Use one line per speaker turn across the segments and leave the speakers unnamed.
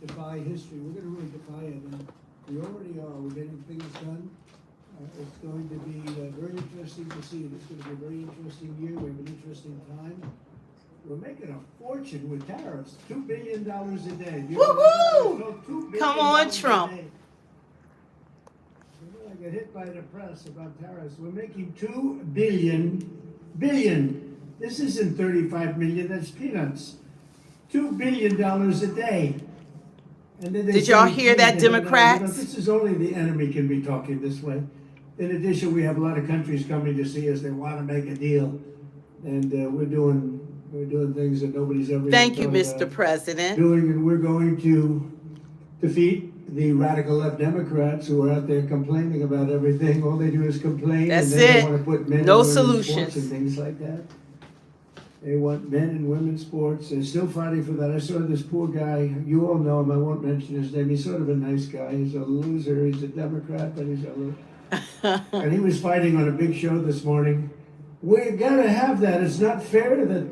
defy history. We're gonna really defy it, and we already are. We're getting things done. It's going to be very interesting to see. It's going to be a very interesting year. We have an interesting time. We're making a fortune with tariffs. $2 billion a day.
Woohoo! Come on, Trump.
I get hit by the press about tariffs. We're making $2 billion. This isn't 35 million. That's peanuts. $2 billion a day. And then
did y'all hear that, Democrats?
This is only the enemy can be talking this way. In addition, we have a lot of countries coming to see us. They want to make a deal, and we're doing things that nobody's ever.
Thank you, Mr. President.
And we're going to defeat the radical left Democrats who are out there complaining about everything. All they do is complain.
That's
and then
it.
They want to put men
No
and women's
solutions
sports and things like that. They want men and women's sports. They're still fighting for that. I saw this poor guy. You all know him. I won't mention his name. He's sort of a nice guy. He's a loser. He's a Democrat, but he's a loser. And he was fighting on a big show this morning. We gotta have that. It's not fair that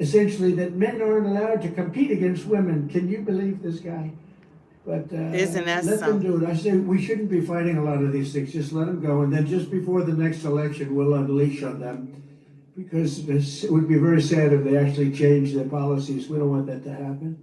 essentially that men aren't allowed to compete against women. Can you believe this guy? But
isn't that
let them do it. I say we shouldn't be fighting a lot of these things. Just let them go, and then just before the next election, we'll unleash on them, because it would be very sad if they actually change their policies. We don't want that to happen.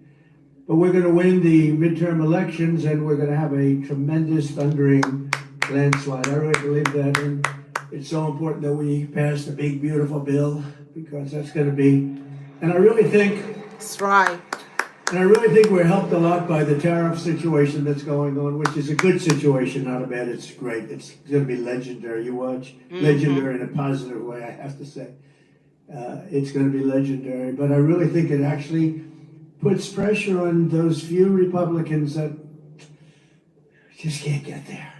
But we're going to win the midterm elections, and we're going to have a tremendous thundering landslide. I really believe that, and it's so important that we pass the big, beautiful bill, because that's going to be, and I really think,
that's right.
And I really think we're helped a lot by the tariff situation that's going on, which is a good situation, not a bad. It's great. It's going to be legendary. You watch, legendary in a positive way, I have to say. It's going to be legendary, but I really think it actually puts pressure on those few Republicans that just can't get there.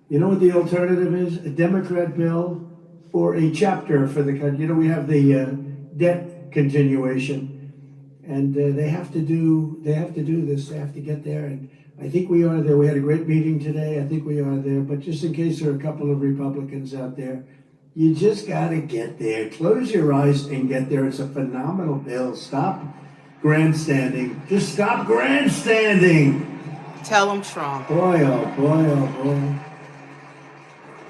You know what the alternative is? A Democrat bill or a chapter for the country. You know, we have the debt continuation, and they have to do this. They have to get there, and I think we are there. We had a great meeting today. I think we are there. But just in case there are a couple of Republicans out there, you just got to get there. Close your eyes and get there. It's a phenomenal bill. Stop grandstanding. Just stop grandstanding.
Tell them, Trump.
Boy, oh boy, oh boy.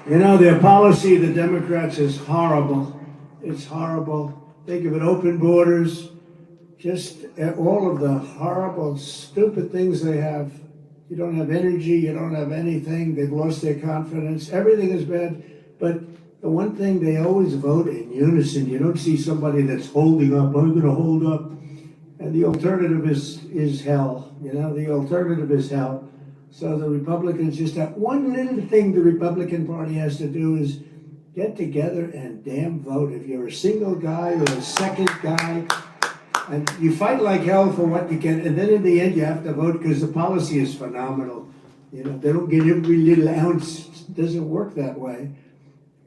You know, their policy, the Democrats, is horrible. It's horrible. Think of it, open borders, just all of the horrible, stupid things they have. You don't have energy, you don't have anything. They've lost their confidence. Everything is bad. But the one thing, they always vote in unison. You don't see somebody that's holding up. I'm going to hold up. And the alternative is hell. You know, the alternative is hell. So the Republicans just have one little thing the Republican Party has to do is get together and damn vote. If you're a single guy or a second guy, and you fight like hell for what you can, and then in the end you have to vote because the policy is phenomenal. You know, they don't get every little ounce. It doesn't work that way.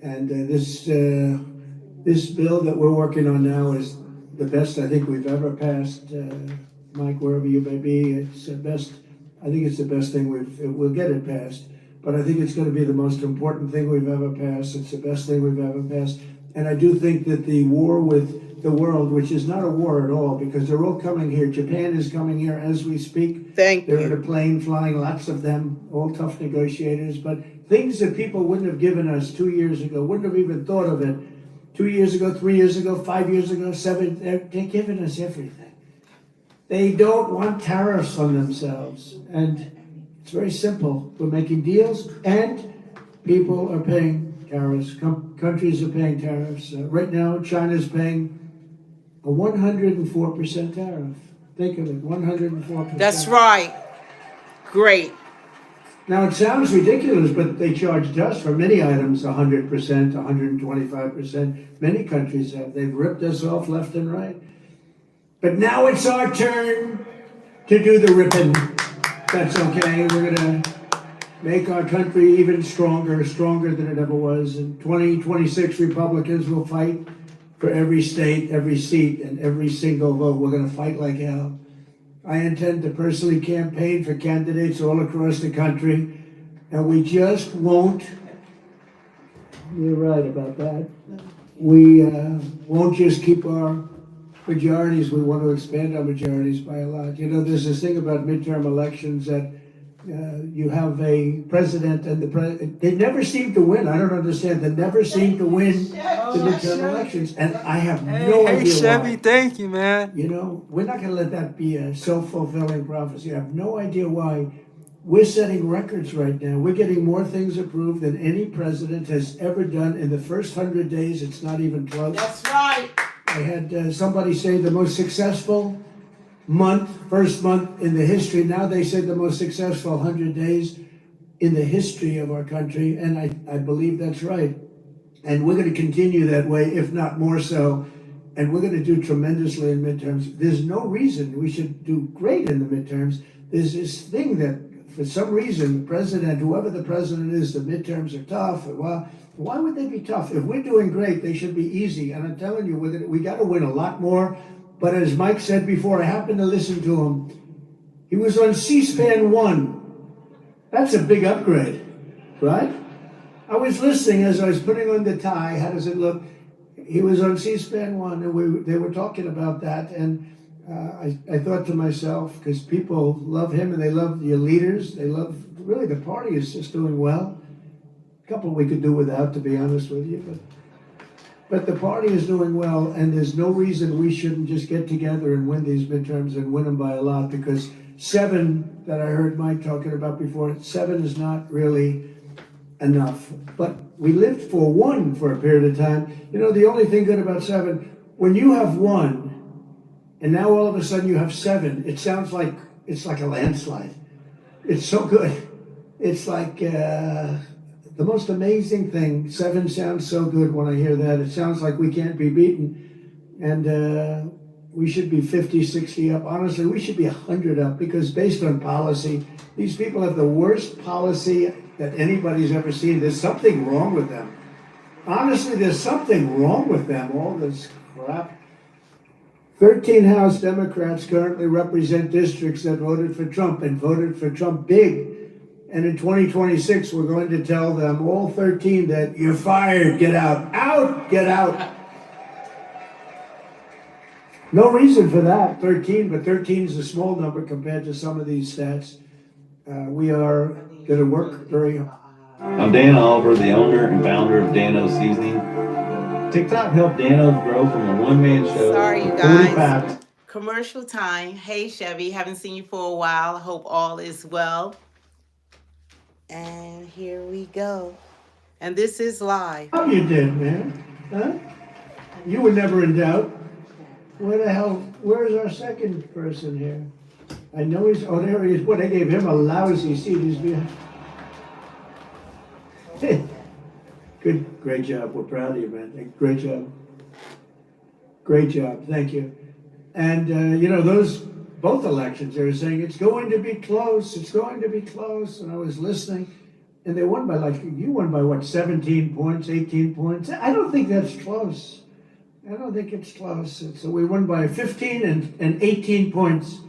And this bill that we're working on now is the best I think we've ever passed. Mike, wherever you may be, it's the best. I think it's the best thing we'll get it passed. But I think it's going to be the most important thing we've ever passed. It's the best thing we've ever passed. And I do think that the war with the world, which is not a war at all, because they're all coming here. Japan is coming here as we speak.
Thank you.
They're in a plane flying, lots of them, all tough negotiators. But things that people wouldn't have given us 2 years ago, wouldn't have even thought of it 2 years ago, 3 years ago, 5 years ago, 7, they're giving us everything. They don't want tariffs on themselves. And it's very simple. We're making deals and people are paying tariffs. Countries are paying tariffs. Right now, China's paying a 104% tariff. Think of it, 104%.
That's right. Great.
Now, it sounds ridiculous, but they charged us for many items 100%, 125%. Many countries have. They've ripped us off left and right. But now it's our turn to do the ripping. That's okay. We're going to make our country even stronger than it ever was. And 2026 Republicans will fight for every state, every seat, and every single vote. We're going to fight like hell. I intend to personally campaign for candidates all across the country, and we just won't, you're right about that, we won't just keep our majorities, we want to expand our majorities by a lot. You know, there's this thing about midterm elections that you have a president and they never seem to win. I don't understand. They never seem to win the midterm elections. And I have no idea
Chevy,
why.
thank you, man.
You know, we're not going to let that be a self-fulfilling prophecy. I have no idea why. We're setting records right now. We're getting more things approved than any president has ever done in the first 100 days. It's not even close.
That's right.
I had somebody say the most successful first month in the history. Now they said the most successful 100 days in the history of our country. And I believe that's right. And we're going to continue that way, if not more so. And we're going to do tremendously in midterms. There's no reason we should do great in the midterms. There's this thing that for some reason, the president, whoever the president is, the midterms are tough. Well, why would they be tough? If we're doing great, they should be easy. And I'm telling you, we got to win a lot more. But as Mike said before, I happened to listen to him. He was on C-SPAN 1. That's a big upgrade, right? I was listening as I was putting on the tie. How does it look? He was on C-SPAN 1, and they were talking about that. And I thought to myself, because people love him and they love your leaders, they love, really the party is just doing well. A couple we could do without, to be honest with you, but the party is doing well, and there's no reason we shouldn't just get together and win these midterms and win them by a lot, because 7 that I heard Mike talking about before, 7 is not really enough. But we lived for 1 for a period of time. You know, the only thing good about 7, when you have 1, and now all of a sudden you have 7. It sounds like it's like a landslide. It's so good. It's like the most amazing thing. 7 sounds so good when I hear that. It sounds like we can't be beaten. And we should be 50, 60 up. Honestly, we should be 100 up, because based on policy, these people have the worst policy that anybody's ever seen. There's something wrong with them. Honestly, there's something wrong with them, all this crap. 13 House Democrats currently represent districts that voted for Trump, and voted for Trump big. And in 2026, we're going to tell them, all 13, that you're fired, get out, get out. No reason for that, 13, but 13 is a small number compared to some of these stats. We are going to work very hard.
I'm Dan Oliver, the owner and founder of Dano's Seasoning. TikTok helped Dano's grow from a one-man show.
Sorry, you
to
guys.
45
Commercial time. Hey, Chevy. Haven't seen you for a while. Hope all is well. And here we go. And this is live.
Oh, you did, man. Huh? You were never in doubt. Where's our second person here? I know he's, oh, there he is. Boy, they gave him a lousy seat. He's behind. Good, great job. We're proud of you, man. Great job. Great job. Thank you. And, you know, both elections, they were saying, it's going to be close. It's going to be close. And I was listening, and they won by you won by what, 17 points, 18 points? I don't think that's close. I don't think it's close. So we won by 15 and 18 points.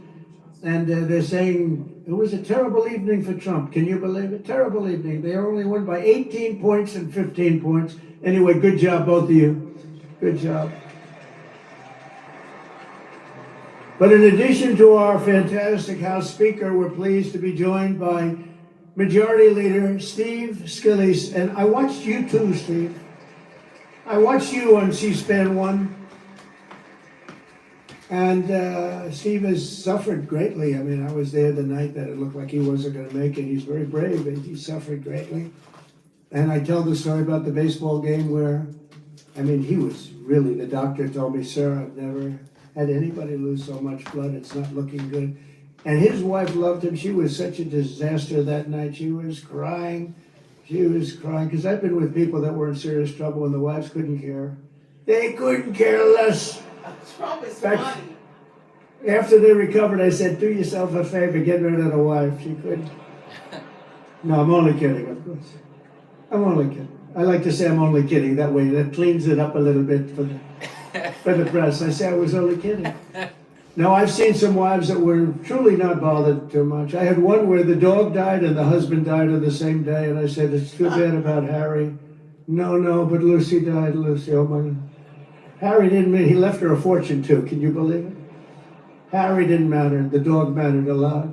And they're saying it was a terrible evening for Trump. Can you believe it? Terrible evening. They only won by 18 points and 15 points. Anyway, good job, both of you. Good job. But in addition to our fantastic House Speaker, we're pleased to be joined by Majority Leader Steve Scillis. And I watched you too, Steve. I watched you on C-SPAN 1. And Steve has suffered greatly. I mean, I was there the night that it looked like he wasn't going to make it. He's very brave, but he suffered greatly. And I tell the story about the baseball game where, I mean, he was really, the doctor told me, sir, I've never had anybody lose so much blood. It's not looking good. And his wife loved him. She was such a disaster that night. She was crying. She was crying. Because I've been with people that were in serious trouble and the wives couldn't care. They couldn't care less.
Trump is funny.
After they recovered, I said, do yourself a favor, get rid of the wife. She couldn't. No, I'm only kidding, of course. I'm only kidding. I like to say I'm only kidding. That way, that cleans it up a little bit for the press. I say I was only kidding. No, I've seen some wives that were truly not bothered too much. I had one where the dog died and the husband died on the same day, and I said, it's too bad about Harry. No, but Lucy died, Lucy. Oh, my God. Harry didn't mean, he left her a fortune too. Can you believe it? Harry didn't matter. The dog mattered a lot.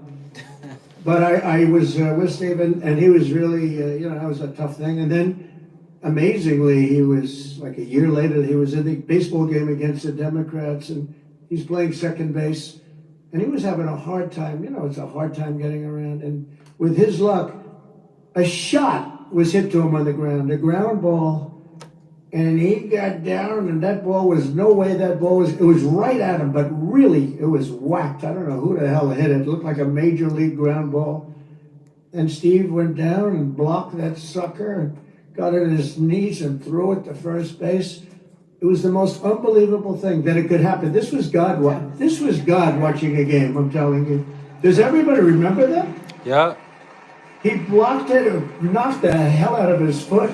But I was with Stephen, and he was really, that was a tough thing. And then, amazingly, he was, like a year later, he was in the baseball game against the Democrats, and he's playing second base. And he was having a hard time. It's a hard time getting around. And with his luck, a shot was hit to him on the ground, a ground ball. And he got down, and that ball was, no way that ball was, it was right at him, but really, it was whacked. I don't know who the hell hit it. It looked like a major league ground ball. And Steve went down and blocked that sucker and got it on his knees and threw it to first base. It was the most unbelievable thing that it could happen. This was God watching a game, I'm telling you. Does everybody remember that?
Yeah.
He blocked it or knocked the hell out of his foot.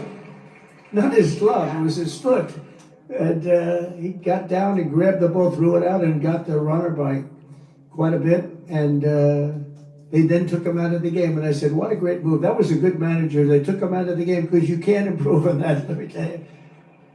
Not his glove, it was his foot. And he got down and grabbed the ball, threw it out, and got the runner by quite a bit. And they then took him out of the game. And I said, what a great move. That was a good manager. They took him out of the game because you can't improve on that, let me tell you.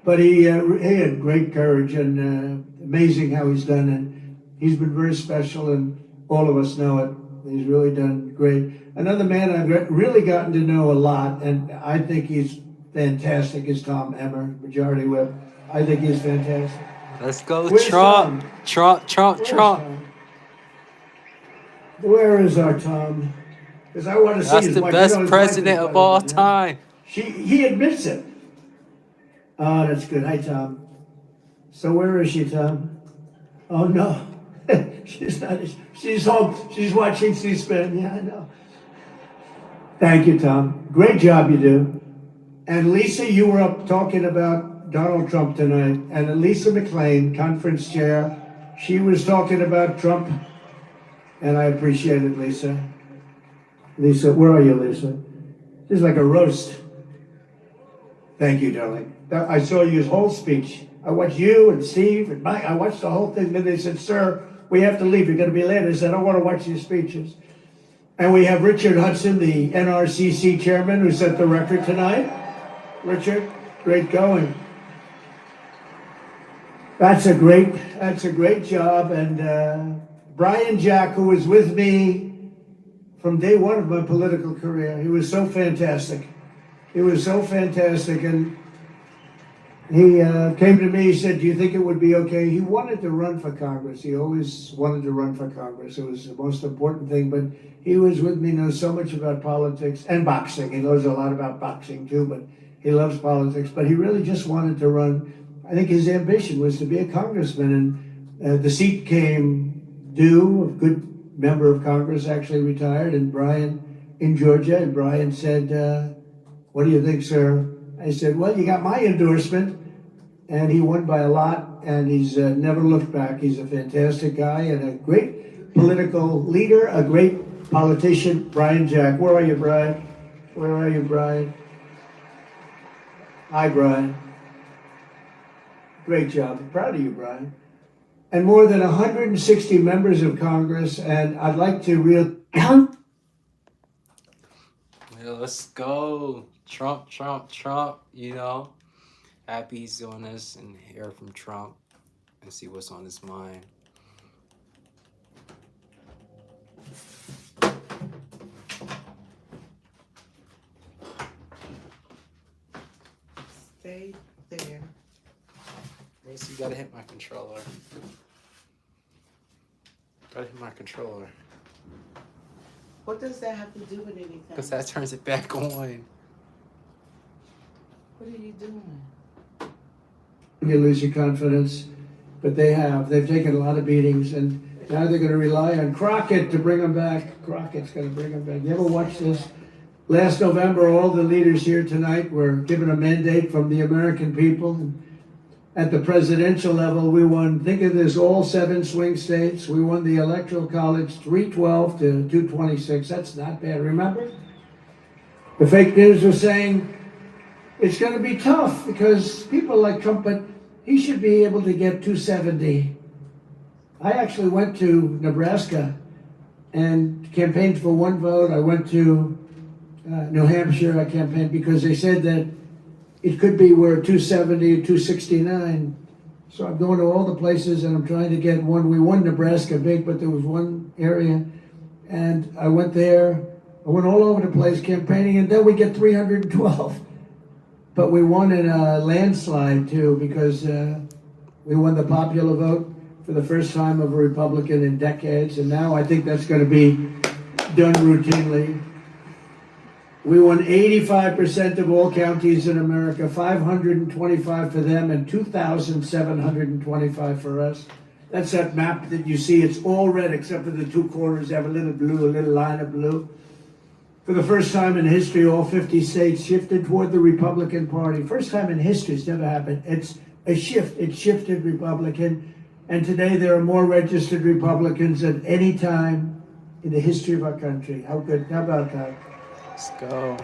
But he had great courage, and amazing how he's done. And he's been very special, and all of us know it. He's really done great. Another man I've really gotten to know a lot, and I think he's fantastic, is Tom Emmer, Majority Whip. I think he's fantastic.
Let's go,
Where's
Trump.
Tom?
Trump.
Where's Tom? Where is our Tom? Because I want to see
That's
his
the
wife.
best
His
president
wife is
of all
better than him.
time.
He admits it. Oh, that's good. Hi, Tom. So where is she, Tom? Oh, no. She's not. She's home. She's watching C-SPAN. Yeah, I know. Thank you, Tom. Great job you do. And Lisa, you were up talking about Donald Trump tonight. And Lisa McLean, conference chair, she was talking about Trump. And I appreciate it, Lisa. Lisa, where are you, Lisa? This is like a roast. Thank you, darling. I saw your whole speech. I watched you and Steve and Mike. I watched the whole thing. Then they said, sir, we have to leave. You're going to be late. I said, I don't want to watch your speeches. And we have Richard Hudson, the NRCC chairman, who set the record tonight. Richard, great going. That's a great job. And Brian Jack, who was with me from day one of my political career, he was so fantastic. He was so fantastic. And he came to me, he said, do you think it would be okay? He wanted to run for Congress. He always wanted to run for Congress. It was the most important thing. But he was with me, knows so much about politics and boxing. He knows a lot about boxing too, but he loves politics. But he really just wanted to run. I think his ambition was to be a congressman. And the seat came due. A good member of Congress actually retired, and Brian in Georgia. And Brian said, what do you think, sir? I said, well, you got my endorsement. And he won by a lot, and he's never looked back. He's a fantastic guy and a great political leader, a great politician. Brian Jack. Where are you, Brian? Where are you, Brian? Hi, Brian. Great job. I'm proud of you, Brian. And more than 160 members of Congress, and I'd like to
Yeah, let's go. Trump, you know. Happy he's doing this and hear from Trump and see what's on his mind.
Stay there.
Wait, you gotta hit my controller. Gotta hit my controller.
What does that have to do with anything?
Because that turns it back on.
What are you doing?
you lose your confidence, but they've taken a lot of beatings, and now they're going to rely on Crockett to bring them back. Crockett's going to bring them back. You ever watch this? Last November, all the leaders here tonight were given a mandate from the American people. At the presidential level, we won, think of this, all 7 swing states. We won the Electoral College 312 to 226. That's not bad, remember? The fake news was saying it's going to be tough because people like Trump, but he should be able to get 270. I actually went to Nebraska and campaigned for 1 vote. I went to New Hampshire, I campaigned because they said that it could be where 270, 269. So I'm going to all the places and I'm trying to get one. We won Nebraska big, but there was one area, and I went there. I went all over the place campaigning, and then we get 312. But we won in a landslide too, because we won the popular vote for the first time of a Republican in decades, and now I think that's going to be done routinely. We won 85% of all counties in America, 525 for them and 2,725 for us. That's that map that you see. It's all red except for the two corners. They have a little blue, a little line of blue. For the first time in history, all 50 states shifted toward the Republican Party. First time in history, it's never happened. It's a shift. It shifted Republican. And today there are more registered Republicans than any time in the history of our country. How good? How about that?
Let's go.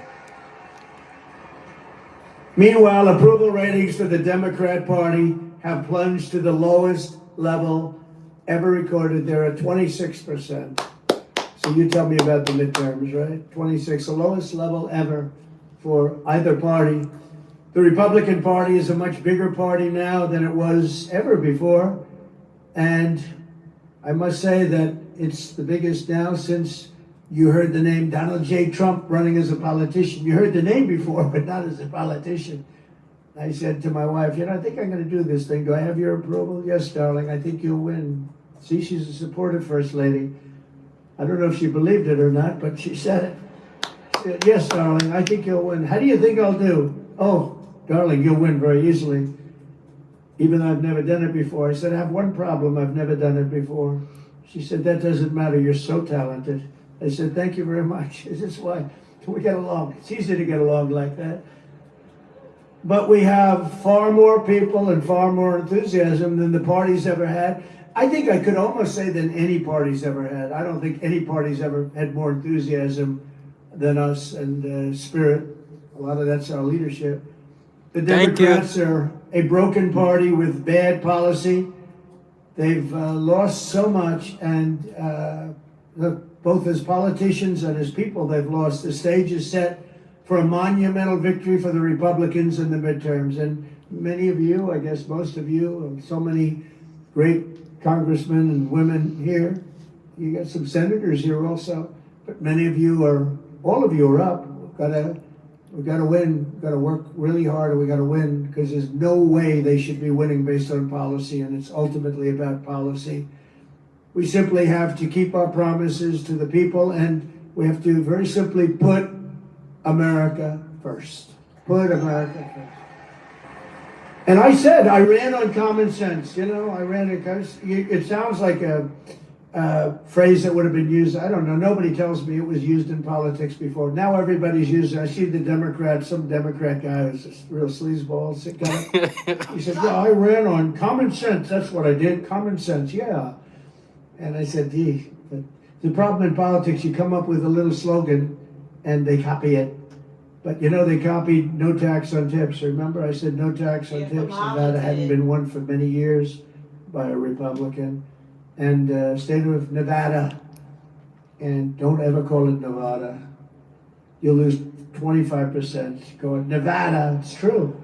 Meanwhile, approval ratings for the Democrat Party have plunged to the lowest level ever recorded. They're at 26%. So you tell me about the midterms, right? 26, the lowest level ever for either party. The Republican Party is a much bigger party now than it was ever before. And I must say that it's the biggest now since you heard the name Donald J. Trump running as a politician. You heard the name before, but not as a politician. I said to my wife, I think I'm going to do this thing. Do I have your approval? Yes, darling, I think you'll win. See, she's a supportive first lady. I don't know if she believed it or not, but she said it. She said, yes, darling, I think you'll win. How do you think I'll do? Oh, darling, you'll win very easily. Even though I've never done it before. I said, I have one problem. I've never done it before. She said, that doesn't matter. You're so talented. I said, thank you very much. This is why we get along. It's easy to get along like that. But we have far more people and far more enthusiasm than the party's ever had. I think I could almost say than any party's ever had. I don't think any party's ever had more enthusiasm than us and spirit. A lot of that's our leadership. The Democrats are a broken party with bad policy. They've lost so much, and both as politicians and as people, they've lost. The stage is set for a monumental victory for the Republicans in the midterms. And many of you, I guess most of you, and so many great congressmen and women here, you got some senators here also, but many of you all of you are up. We've got to win. We've got to work really hard, and we got to win, because there's no way they should be winning based on policy, and it's ultimately about policy. We simply have to keep our promises to the people, and we have to very simply put America first. Put America first. And I said, I ran on common sense. I ran it sounds like a phrase that would have been used. I don't know. Nobody tells me it was used in politics before. Now everybody's using it. I see the Democrat, some Democrat guy who's a real sleazeball. He said, yeah, I ran on common sense. That's what I did. Common sense, yeah. And I said, the problem in politics, you come up with a little slogan and they copy it. But they copied no tax on tips. Remember I said no tax on tips? Nevada hadn't been won for many years by a Republican. And state of Nevada, and don't ever call it Nevada. You'll lose 25%. Go Nevada, it's true.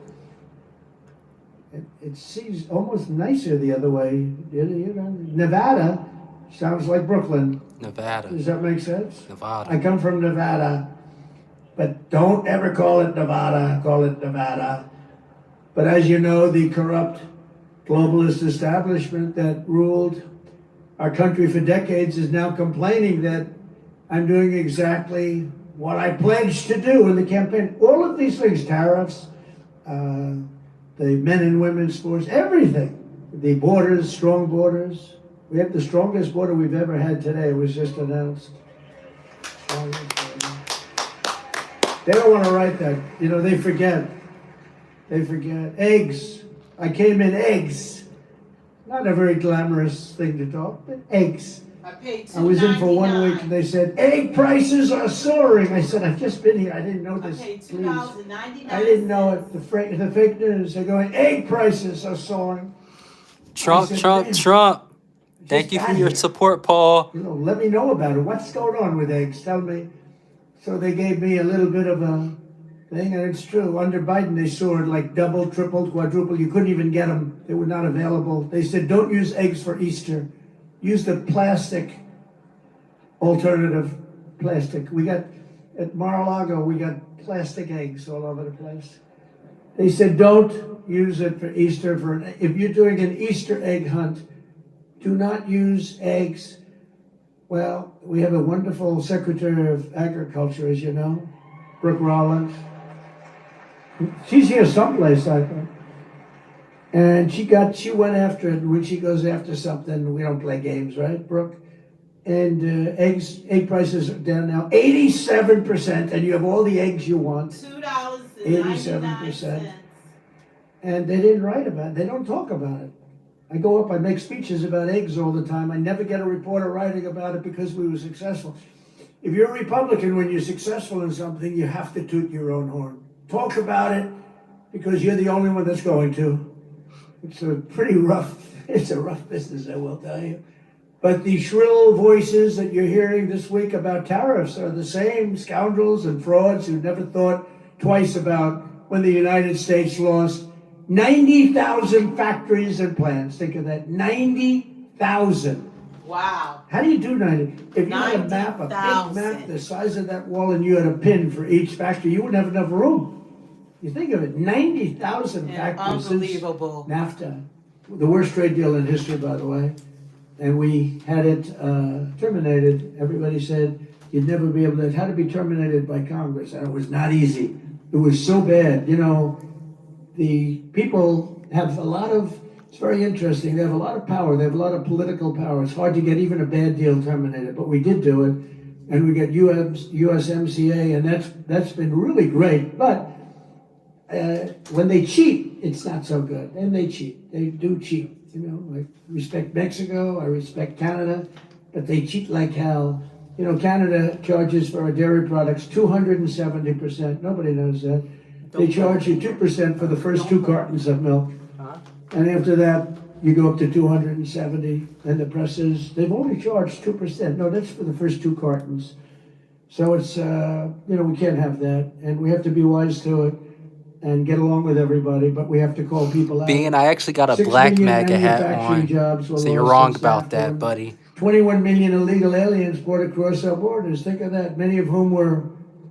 It seems almost nicer the other way. Nevada sounds like Brooklyn.
Nevada.
Does that make sense?
Nevada.
I come from Nevada, but don't ever call it Nevada. Call it Nevada. But as you know, the corrupt globalist establishment that ruled our country for decades is now complaining that I'm doing exactly what I pledged to do in the campaign. All of these things, tariffs, the men and women's sports, everything. The borders, strong borders. We have the strongest border we've ever had today. It was just announced. They don't want to write that. They forget. Eggs. I came in eggs. Not a very glamorous thing to talk, but eggs. I was in for 1 week and they said, egg prices are soaring. I said, I've just been here. I didn't know this.
I paid
Please.
$2.99.
I didn't know it. The fake news. They're going, egg prices are soaring.
Trump. Thank you for your support, Paul.
Let me know about it. What's going on with eggs? Tell me. So they gave me a little bit of thing, and it's true. Under Biden, they soared like double, triple, quadruple. You couldn't even get them. They were not available. They said, don't use eggs for Easter. Use the plastic alternative plastic. We got, at Mar-a-Lago, we got plastic eggs all over the place. They said, don't use it for Easter. If you're doing an Easter egg hunt, do not use eggs. Well, we have a wonderful Secretary of Agriculture, as you know, Brooke Rollins. She's here someplace, I think. And she went after it. When she goes after something, we don't play games, right, Brooke? And egg prices are down now 87%, and you have all the eggs you want.
$2.99.
87%. And they didn't write about it. They don't talk about it. I go up, I make speeches about eggs all the time. I never get a reporter writing about it because we were successful. If you're a Republican, when you're successful in something, you have to toot your own horn. Talk about it because you're the only one that's going to. It's a rough business, I will tell you. But the shrill voices that you're hearing this week about tariffs are the same scoundrels and frauds who never thought twice about when the United States lost 90,000 factories and plants. Think of that, 90,000.
Wow.
How do you do 90? If you had a map, a big
90,000.
map the size of that wall, and you had a pin for each factory, you wouldn't have enough room. You think of it, 90,000 factories since
Unbelievable.
NAFTA, the worst trade deal in history, by the way. And we had it terminated. Everybody said you'd never be able to, it had to be terminated by Congress, and it was not easy. It was so bad. You know, the people have a lot of, it's very interesting, they have a lot of power, they have a lot of political power. It's hard to get even a bad deal terminated, but we did do it, and we got USMCA, and that's been really great. But when they cheat, it's not so good. And they cheat. They do cheat. You know, I respect Mexico, I respect Canada, but they cheat like hell. You know, Canada charges for our dairy products 270%. Nobody knows that. They charge you 2% for the first 2 cartons of milk. And after that, you go up to 270. And the press says, they've only charged 2%. No, that's for the first 2 cartons. So it's, you know, we can't have that. And we have to be wise to it and get along with everybody, but we have to call people out.
Being I actually got a
6
black
million
maga hat
manufacturing
on,
jobs were
so you're
lost
wrong
in
about that,
Saffron.
buddy.
21 million illegal aliens brought across our borders. Think of that. Many of whom were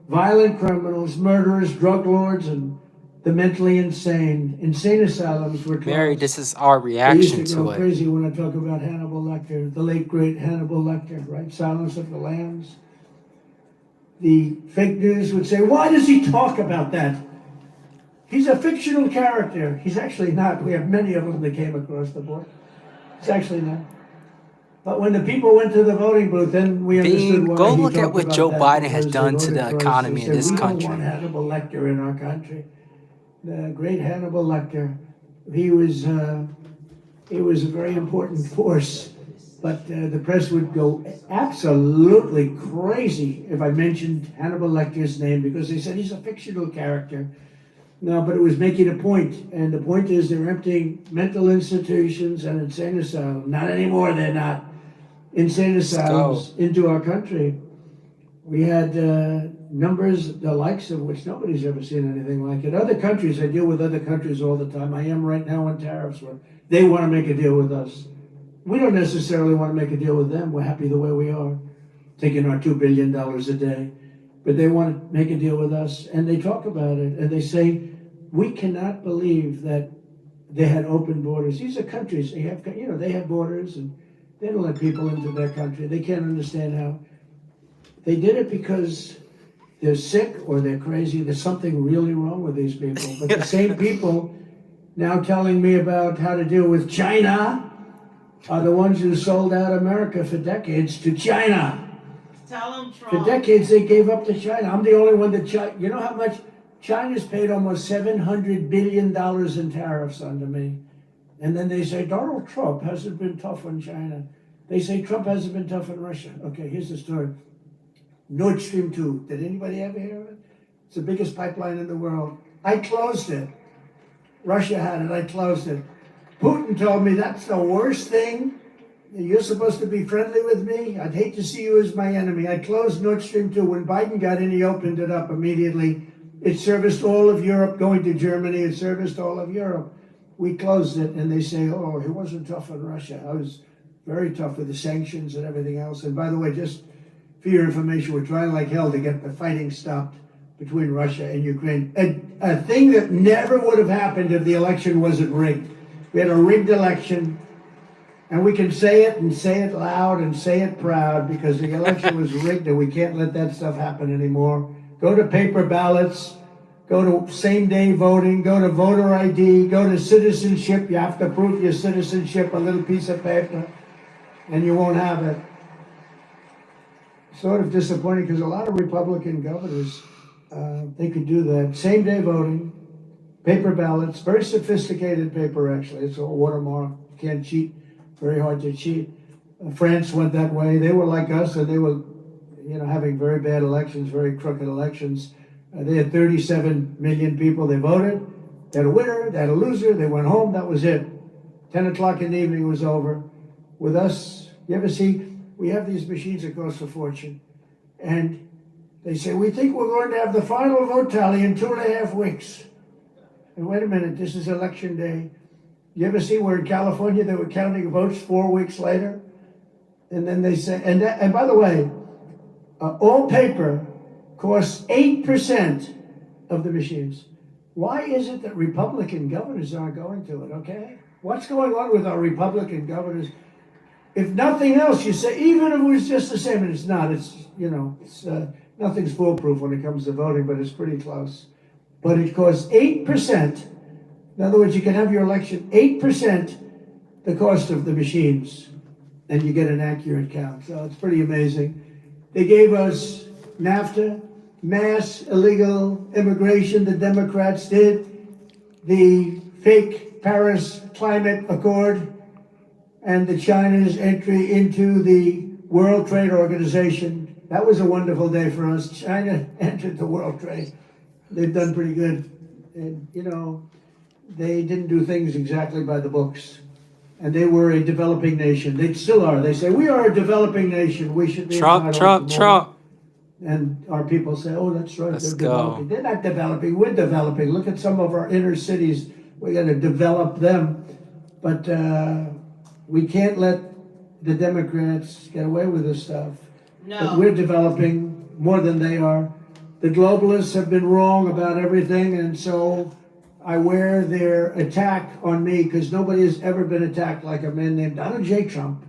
violent criminals, murderers, drug lords, and the mentally insane. Insane asylums were closed.
Mary, this is our
I
reaction
used to go
to it.
crazy when I talk about Hannibal Lecter, the late great Hannibal Lecter, right? Silence of the Lambs. The fake news would say, why does he talk about that? He's a fictional character. He's actually not. We have many of them that came across the board. He's actually not. But when the people went to the voting booth, then we understood why
Go
he
look at
talked
what
about
Joe
that,
Biden has
because
done
they
to
voted
the
for us.
economy
They
in this
said,
country.
We don't want Hannibal Lecter in our country. The great Hannibal Lecter. He was a very important force. But the press would go absolutely crazy if I mentioned Hannibal Lecter's name, because they said he's a fictional character. No, but it was making a point, and the point is they're emptying mental institutions and insane asylums. Not anymore, they're not. Insane asylums into our country. We had numbers, the likes of which nobody's ever seen anything like it. Other countries, I deal with other countries all the time. I am right now on tariffs where they want to make a deal with us. We don't necessarily want to make a deal with them. We're happy the way we are, taking our $2 billion a day. But they want to make a deal with us, and they talk about it, and they say, we cannot believe that they had open borders. These are countries, they have, you know, they have borders, and they don't let people into their country. They can't understand how. They did it because they're sick or they're crazy. There's something really wrong with these people. But the same people now telling me about how to deal with China are the ones who sold out America for decades to China.
Tell them, Trump.
For decades, they gave up to China. I'm the only one that you know how much? China's paid almost $700 billion in tariffs under me. And then they say, Donald Trump hasn't been tough on China. They say Trump hasn't been tough on Russia. Okay, here's the story. Nord Stream 2. Did anybody ever hear of it? It's the biggest pipeline in the world. I closed it. Russia had it. I closed it. Putin told me that's the worst thing. You're supposed to be friendly with me. I'd hate to see you as my enemy. I closed Nord Stream 2. When Biden got in, he opened it up immediately. It serviced all of Europe, going to Germany, it serviced all of Europe. We closed it, and they say, oh, he wasn't tough on Russia. I was very tough with the sanctions and everything else. And by the way, just for your information, we're trying like hell to get the fighting stopped between Russia and Ukraine. A thing that never would have happened if the election wasn't rigged. We had a rigged election, and we can say it and say it loud and say it proud because the election was rigged, and we can't let that stuff happen anymore. Go to paper ballots, go to same-day voting, go to voter ID, go to citizenship. You have to prove your citizenship, a little piece of paper, and you won't have it. Sort of disappointing because a lot of Republican governors, they could do that. Same-day voting, paper ballots, very sophisticated paper, actually. It's all watermark. You can't cheat. Very hard to cheat. France went that way. They were like us, and they were, having very bad elections, very crooked elections. They had 37 million people. They voted. They had a winner. They had a loser. They went home. That was it. 10 o'clock in the evening was over. With us, you ever see, we have these machines that cost a fortune. And they say, we think we're going to have the final vote tally in 2.5 weeks. And wait a minute, this is election day. You ever see where in California they were counting votes 4 weeks later? And then they say, and by the way, all paper costs 8% of the machines. Why is it that Republican governors aren't going to it, okay? What's going on with our Republican governors? If nothing else, you say, even if it was just the same, and it's not, it's nothing's foolproof when it comes to voting, but it's pretty close. But it costs 8%. In other words, you can have your election 8% the cost of the machines, and you get an accurate count. So it's pretty amazing. They gave us NAFTA, mass illegal immigration, the Democrats did, the fake Paris Climate Accord, and the China's entry into the World Trade Organization. That was a wonderful day for us. China entered the World Trade. They've done pretty good. And, they didn't do things exactly by the books. And they were a developing nation. They still are. They say, we are a developing nation. We should be entitled to more. And our people say, oh, that's right.
Let's
They're
go.
developing. They're not developing. We're developing. Look at some of our inner cities. We got to develop them. But we can't let the Democrats get away with this stuff.
No.
But we're developing more than they are. The globalists have been wrong about everything, and so I wear their attack on me because nobody has ever been attacked like a man named Donald J. Trump.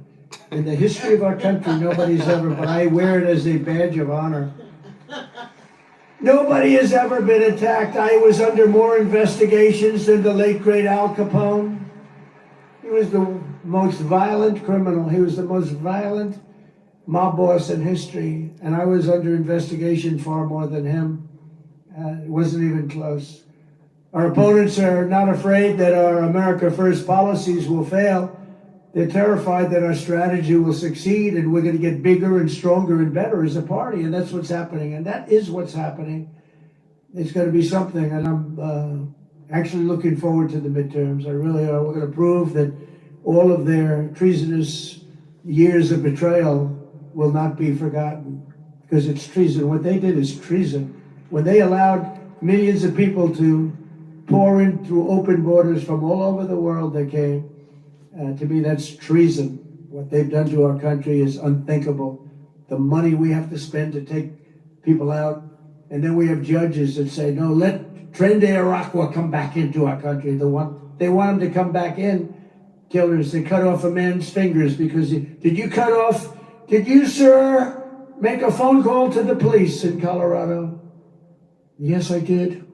In the history of our country, nobody's ever, but I wear it as a badge of honor. Nobody has ever been attacked. I was under more investigations than the late, great Al Capone. He was the most violent criminal. He was the most violent mob boss in history, and I was under investigation far more than him. It wasn't even close. Our opponents are not afraid that our America First policies will fail. They're terrified that our strategy will succeed and we're going to get bigger and stronger and better as a party, and that's what's happening, and that is what's happening. It's going to be something, and I'm actually looking forward to the midterms. I really are. We're going to prove that all of their treasonous years of betrayal will not be forgotten, because it's treason. What they did is treason. When they allowed millions of people to pour in through open borders from all over the world, they came. To me, that's treason. What they've done to our country is unthinkable. The money we have to spend to take people out, and then we have judges that say, no, let Tren de Aragua come back into our country. They want him to come back in. Killers, they cut off a man's fingers because did you, sir, make a phone call to the police in Colorado? Yes, I did.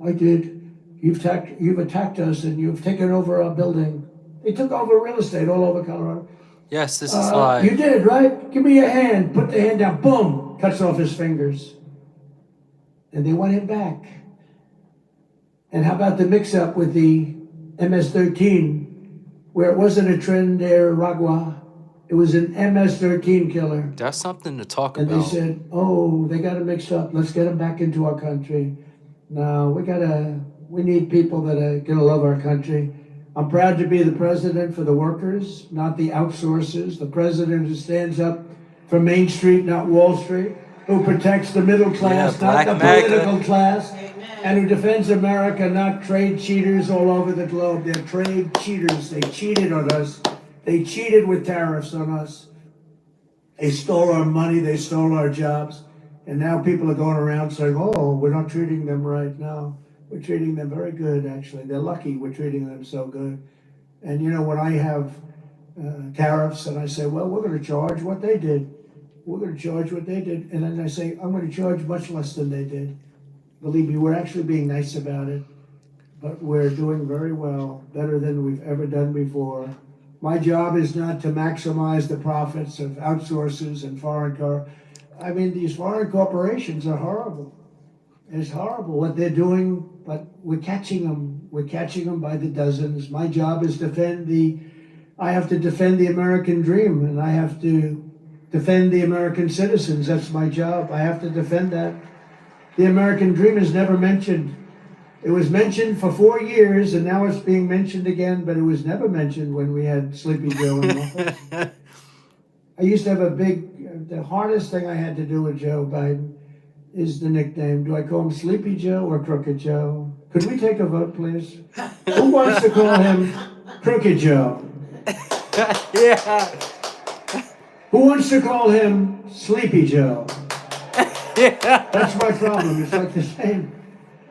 You've attacked us and you've taken over our building. They took over real estate all over Colorado.
Yes, this is live.
You did, right? Give me your hand. Put the hand down. Boom. Cuts off his fingers. And they want him back. And how about the mix-up with the MS-13, where it wasn't a Tren de Aragua, it was an MS-13 killer.
That's something to talk
And
about.
they said, oh, they got to mix up. Let's get them back into our country. No, we need people that are going to love our country. I'm proud to be the president for the workers, not the outsourcers. The president who stands up for Main Street, not Wall Street, who protects the middle class, not
Black
the
maga.
political class.
Amen.
and who defends America, not trade cheaters all over the globe. They're trade cheaters. They cheated on us. They cheated with tariffs on us. They stole our money. They stole our jobs. And now people are going around saying, oh, we're not treating them right now. We're treating them very good, actually. They're lucky we're treating them so good. And, you know, when I have tariffs and I say, well, we're going to charge what they did. We're going to charge what they did. And then I say, I'm going to charge much less than they did. Believe me, we're actually being nice about it. But we're doing very well, better than we've ever done before. My job is not to maximize the profits of outsourcers and these foreign corporations are horrible. It's horrible what they're doing, but we're catching them. We're catching them by the dozens. My job is I have to defend the American dream, and I have to defend the American citizens. That's my job. I have to defend that. The American dream is never mentioned. It was mentioned for 4 years, and now it's being mentioned again, but it was never mentioned when we had Sleepy Joe in office. I used to have the hardest thing I had to do with Joe Biden is the nickname. Do I call him Sleepy Joe or Crooked Joe? Could we take a vote, please? Who wants to call him Crooked Joe?
Yeah.
Who wants to call him Sleepy Joe?
Yeah.
That's my problem. It's like the same.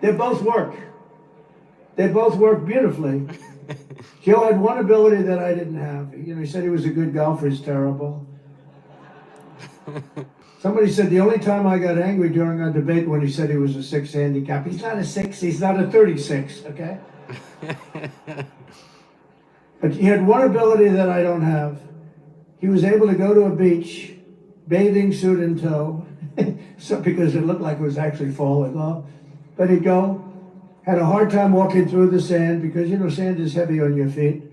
They both work. They both work beautifully. Joe had one ability that I didn't have. You know, he said he was a good golfer. He's terrible. Somebody said the only time I got angry during our debate when he said he was a 6 handicap. He's not a 6. He's not a 36. Okay. But he had one ability that I don't have. He was able to go to a beach, bathing suit in tow, because it looked like it was actually falling off. But he'd go, had a hard time walking through the sand because, you know, sand is heavy on your feet.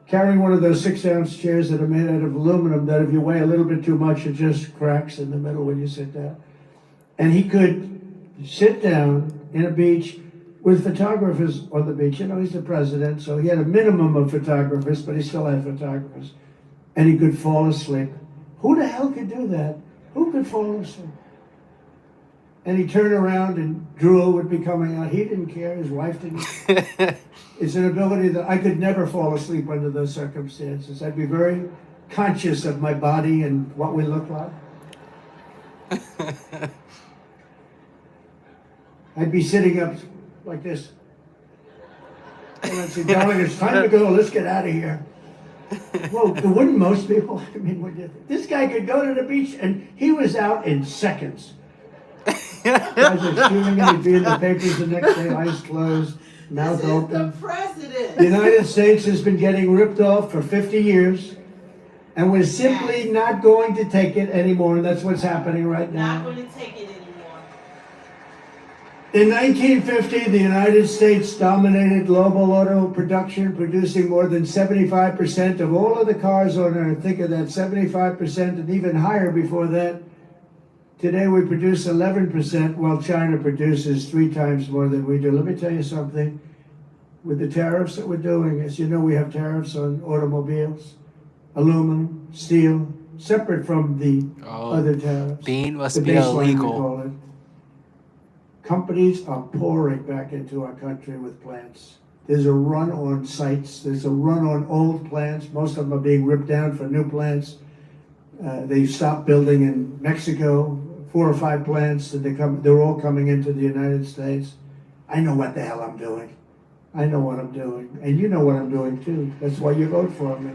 Carrying one of those 6-ounce chairs that are made out of aluminum that if you weigh a little bit too much, it just cracks in the middle when you sit down. And he could sit down in a beach with photographers on the beach. You know, he's the president, so he had a minimum of photographers, but he still had photographers. And he could fall asleep. Who the hell could do that? Who could fall asleep? And he'd turn around and drool would be coming out. He didn't care. His wife didn't. It's an ability that I could never fall asleep under those circumstances. I'd be very conscious of my body and what we look like. I'd be sitting up like this. And I'd say, darling, it's time to go. Let's get out of here. Well, wouldn't most people? I mean, this guy could go to the beach and he was out in seconds. Guys are shooting him. He'd be in the papers the next day, eyes closed, mouth open.
The president.
The United States has been getting ripped off for 50 years, and we're simply not going to take it anymore, and that's what's happening right now.
Not going to take it anymore.
In 1950, the United States dominated global auto production, producing more than 75% of all of the cars on Earth. Think of that, 75% and even higher before that. Today we produce 11%, while China produces 3 times more than we do. Let me tell you something. With the tariffs that we're doing, as you know, we have tariffs on automobiles, aluminum, steel, separate from the other tariffs.
Bean must
The
be
baseline, we
illegal.
call it. Companies are pouring back into our country with plants. There's a run on sites. There's a run on old plants. Most of them are being ripped down for new plants. They've stopped building in Mexico, 4 or 5 plants, and they're all coming into the United States. I know what the hell I'm doing. I know what I'm doing. And you know what I'm doing too. That's why you vote for me.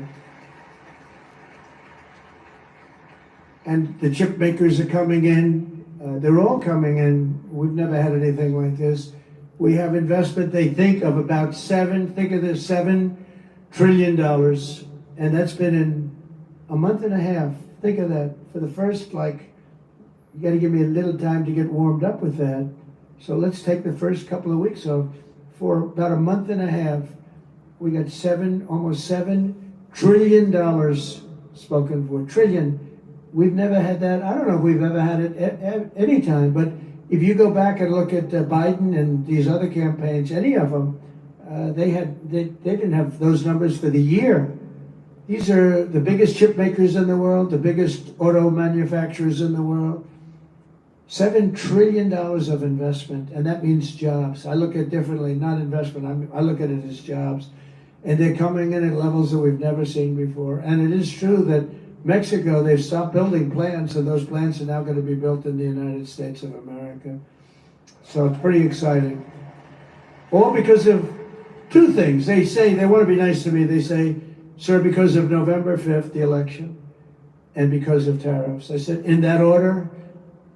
And the chip makers are coming in. They're all coming in. We've never had anything like this. We have investment, they think, of about $7 trillion. And that's been in a month and a half. Think of that. For the first, you got to give me a little time to get warmed up with that. So let's take the first couple of weeks off. For about a month and a half, we got almost $7 trillion spoken for. Trillion. We've never had that. I don't know if we've ever had it at any time, but if you go back and look at Biden and these other campaigns, any of them, they didn't have those numbers for the year. These are the biggest chip makers in the world, the biggest auto manufacturers in the world. $7 trillion of investment, and that means jobs. I look at it differently, not investment, I look at it as jobs. And they're coming in at levels that we've never seen before. And it is true that Mexico, they've stopped building plants, and those plants are now going to be built in the United States of America. So it's pretty exciting. All because of two things. They say, they want to be nice to me, they say, sir, because of November 5th, the election, and because of tariffs. I said, in that order?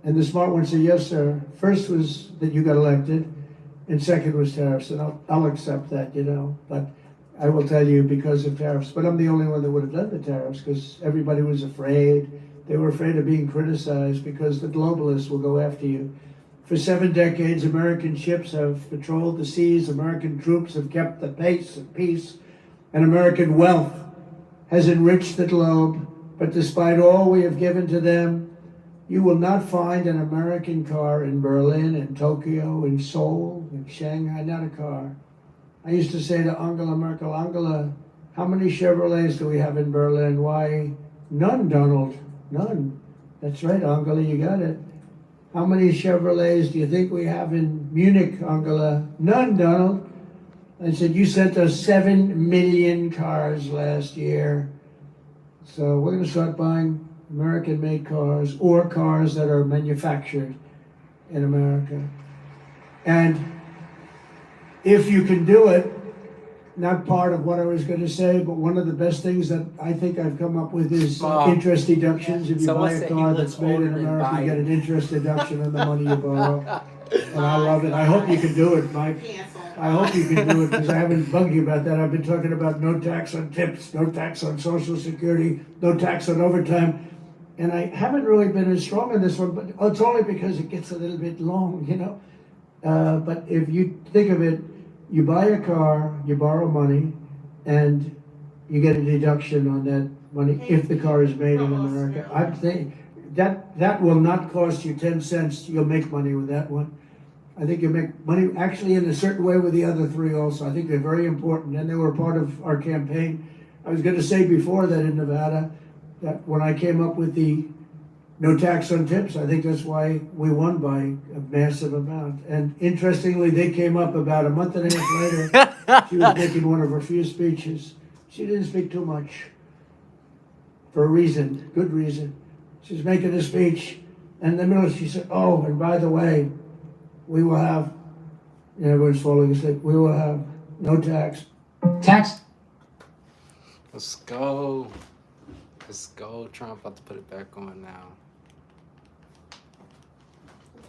And the smart one said, yes, sir. First was that you got elected, and second was tariffs. And I'll accept that, you know. But I will tell you, because of tariffs. But I'm the only one that would have done the tariffs, because everybody was afraid. They were afraid of being criticized because the globalists will go after you. For 7 decades, American ships have patrolled the seas. American troops have kept the pace of peace. And American wealth has enriched the globe. But despite all we have given to them, you will not find an American car in Berlin, in Tokyo, in Seoul, in Shanghai, not a car. I used to say to Angela Merkel, Angela, how many Chevrolets do we have in Berlin? Why, none, Donald, none. That's right, Angela, you got it. How many Chevrolets do you think we have in Munich, Angela? None, Donald. I said, you sent us 7 million cars last year. So we're going to start buying American-made cars, or cars that are manufactured in America. And if you can do it, not part of what I was going to say, but one of the best things that I think I've come up with is interest deductions. If you buy a car that's made in America, you get an interest deduction on the money you borrow. And I love it. I hope you can do it, Mike. I hope you can do it, because I haven't bugged you about that. I've been talking about no tax on tips, no tax on Social Security, no tax on overtime. And I haven't really been as strong on this one, but it's only because it gets a little bit long, you know. But if you think of it, you buy a car, you borrow money, and you get a deduction on that money if the car is made in America. I think that will not cost you 10 cents. You'll make money with that one. I think you make money actually in a certain way with the other three also. I think they're very important, and they were part of our campaign. I was going to say before that in Nevada, that when I came up with the no tax on tips, I think that's why we won by a massive amount. And interestingly, they came up about a month and a half later. She was making one of her few speeches. She didn't speak too much, for a reason, good reason. She was making a speech, and in the middle she said, oh, and by the way, we will have, and everyone's falling asleep, we will have no tax.
Tax.
Let's go. Let's go. Trump about to put it back on now.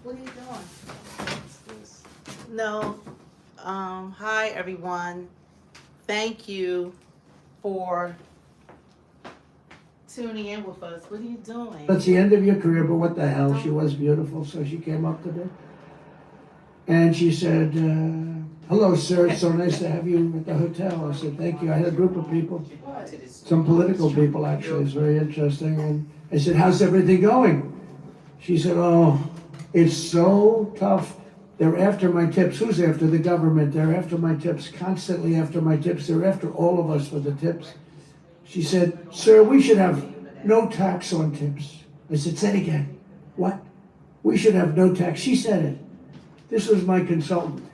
What are you doing?
What's this?
No. Hi, everyone. Thank you for tuning in with us. What are you doing?
That's the end of your career, but what the hell? She was beautiful, so she came up to me. And she said, hello, sir, it's so nice to have you at the hotel. I said, thank you. I had a group of people, some political people, actually. It's very interesting. And I said, how's everything going? She said, oh, it's so tough. They're after my tips. Who's after? The government. They're after my tips, constantly after my tips. They're after all of us for the tips. She said, sir, we should have no tax on tips. I said, say it again. What? We should have no tax. She said it. This was my consultant,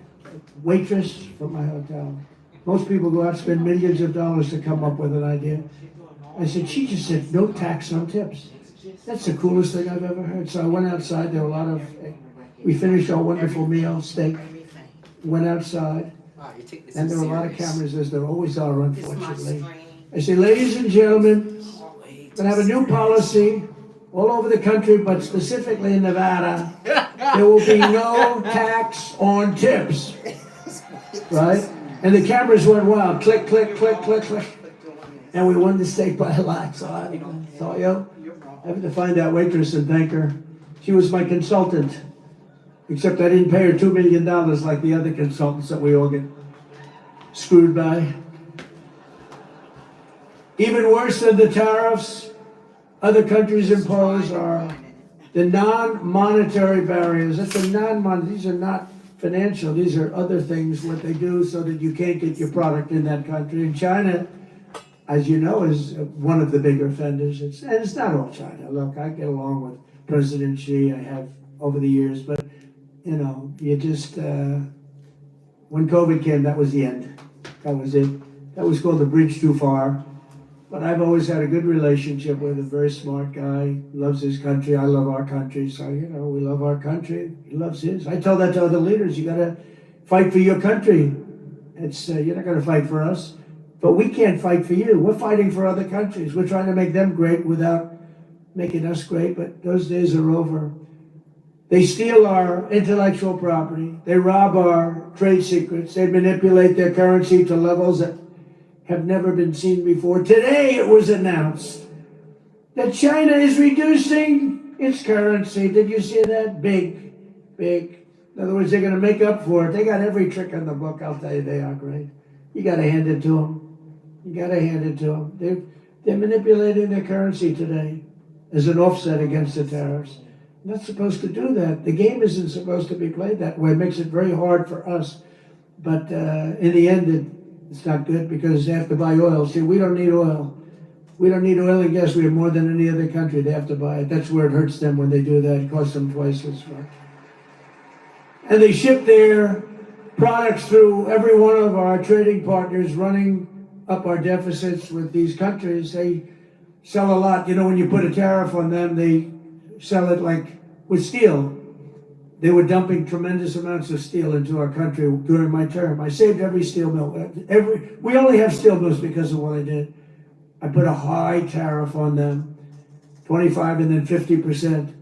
waitress from my hotel. Most people go out and spend millions of dollars to come up with an idea. I said, she just said no tax on tips. That's the coolest thing I've ever heard. So I went outside. There were a lot of, we finished our wonderful meal, steak. Went outside, and there were a lot of cameras, as there always are, unfortunately. I say, ladies and gentlemen, we're gonna have a new policy all over the country, but specifically in Nevada. There will be no tax on tips, right? And the cameras went wild, click, click, click, click, click. And we won the state by a lot, so I saw you. I have to find that waitress and thank her. She was my consultant, except I didn't pay her $2 million like the other consultants that we all get screwed by. Even worse than the tariffs other countries impose are the non-monetary barriers. That's a non-monetary. These are not financial. These are other things, what they do so that you can't get your product in that country. And China, as you know, is one of the bigger offenders. And it's not all China. Look, I get along with President Xi. I have over the years, but you know, you just when COVID came, that was the end. That was it. That was called the bridge too far. But I've always had a good relationship with a very smart guy, loves his country. I love our country, so you know, we love our country. He loves his. I tell that to other leaders. You got to fight for your country. It's you're not going to fight for us, but we can't fight for you. We're fighting for other countries. We're trying to make them great without making us great. But those days are over. They steal our intellectual property. They rob our trade secrets. They manipulate their currency to levels that have never been seen before. Today it was announced that China is reducing its currency. Did you see that? Big. In other words, they're going to make up for it. They got every trick in the book. I'll tell you, they are great. You got to hand it to them. They're manipulating their currency today as an offset against the tariffs. You're not supposed to do that. The game isn't supposed to be played that way. It makes it very hard for us. But in the end, it's not good because they have to buy oil. See, we don't need oil. We don't need oil and gas. We have more than any other country. They have to buy it. That's where it hurts them when they do that. It costs them twice as much. And they ship their products through every one of our trading partners, running up our deficits with these countries. They sell a lot. You know, when you put a tariff on them, they sell it like with steel. They were dumping tremendous amounts of steel into our country during my term. I saved every steel mill. We only have steel mills because of what I did. I put a high tariff on them, 25 and then 50%,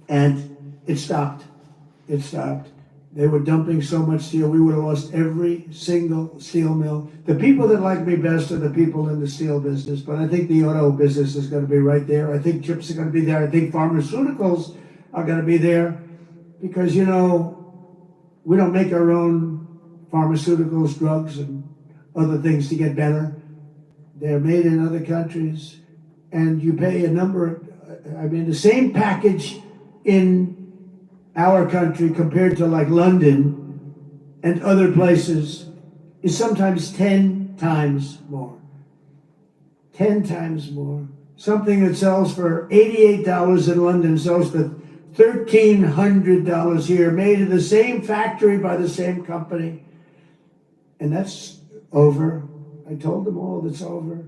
and it stopped. They were dumping so much steel, we would have lost every single steel mill. The people that like me best are the people in the steel business, but I think the auto business is going to be right there. I think chips are going to be there. I think pharmaceuticals are going to be there because, you know, we don't make our own pharmaceuticals, drugs, and other things to get better. They're made in other countries, and you pay the same package in our country compared to like London and other places is sometimes 10 times more. 10 times more. Something that sells for $88 in London sells for $1,300 here, made in the same factory by the same company. And that's over. I told them all that's over.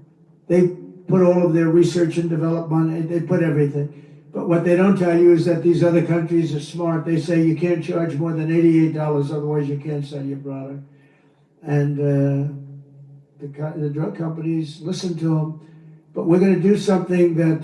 They put all of their research and development, they put everything. But what they don't tell you is that these other countries are smart. They say you can't charge more than $88, otherwise you can't sell your product. And the drug companies listen to them. But we're going to do something that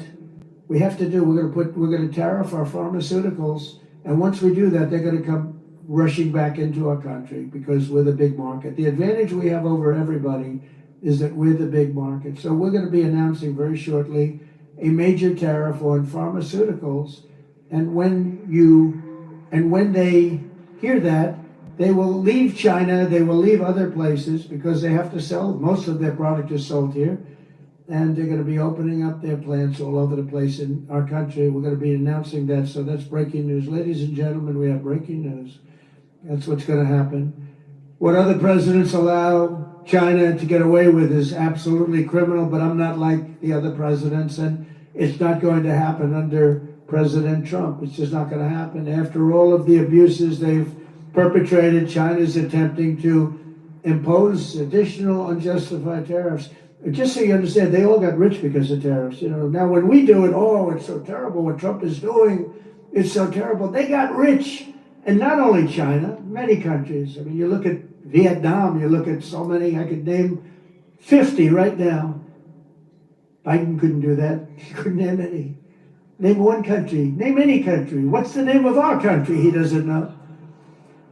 we have to do. We're going to tariff our pharmaceuticals, and once we do that, they're going to come rushing back into our country because we're the big market. The advantage we have over everybody is that we're the big market. So we're going to be announcing very shortly a major tariff on pharmaceuticals, and when they hear that, they will leave China, they will leave other places because they have to sell. Most of their product is sold here, and they're going to be opening up their plants all over the place in our country. We're going to be announcing that, so that's breaking news. Ladies and gentlemen, we have breaking news. That's what's going to happen. What other presidents allow China to get away with is absolutely criminal, but I'm not like the other presidents, and it's not going to happen under President Trump. It's just not going to happen. After all of the abuses they've perpetrated, China's attempting to impose additional unjustified tariffs. Just so you understand, they all got rich because of tariffs. You know, now when we do it, oh, it's so terrible what Trump is doing. It's so terrible. They got rich. And not only China, many countries. I mean, you look at Vietnam, you look at so many, I could name 50 right now. Biden couldn't do that. He couldn't name any. Name one country. Name any country. What's the name of our country? He doesn't know.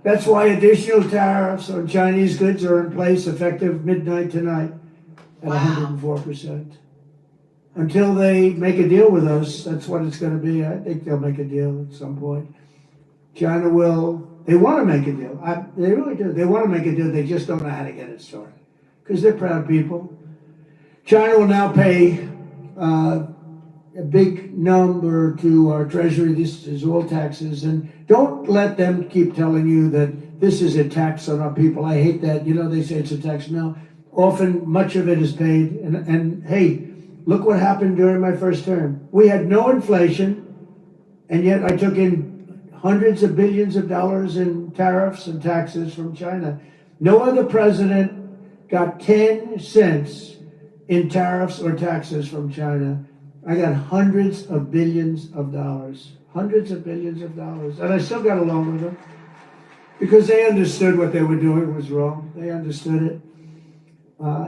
That's why additional tariffs on Chinese goods are in place effective midnight tonight at 104%. Until they make a deal with us, that's what it's going to be. I think they'll make a deal at some point. China will, they want to make a deal. They really do. They want to make a deal. They just don't know how to get it started because they're proud people. China will now pay a big number to our treasury. This is all taxes. And don't let them keep telling you that this is a tax on our people. I hate that. You know, they say it's a tax. No, often much of it is paid. And hey, look what happened during my first term. We had no inflation, and yet I took in hundreds of billions of dollars in tariffs and taxes from China. No other president got 10 cents in tariffs or taxes from China. I got hundreds of billions of dollars. Hundreds of billions of dollars. And I still got along with them because they understood what they were doing was wrong. They understood it.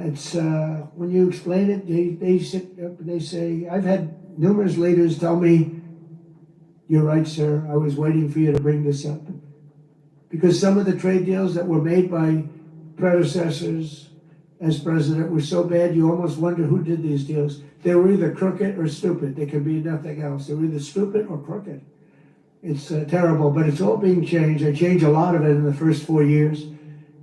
It's when you explain it, they sit up and they say, I've had numerous leaders tell me, you're right, sir, I was waiting for you to bring this up. Because some of the trade deals that were made by predecessors as president were so bad, you almost wonder who did these deals. They were either crooked or stupid. They could be nothing else. They were either stupid or crooked. It's terrible, but it's all being changed. I changed a lot of it in the first 4 years,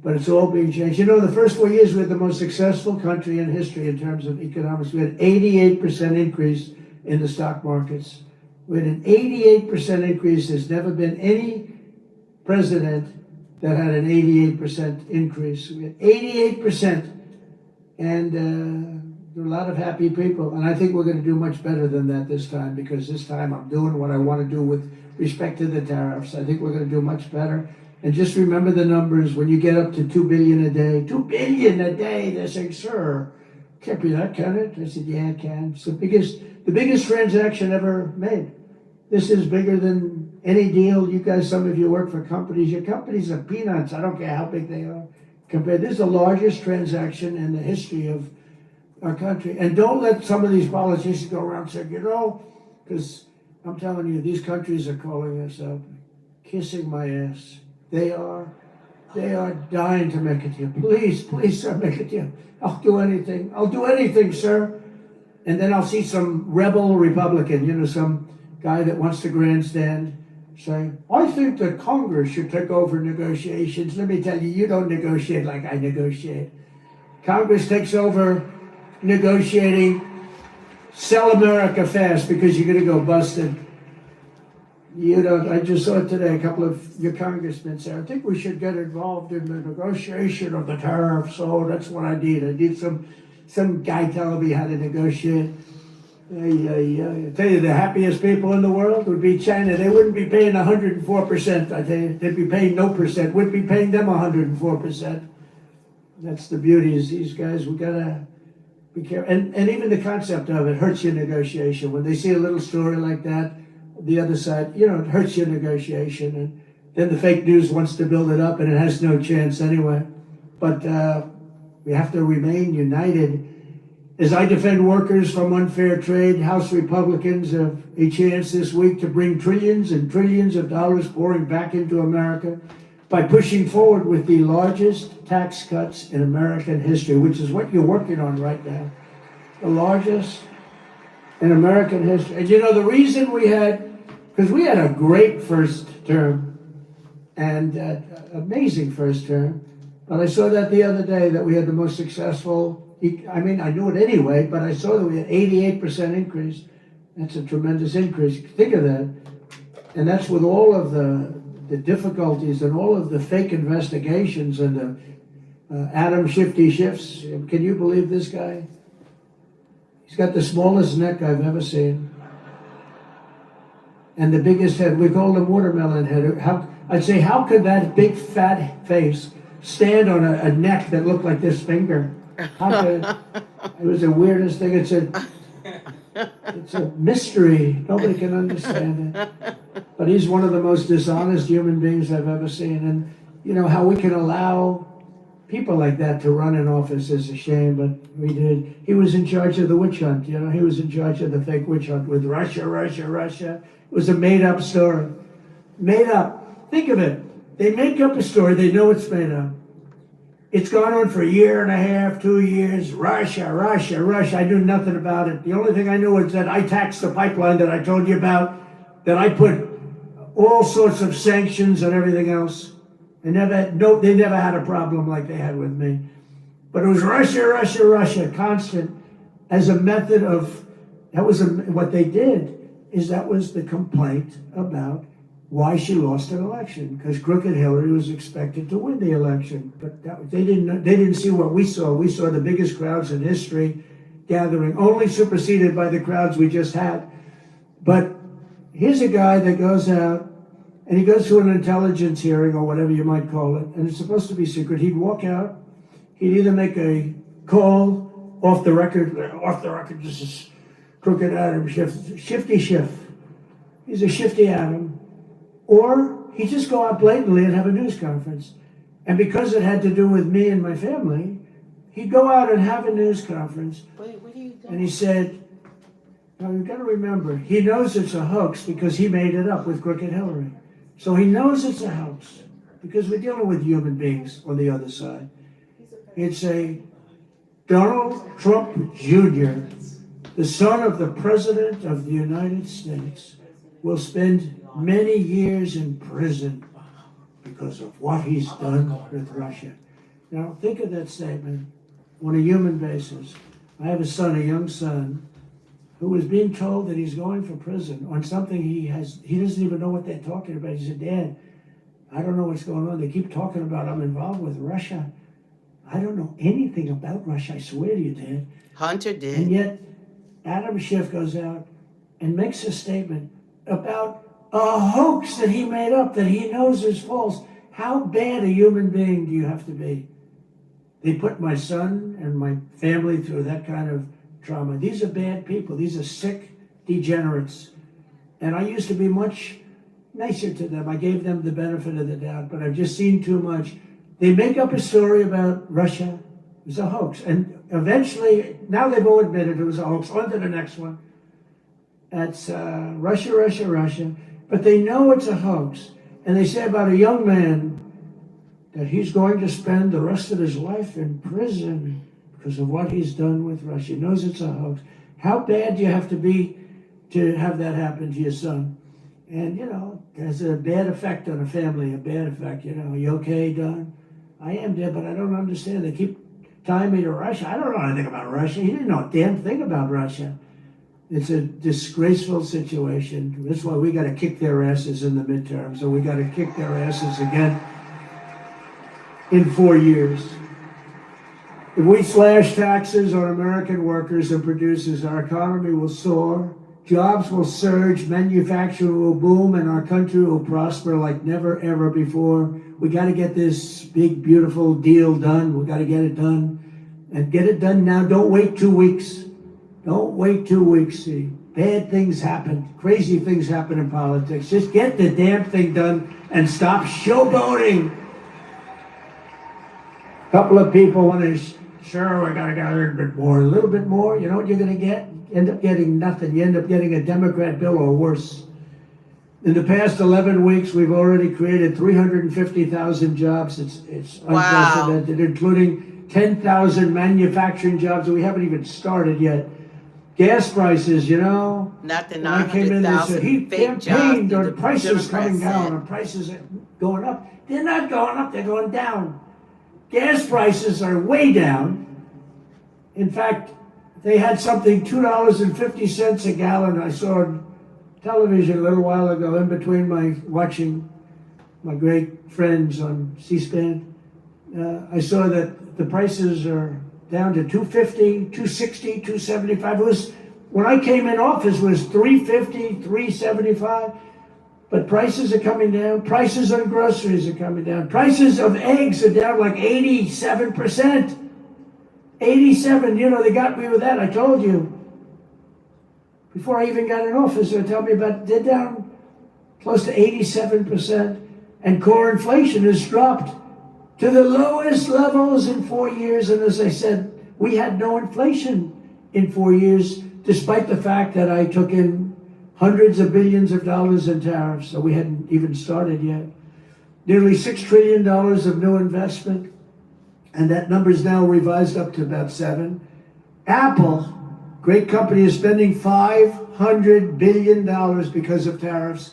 but it's all being changed. You know, the first 4 years, we had the most successful country in history in terms of economics. We had 88% increase in the stock markets. We had an 88% increase. There's never been any president that had an 88% increase. We had 88%, and there are a lot of happy people. And I think we're going to do much better than that this time, because this time I'm doing what I want to do with respect to the tariffs. I think we're going to do much better. And just remember the numbers. When you get up to 2 billion a day, 2 billion a day, they're saying, sir, can't be that, can it? I said, yeah, it can. It's the biggest transaction ever made. This is bigger than any deal. You guys, some of you work for companies. Your companies are peanuts. I don't care how big they are. Compared, this is the largest transaction in the history of our country. And don't let some of these politicians go around saying, you know, because I'm telling you, these countries are calling us up, kissing my ass. They are dying to make it to you. Please, please, sir, make it to you. I'll do anything. I'll do anything, sir. And then I'll see some rebel Republican, you know, some guy that wants to grandstand, saying, I think that Congress should take over negotiations. Let me tell you, you don't negotiate like I negotiate. Congress takes over negotiating, sell America fast because you're going to go busted. You don't. I just saw it today. A couple of your congressmen said, I think we should get involved in the negotiation of the tariffs. Oh, that's what I need. I need some guy telling me how to negotiate. I tell you, the happiest people in the world would be China. They wouldn't be paying 104%. I tell you, they'd be paying no percent. We'd be paying them 104%. That's the beauty is these guys. We gotta be careful. And even the concept of it hurts your negotiation. When they see a little story like that, the other side, you know, it hurts your negotiation. And then the fake news wants to build it up, and it has no chance anyway. But we have to remain united. As I defend workers from unfair trade, House Republicans have a chance this week to bring trillions and trillions of dollars pouring back into America by pushing forward with the largest tax cuts in American history, which is what you're working on right now. The largest in American history. And you know, the reason we had, because we had a great first term, and amazing first term, but I saw that the other day that we had the most successful, I mean, I knew it anyway, but I saw that we had 88% increase. That's a tremendous increase. Think of that. And that's with all of the difficulties and all of the fake investigations and the Adam Shifty Shifts. Can you believe this guy? He's got the smallest neck I've ever seen. And the biggest head. We call him watermelon head. I'd say, how could that big fat face stand on a neck that looked like this finger? How could it was the weirdest thing. It's a mystery. Nobody can understand it. But he's one of the most dishonest human beings I've ever seen. And you know how we can allow people like that to run an office is a shame, but we did. He was in charge of the witch hunt. You know, he was in charge of the fake witch hunt with Russia. It was a made-up story. Made up. Think of it. They make up a story. They know it's made up. It's gone on for a year and a half, 2 years. Russia. I knew nothing about it. The only thing I knew was that I taxed the pipeline that I told you about, that I put all sorts of sanctions and everything else. They never had a problem like they had with me. But it was Russia, constant, as a method of, what they did is that was the complaint about why she lost an election, because crooked Hillary was expected to win the election. But they didn't see what we saw. We saw the biggest crowds in history gathering, only superseded by the crowds we just had. But here's a guy that goes out and he goes to an intelligence hearing or whatever you might call it, and it's supposed to be secret. He'd walk out, he'd either make a call off the record, this is crooked Adam Schiff, shifty Schiff. He's a shifty Adam. Or he'd just go out blatantly and have a news conference. And because it had to do with me and my family, he'd go out and have a news conference.
Wait, what are you doing?
And he said, now you've got to remember, he knows it's a hoax because he made it up with Crooked Hillary. So he knows it's a hoax because we're dealing with human beings on the other side. It's a Donald Trump Jr., the son of the President of the United States, will spend many years in prison because of what he's done with Russia. Now, think of that statement on a human basis. I have a son, a young son, who was being told that he's going for prison on something he doesn't even know what they're talking about. He said, Dad, I don't know what's going on. They keep talking about I'm involved with Russia. I don't know anything about Russia, I swear to you, Dad.
Hunter did.
And yet, Adam Schiff goes out and makes a statement about a hoax that he made up that he knows is false. How bad a human being do you have to be? They put my son and my family through that kind of trauma. These are bad people. These are sick degenerates. And I used to be much nicer to them. I gave them the benefit of the doubt, but I've just seen too much. They make up a story about Russia. It was a hoax. And eventually, now they've all admitted it was a hoax. On to the next one. That's Russia, Russia, Russia. But they know it's a hoax. And they say about a young man that he's going to spend the rest of his life in prison because of what he's done with Russia. He knows it's a hoax. How bad do you have to be to have that happen to your son? And, you know, there's a bad effect on a family, a bad effect. You know, you okay, Don? I am, Dad, but I don't understand. They keep tying me to Russia. I don't know anything about Russia. He didn't know a damn thing about Russia. It's a disgraceful situation. That's why we got to kick their asses in the midterms, and we got to kick their asses again in 4 years. If we slash taxes on American workers and producers, our economy will soar, jobs will surge, manufacturing will boom, and our country will prosper like never, ever before. We got to get this big, beautiful deal done. We got to get it done. And get it done now. Don't wait 2 weeks. Don't wait 2 weeks. See, bad things happen. Crazy things happen in politics. Just get the damn thing done and stop showboating. A couple of people want to, sure, we got to get a little bit more. A little bit more, you know what you're going to get? You end up getting nothing. You end up getting a Democrat bill or worse. In the past 11 weeks, we've already created 350,000 jobs. It's
Wow.
unprecedented, including 10,000 manufacturing jobs that we haven't even started yet. Gas prices, you know.
Not the
When I came in, they said,
900,000
he
fake
campaigned
jobs.
on prices coming down
said.
and prices are going up. They're not going up, they're going down. Gas prices are way down. In fact, they had something $2.50 a gallon. I saw on television a little while ago in between watching my great friends on C-SPAN. I saw that the prices are down to $2.50, $2.60, $2.75. It was, when I came in office, it was $3.50, $3.75. But prices are coming down. Prices on groceries are coming down. Prices of eggs are down like 87%. 87, you know, they got me with that. I told you. Before I even got in office, they told me about, they're down close to 87%. And core inflation has dropped to the lowest levels in 4 years. And as I said, we had no inflation in 4 years, despite the fact that I took in hundreds of billions of dollars in tariffs, so we hadn't even started yet. Nearly $6 trillion of new investment, and that number is now revised up to about 7. Apple, great company, is spending $500 billion because of tariffs.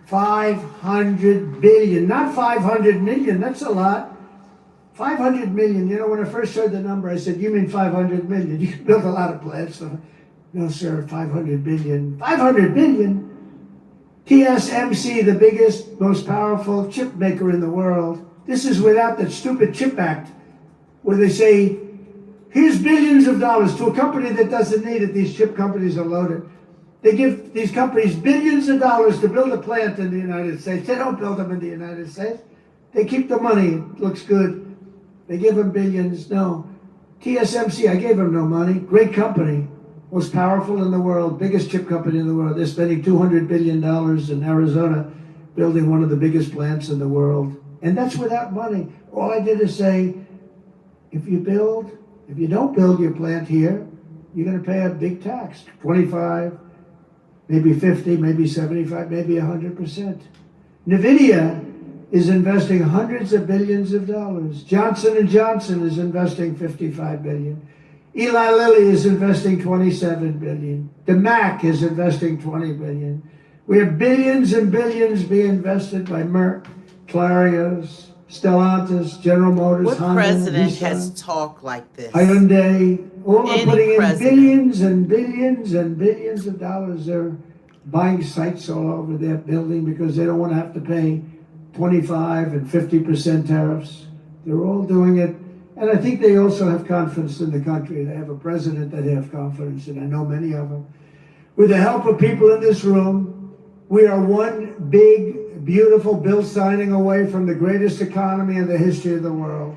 500 billion, not 500 million, that's a lot. 500 million, you know, when I first heard the number, I said, you mean 500 million? You can build a lot of plants. No, sir, 500 billion. 500 billion? TSMC, the biggest, most powerful chip maker in the world. This is without that stupid CHIP Act, where they say, here's billions of dollars to a company that doesn't need it. These chip companies are loaded. They give these companies billions of dollars to build a plant in the United States. They don't build them in the United States. They keep the money. It looks good. They give them billions. No. TSMC, I gave them no money. Great company. Most powerful in the world. Biggest chip company in the world. They're spending $200 billion in Arizona building one of the biggest plants in the world. And that's without money. All I did is say, if you don't build your plant here, you're going to pay a big tax. 25, maybe 50, maybe 75, maybe 100%. NVIDIA is investing hundreds of billions of dollars. Johnson & Johnson is investing $55 billion. Eli Lilly is investing $27 billion. The Mac is investing $20 billion. We have billions and billions being invested by Merck, Clarios, Stellantis, General Motors,
What
Honda,
president
Nissan,
has talked like this?
Hyundai. All are
Any
putting in
president.
billions and billions and billions of dollars. They're buying sites all over their building because they don't want to have to pay 25 and 50% tariffs. They're all doing it. And I think they also have confidence in the country. They have a president that they have confidence in. I know many of them. With the help of people in this room, we are one big, beautiful bill signing away from the greatest economy in the history of the world.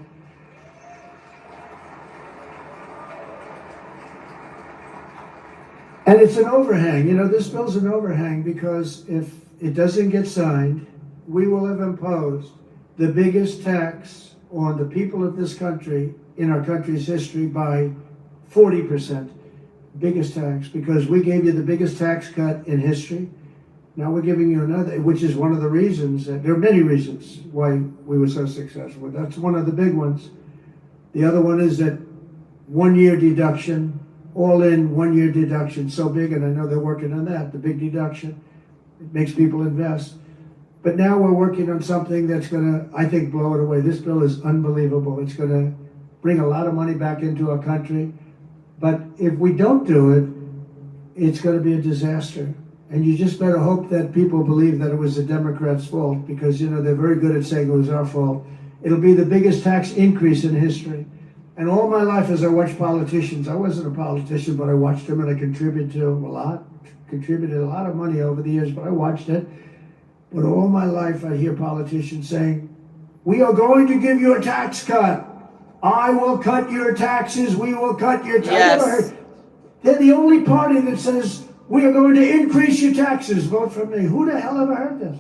And it's an overhang. You know, this bill's an overhang because if it doesn't get signed, we will have imposed the biggest tax on the people of this country in our country's history by 40%. Biggest tax, because we gave you the biggest tax cut in history. Now we're giving you another, which is one of the reasons, there are many reasons why we were so successful. That's one of the big ones. The other one is that 1 year deduction, all in 1 year deduction, so big, and I know they're working on that, the big deduction. It makes people invest. But now we're working on something that's gonna, I think, blow it away. This bill is unbelievable. It's gonna bring a lot of money back into our country. But if we don't do it, it's gonna be a disaster. And you just better hope that people believe that it was the Democrats' fault, because, you know, they're very good at saying it was our fault. It'll be the biggest tax increase in history. And all my life as I watched politicians, I wasn't a politician, but I watched them and I contributed to them a lot. Contributed a lot of money over the years, but I watched it. But all my life I hear politicians saying, we are going to give you a tax cut. I will cut your taxes. We will cut your taxes.
Yes.
They're the only party that says, we are going to increase your taxes. Vote for me. Who the hell ever heard this?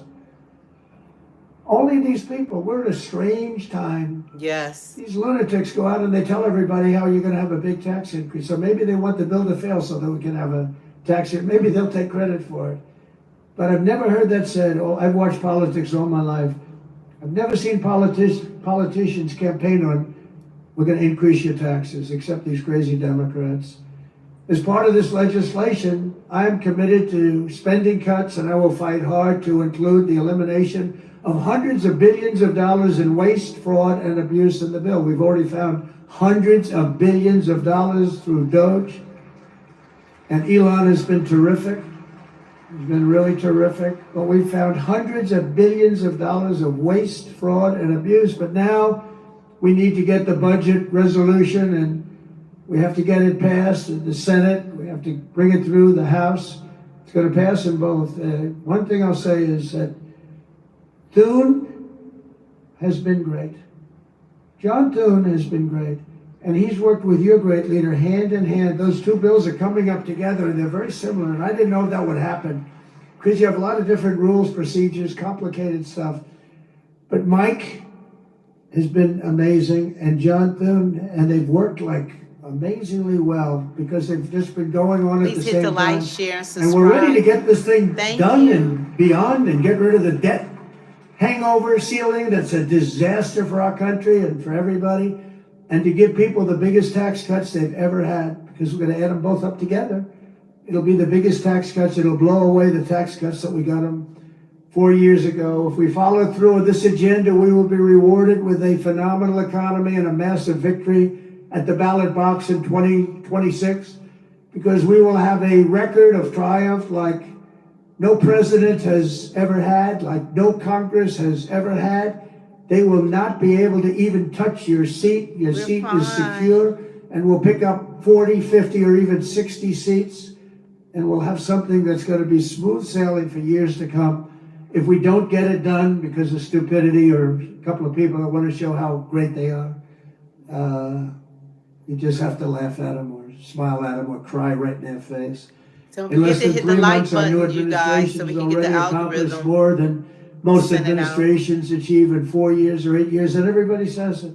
Only these people. We're at a strange time.
Yes.
These lunatics go out and they tell everybody how you're going to have a big tax increase. So maybe they want the bill to fail so that we can have a tax increase. Maybe they'll take credit for it. But I've never heard that said. Oh, I've watched politics all my life. I've never seen politicians campaign on, we're going to increase your taxes, except these crazy Democrats. As part of this legislation, I'm committed to spending cuts, and I will fight hard to include the elimination of hundreds of billions of dollars in waste, fraud, and abuse in the bill. We've already found hundreds of billions of dollars through Doge, and Elon has been terrific. He's been really terrific. But we found hundreds of billions of dollars of waste, fraud, and abuse. But now we need to get the budget resolution, and we have to get it passed in the Senate. We have to bring it through the House. It's going to pass in both. One thing I'll say is that Thune has been great. John Thune has been great. And he's worked with your great leader hand in hand. Those two bills are coming up together, and they're very similar. And I didn't know that would happen because you have a lot of different rules, procedures, complicated stuff. But Mike has been amazing, and John Thune, and they've worked like amazingly well because they've just been going on at the
Please hit
same
the like,
time.
share, and
And
subscribe.
we're ready to get this thing
Thank
done
you.
and beyond and get rid of the debt hangover ceiling that's a disaster for our country and for everybody, and to give people the biggest tax cuts they've ever had, because we're going to add them both up together. It'll be the biggest tax cuts. It'll blow away the tax cuts that we got them 4 years ago. If we follow through with this agenda, we will be rewarded with a phenomenal economy and a massive victory at the ballot box in 2026, because we will have a record of triumph like no president has ever had, like no Congress has ever had. They will not be able to even touch your seat. Your seat is secure, and we'll pick up 40, 50, or even 60 seats. and we'll have something that's going to be smooth sailing for years to come. If we don't get it done because of stupidity or a couple of people that want to show how great they are, you just have to laugh at them or smile at them or cry right in their face.
Don't
In
forget
less
to
than
hit the
3
like
months, our new
button, you guys, so
administration
we
has
can get the
already accomplished
algorithm.
more than most
Send it out.
administrations achieve in 4 years or 8 years, and everybody says it.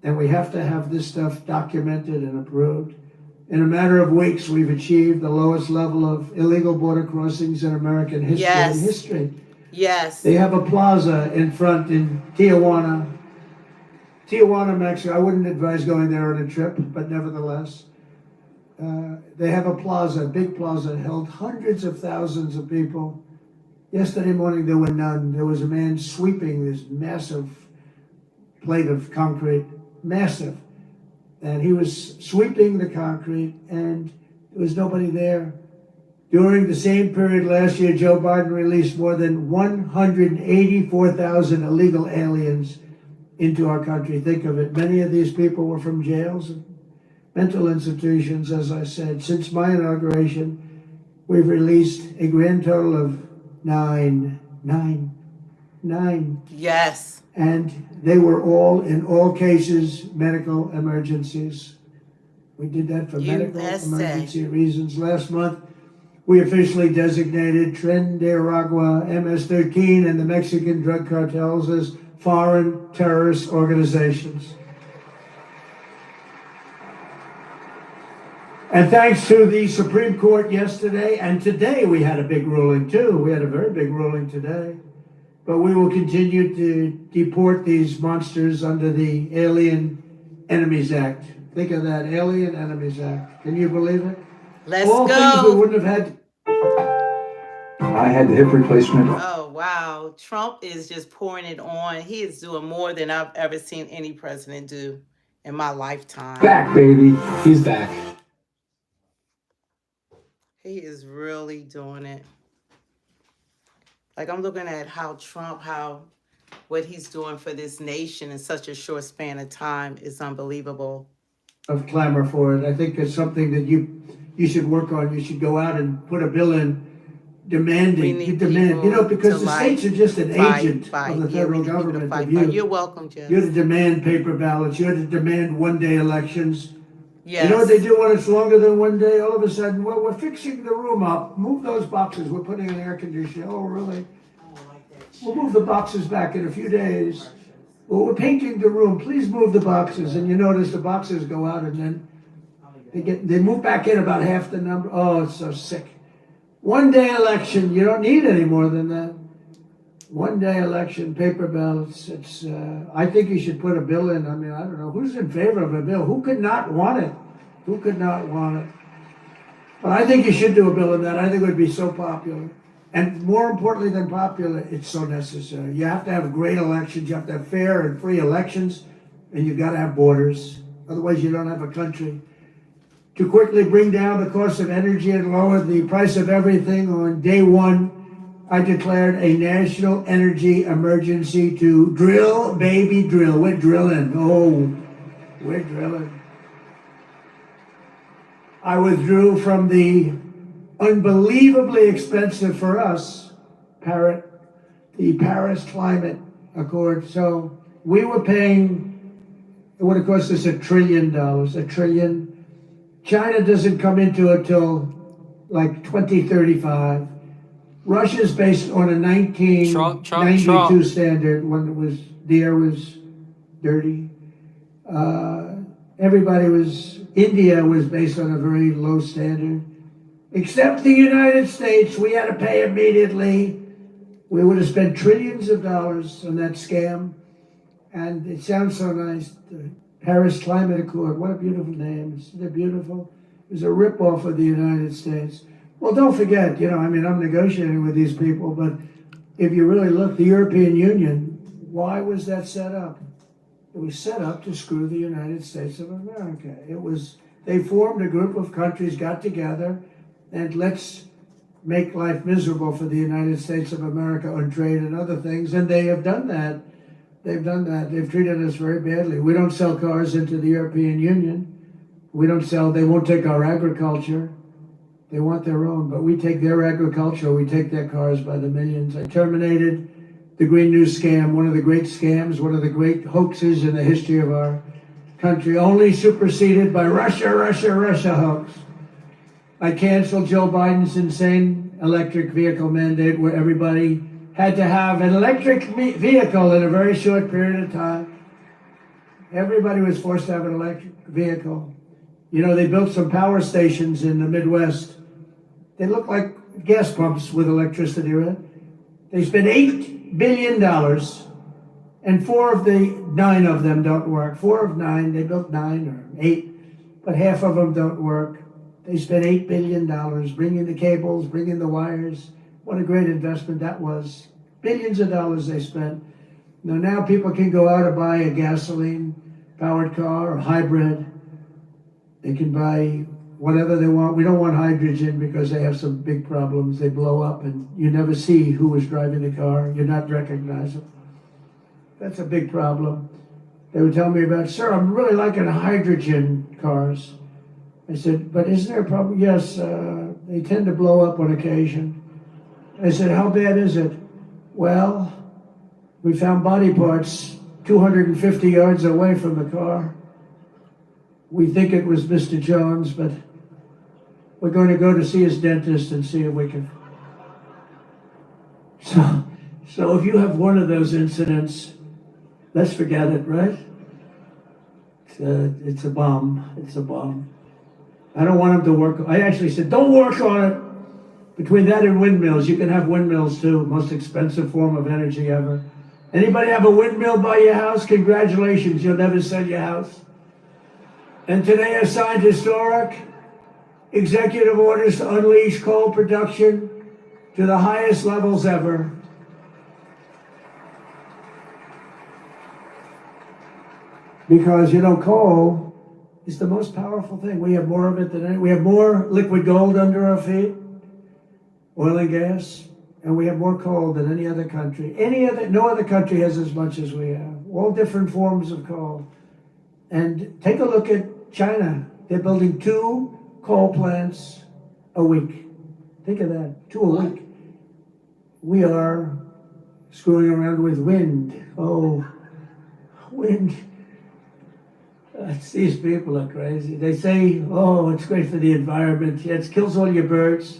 And we have to have this stuff documented and approved. In a matter of weeks, we've achieved the lowest level of illegal border crossings in American history.
Yes. Yes.
They have a plaza in front in Tijuana, Mexico. I wouldn't advise going there on a trip, but nevertheless, they have a plaza, a big plaza, held hundreds of thousands of people. Yesterday morning, there were none. There was a man sweeping this massive plate of concrete, massive. And he was sweeping the concrete, and there was nobody there. During the same period last year, Joe Biden released more than 184,000 illegal aliens into our country. Think of it. Many of these people were from jails and mental institutions, as I said. Since my inauguration, we've released a grand total of nine.
Yes.
And they were all, in all cases, medical emergencies. We did that for medical
USA.
emergency reasons. Last month, we officially designated Nicaragua, MS-13, and the Mexican drug cartels as foreign terrorist organizations. And thanks to the Supreme Court yesterday, and today we had a big ruling too. We had a very big ruling today. But we will continue to deport these monsters under the Alien Enemies Act. Think of that, Alien Enemies Act. Can you believe it?
Let's
All things we
go.
wouldn't have had.
I had the hip replacement.
Oh, wow. Trump is just pouring it on. He is doing more than I've ever seen any president do in my lifetime.
Back, baby.
He's back.
He is really doing it. Like, I'm looking at what he's doing for this nation in such a short span of time is unbelievable.
Of clamor for it. I think it's something that you should work on. You should go out and put a bill in demanding. You demand, because the states are just an agent of the federal government. Of you.
You're welcome, Jess.
You're to demand paper ballots. You're to demand one-day elections.
Yes.
You know what they do when it's longer than one day? All of a sudden, well, we're fixing the room up. Move those boxes. We're putting in air conditioning. Oh, really? We'll move the boxes back in a few days. Well, we're painting the room. Please move the boxes. And you notice the boxes go out, and then they move back in about half the number. Oh, it's so sick. One-day election. You don't need any more than that. One-day election, paper ballots. It's. I think you should put a bill in. I mean, I don't know who's in favor of a bill. Who could not want it? Who could not want it? But I think you should do a bill in that. I think it would be so popular. And more importantly than popular, it's so necessary. You have to have great elections. You have to have fair and free elections, and you've got to have borders. Otherwise, you don't have a country. To quickly bring down the cost of energy and lower the price of everything, on day one, I declared a national energy emergency to drill, baby, drill. We're drilling. Oh, we're drilling. I withdrew from the unbelievably expensive for us, the Paris Climate Accord. So we were paying, it would have cost us $1 trillion, $1 trillion. China doesn't come into it till like 2035. Russia's based on a 1992 standard when the air was dirty. India was based on a very low standard. Except the United States, we had to pay immediately. We would have spent trillions of dollars on that scam. And it sounds so nice, the Paris Climate Accord. What a beautiful name. Isn't it beautiful? It was a ripoff of the United States. Well, don't forget, I'm negotiating with these people, but if you really look, the European Union, why was that set up? It was set up to screw the United States of America. They formed a group of countries, got together, and let's make life miserable for the United States of America on trade and other things, and they have done that. They've done that. They've treated us very badly. We don't sell cars into the European Union. They won't take our agriculture. They want their own, but we take their agriculture, we take their cars by the millions. I terminated the Green New scam, one of the great scams, one of the great hoaxes in the history of our country, only superseded by Russia hoax. I canceled Joe Biden's insane electric vehicle mandate where everybody had to have an electric vehicle in a very short period of time. Everybody was forced to have an electric vehicle. You know, they built some power stations in the Midwest. They look like gas pumps with electricity, right? They spent $8 billion, and 4 of the 9 of them don't work. 4 of 9, they built 9 or 8, but half of them don't work. They spent $8 billion bringing the cables, bringing the wires. What a great investment that was. Billions of dollars they spent. Now people can go out and buy a gasoline-powered car or hybrid. They can buy whatever they want. We don't want hydrogen because they have some big problems. They blow up and you never see who was driving the car. You're not recognizable. That's a big problem. They would tell me about, sir, I'm really liking hydrogen cars. I said, but isn't there a problem? Yes, they tend to blow up on occasion. I said, how bad is it? Well, we found body parts 250 yards away from the car. We think it was Mr. Jones, but we're going to go to see his dentist and see if we can. So if you have one of those incidents, let's forget it, right? It's a bomb. It's a bomb. I don't want him to work. I actually said, don't work on it. Between that and windmills, you can have windmills too, most expensive form of energy ever. Anybody have a windmill by your house? Congratulations, you'll never sell your house. And today I signed historic executive orders to unleash coal production to the highest levels ever. Because, you know, coal is the most powerful thing. We have more of it than any. We have more liquid gold under our feet, oil and gas, and we have more coal than any other country. No other country has as much as we have. All different forms of coal. And take a look at China. They're building 2 coal plants a week. Think of that, 2 a week. We are screwing around with wind. Oh, wind. These people are crazy. They say, oh, it's great for the environment. Yeah, it kills all your birds.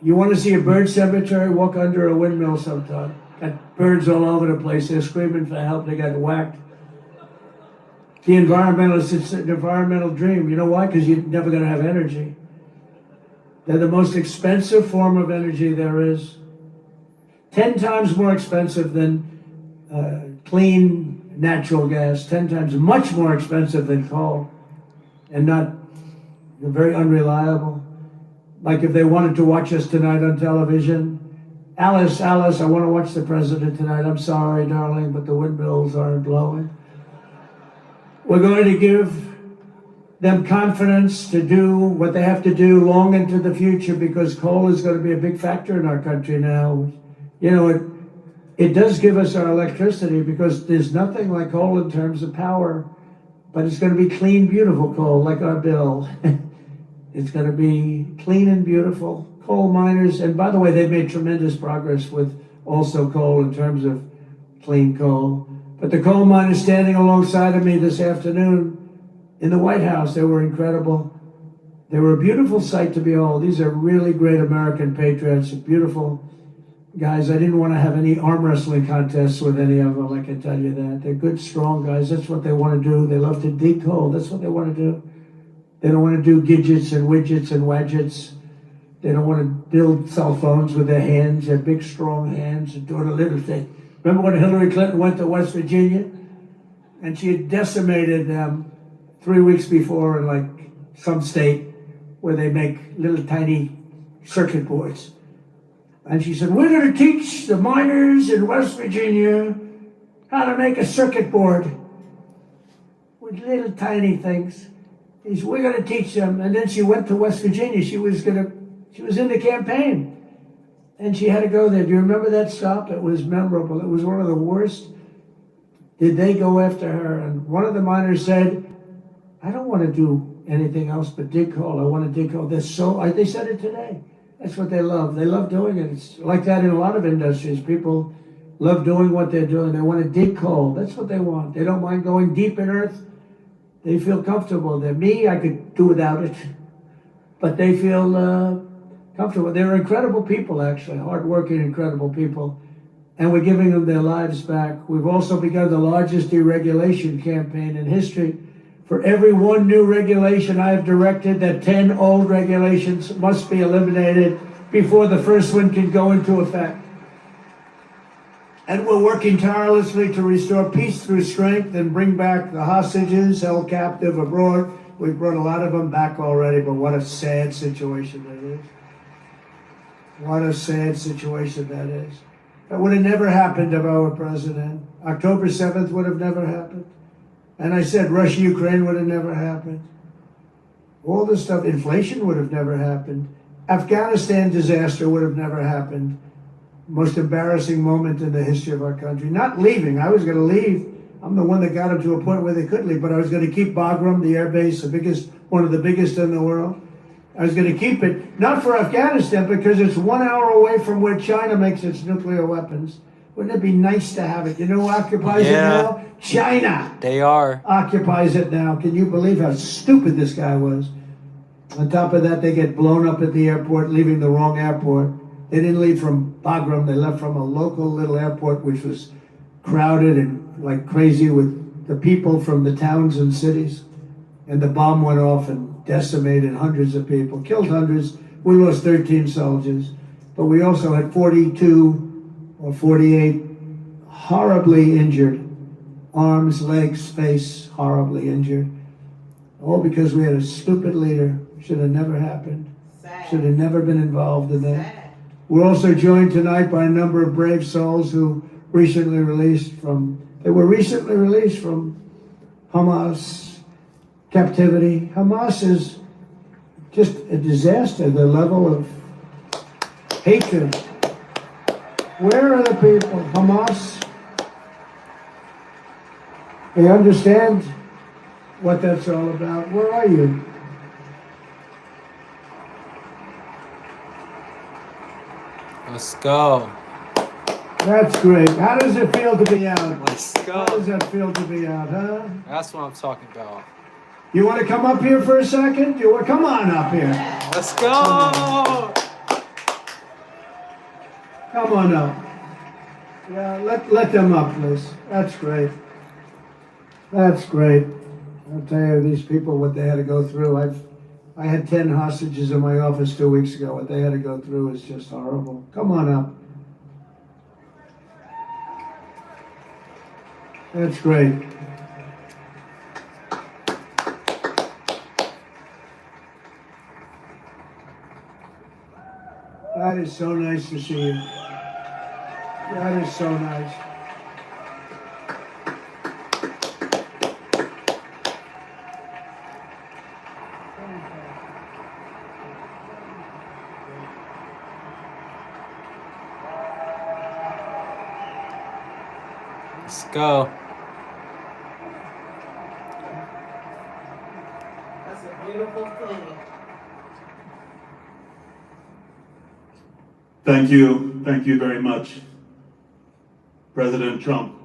You want to see a bird cemetery? Walk under a windmill sometime. Got birds all over the place. They're screaming for help. They got whacked. The environmentalists, it's an environmental dream. You know why? Because you're never going to have energy. They're the most expensive form of energy there is. 10 times more expensive than clean natural gas, 10 times much more expensive than coal, and not very unreliable. Like if they wanted to watch us tonight on television, Alice, I want to watch the president tonight. I'm sorry, darling, but the windmills aren't blowing. We're going to give them confidence to do what they have to do long into the future because coal is going to be a big factor in our country now. You know, it does give us our electricity because there's nothing like coal in terms of power, but it's going to be clean, beautiful coal, like our bill. It's going to be clean and beautiful. Coal miners, and by the way, they've made tremendous progress with also coal in terms of clean coal. But the coal miners standing alongside of me this afternoon in the White House, they were incredible. They were a beautiful sight to behold. These are really great American patriots, beautiful guys. I didn't want to have any arm wrestling contests with any of them, I can tell you that. They're good, strong guys. That's what they want to do. They love to dig coal. That's what they want to do. They don't want to do gadgets and widgets and wadgets. They don't want to build cell phones with their hands, their big, strong hands, and do a little thing. Remember when Hillary Clinton went to West Virginia? And she had decimated them 3 weeks before in like some state where they make little tiny circuit boards. And she said, we're going to teach the miners in West Virginia how to make a circuit board with little tiny things. We're going to teach them. And then she went to West Virginia. She was in the campaign. And she had to go there. Do you remember that stop? It was memorable. It was one of the worst. Did they go after her? And one of the miners said, I don't want to do anything else but dig hole. I want to dig hole. They said it today. That's what they love. They love doing it. It's like that in a lot of industries. People love doing what they're doing. They want to dig coal. That's what they want. They don't mind going deep in earth. They feel comfortable. Me, I could do without it. But they feel comfortable. They're incredible people, actually. Hardworking, incredible people. And we're giving them their lives back. We've also begun the largest deregulation campaign in history. For every one new regulation, I have directed that 10 old regulations must be eliminated before the first one can go into effect. And we're working tirelessly to restore peace through strength and bring back the hostages held captive abroad. We've brought a lot of them back already, but what a sad situation that is. What a sad situation that is. That would have never happened if I were president. October 7th would have never happened. And I said Russia-Ukraine would have never happened. All this stuff, inflation would have never happened. Afghanistan disaster would have never happened. Most embarrassing moment in the history of our country. Not leaving, I was gonna leave. I'm the one that got them to a point where they could leave, but I was gonna keep Bagram, the air base, one of the biggest in the world. I was gonna keep it, not for Afghanistan, because it's 1 hour away from where China makes its nuclear weapons. Wouldn't it be nice to have it? You know who occupies it now? China.
They are.
Occupies it now. Can you believe how stupid this guy was? On top of that, they get blown up at the airport, leaving the wrong airport. They didn't leave from Bagram, they left from a local little airport which was crowded and like crazy with the people from the towns and cities. And the bomb went off and decimated hundreds of people, killed hundreds. We lost 13 soldiers, but we also had 42 or 48 horribly injured. Arms, legs, face, horribly injured. All because we had a stupid leader. Should have never happened.
Sad.
Should have never been involved in that.
Sad.
We're also joined tonight by a number of brave souls who were recently released from Hamas captivity. Hamas is just a disaster, the level of hatred. Where are the people? Hamas? They understand what that's all about. Where are you?
Let's go.
That's great. How does it feel to be out?
Let's
How
go.
does that feel to be out, huh?
That's what I'm talking about.
You want to come up here for a second? Come on up here.
Let's go.
Come on up. Yeah, let them up, please. That's great. That's great. I'll tell you, these people, what they had to go through. I had 10 hostages in my office 2 weeks ago. What they had to go through is just horrible. Come on up. That's great. That is so nice to see you. That is so nice.
Let's go.
That's a beautiful thing.
Thank you very much, President Trump.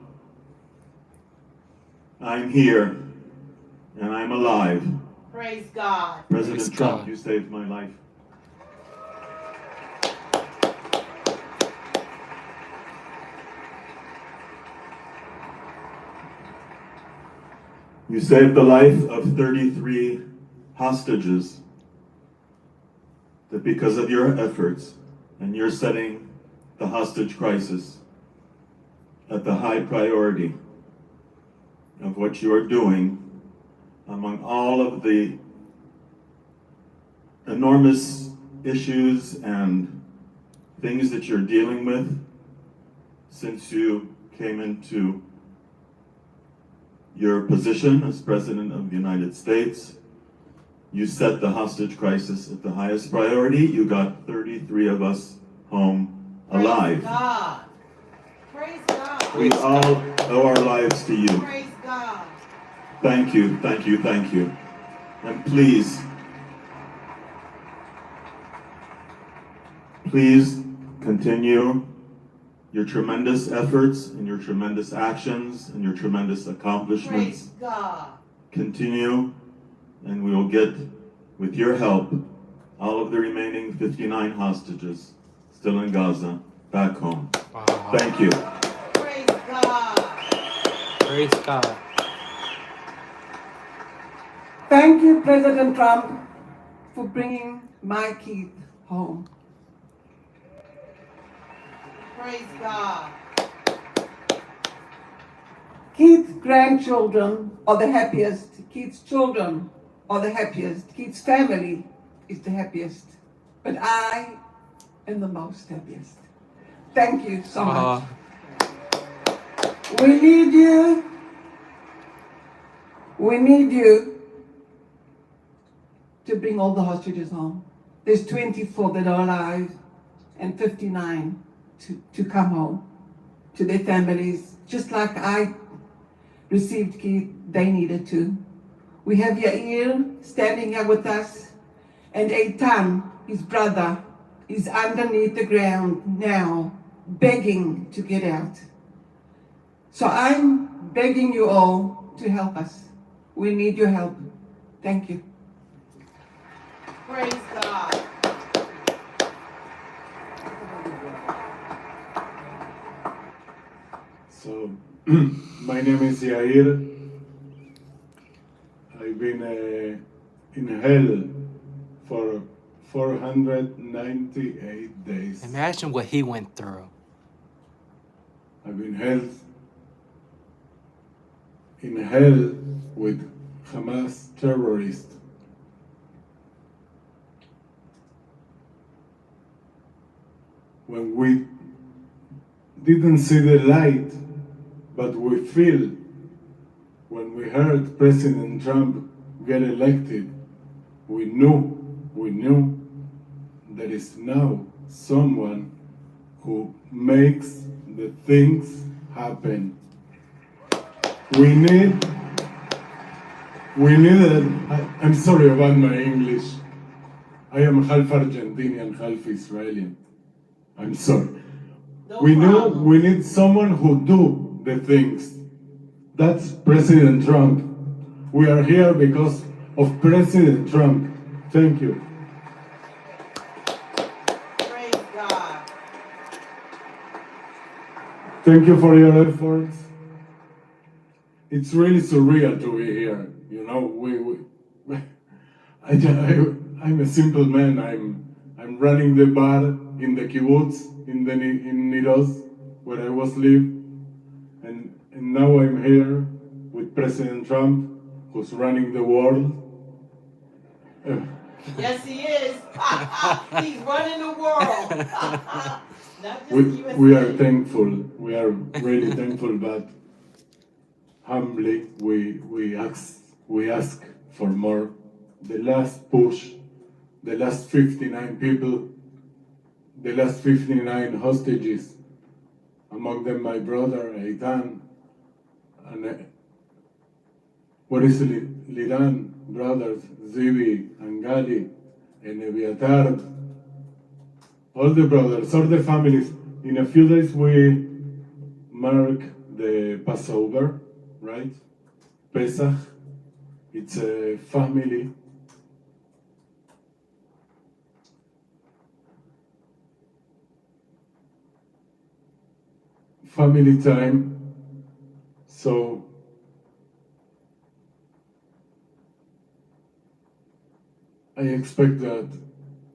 I'm here, and I'm alive.
Praise God.
President
Praise
Trump,
God.
you saved my life. You saved the life of 33 hostages that because of your efforts and you're setting the hostage crisis at the high priority of what you are doing among all of the enormous issues and things that you're dealing with since you came into your position as President of the United States. You set the hostage crisis at the highest priority. You got 33 of us home alive.
Praise God. Praise God.
We all owe our lives to you.
Praise God.
Thank you, thank you, thank you. And please, please continue your tremendous efforts and your tremendous actions and your tremendous accomplishments.
Praise God.
Continue, and we will get, with your help, all of the remaining 59 hostages still in Gaza back home.
Wow.
Thank you.
Praise God.
Praise God.
Thank you, President Trump, for bringing my Keith home.
Praise God.
Keith's grandchildren are the happiest. Keith's children are the happiest. Keith's family is the happiest. But I am the most happiest. Thank you so much. We need you. We need you to bring all the hostages home. There's 24 that are alive and 59 to come home to their families. Just like I received Keith, they needed to. We have Yair standing here with us, and Eitan, his brother, is underneath the ground now, begging to get out. So I'm begging you all to help us. We need your help. Thank you.
Praise God.
So, my name is Yair. I've been in hell for 498 days.
Imagine what he went through.
I've been in hell with Hamas terrorists. When we didn't see the light, but we feel when we heard President Trump get elected, we knew there is now someone who makes the things happen. I'm sorry about my English. I am half Argentinian, half Israeli. I'm sorry.
No
We
problem.
we need someone who do the things. That's President Trump. We are here because of President Trump. Thank you.
Praise God.
Thank you for your efforts. It's really surreal to be here. You know, I'm a simple man. I'm running the bar in the kibbutz in Niroz, where I was live, and now I'm here with President Trump, who's running the world.
Yes, he is. He's running the world. Not just USA.
We are thankful. We are really thankful, but humbly we ask for more. The last push, the last 59 people, the last 59 hostages, among them my brother Eitan, and what is Liran, brothers Zivi and Gali and Eviatar, all the brothers, all the families. In a few days we mark the Passover, right? Pesach. It's a family. Family time. So I expect that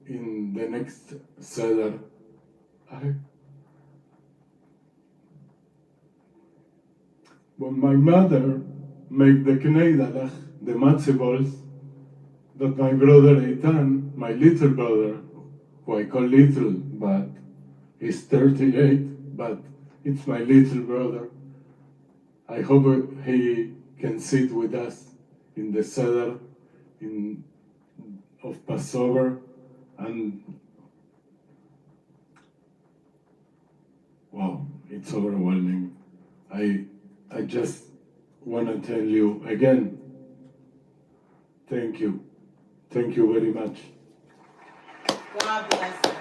in the next Seder, when my mother make the Kneidalach, the matzo balls, that my brother Eitan, my little brother, who I call little, but he's 38, but it's my little brother. I hope he can sit with us in the Seder of Passover, and wow, it's overwhelming. I just want to tell you again, Thank you. Thank you very much.
God bless him.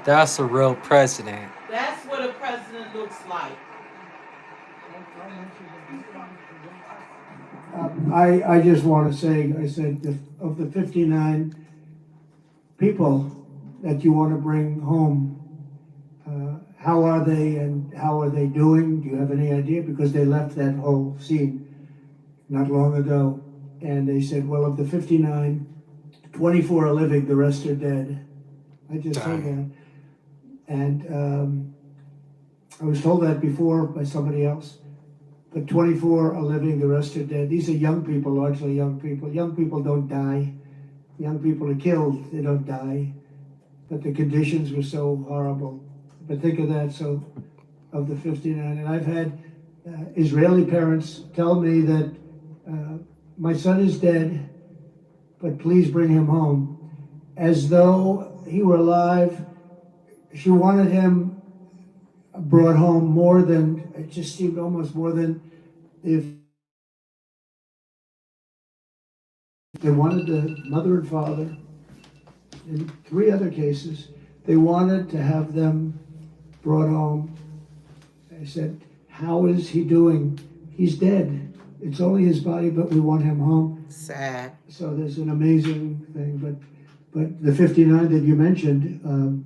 That's a real president.
That's what a president looks like.
I just want to say, I said, of the 59 people that you want to bring home, how are they and how are they doing? Do you have any idea? Because they left that whole scene not long ago, and they said, well, of the 59, 24 are living, the rest are dead. I just heard that. And I was told that before by somebody else. But 24 are living, the rest are dead. These are young people, largely young people. Young people don't die. Young people are killed, they don't die. But the conditions were so horrible. But think of that, so of the 59. And I've had Israeli parents tell me that my son is dead, but please bring him home. As though he were alive. She wanted him brought home more than, it just seemed almost more than if they wanted the mother and father. In 3 other cases, they wanted to have them brought home. I said, how is he doing? He's dead. It's only his body, but we want him home.
Sad.
So there's an amazing thing, but the 59 that you mentioned,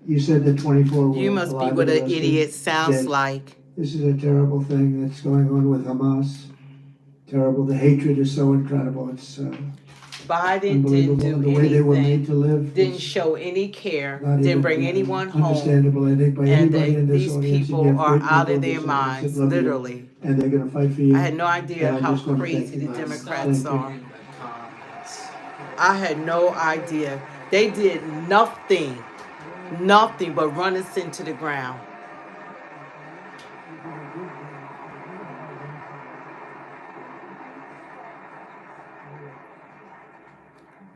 you said that 24 were
You must be
alive,
what
the
an
rest are
idiot sounds
dead.
like.
This is a terrible thing that's going on with Hamas. Terrible. The hatred is so incredible. It's
Biden didn't
unbelievable.
do
And the way they were made
anything.
to live.
Didn't
is
show any care.
not
Didn't
even,
bring anyone home.
understandable, I think, by
And
anybody in this
these
audience. And you
people
have
are
great
out
people
of
in
their
this audience that
minds,
love you,
literally.
and they're going to fight for you.
I had no idea
And I
how
just want to
crazy
thank
the
you.
Democrats
Thank you.
are. I had no idea. They did nothing but run us into the ground.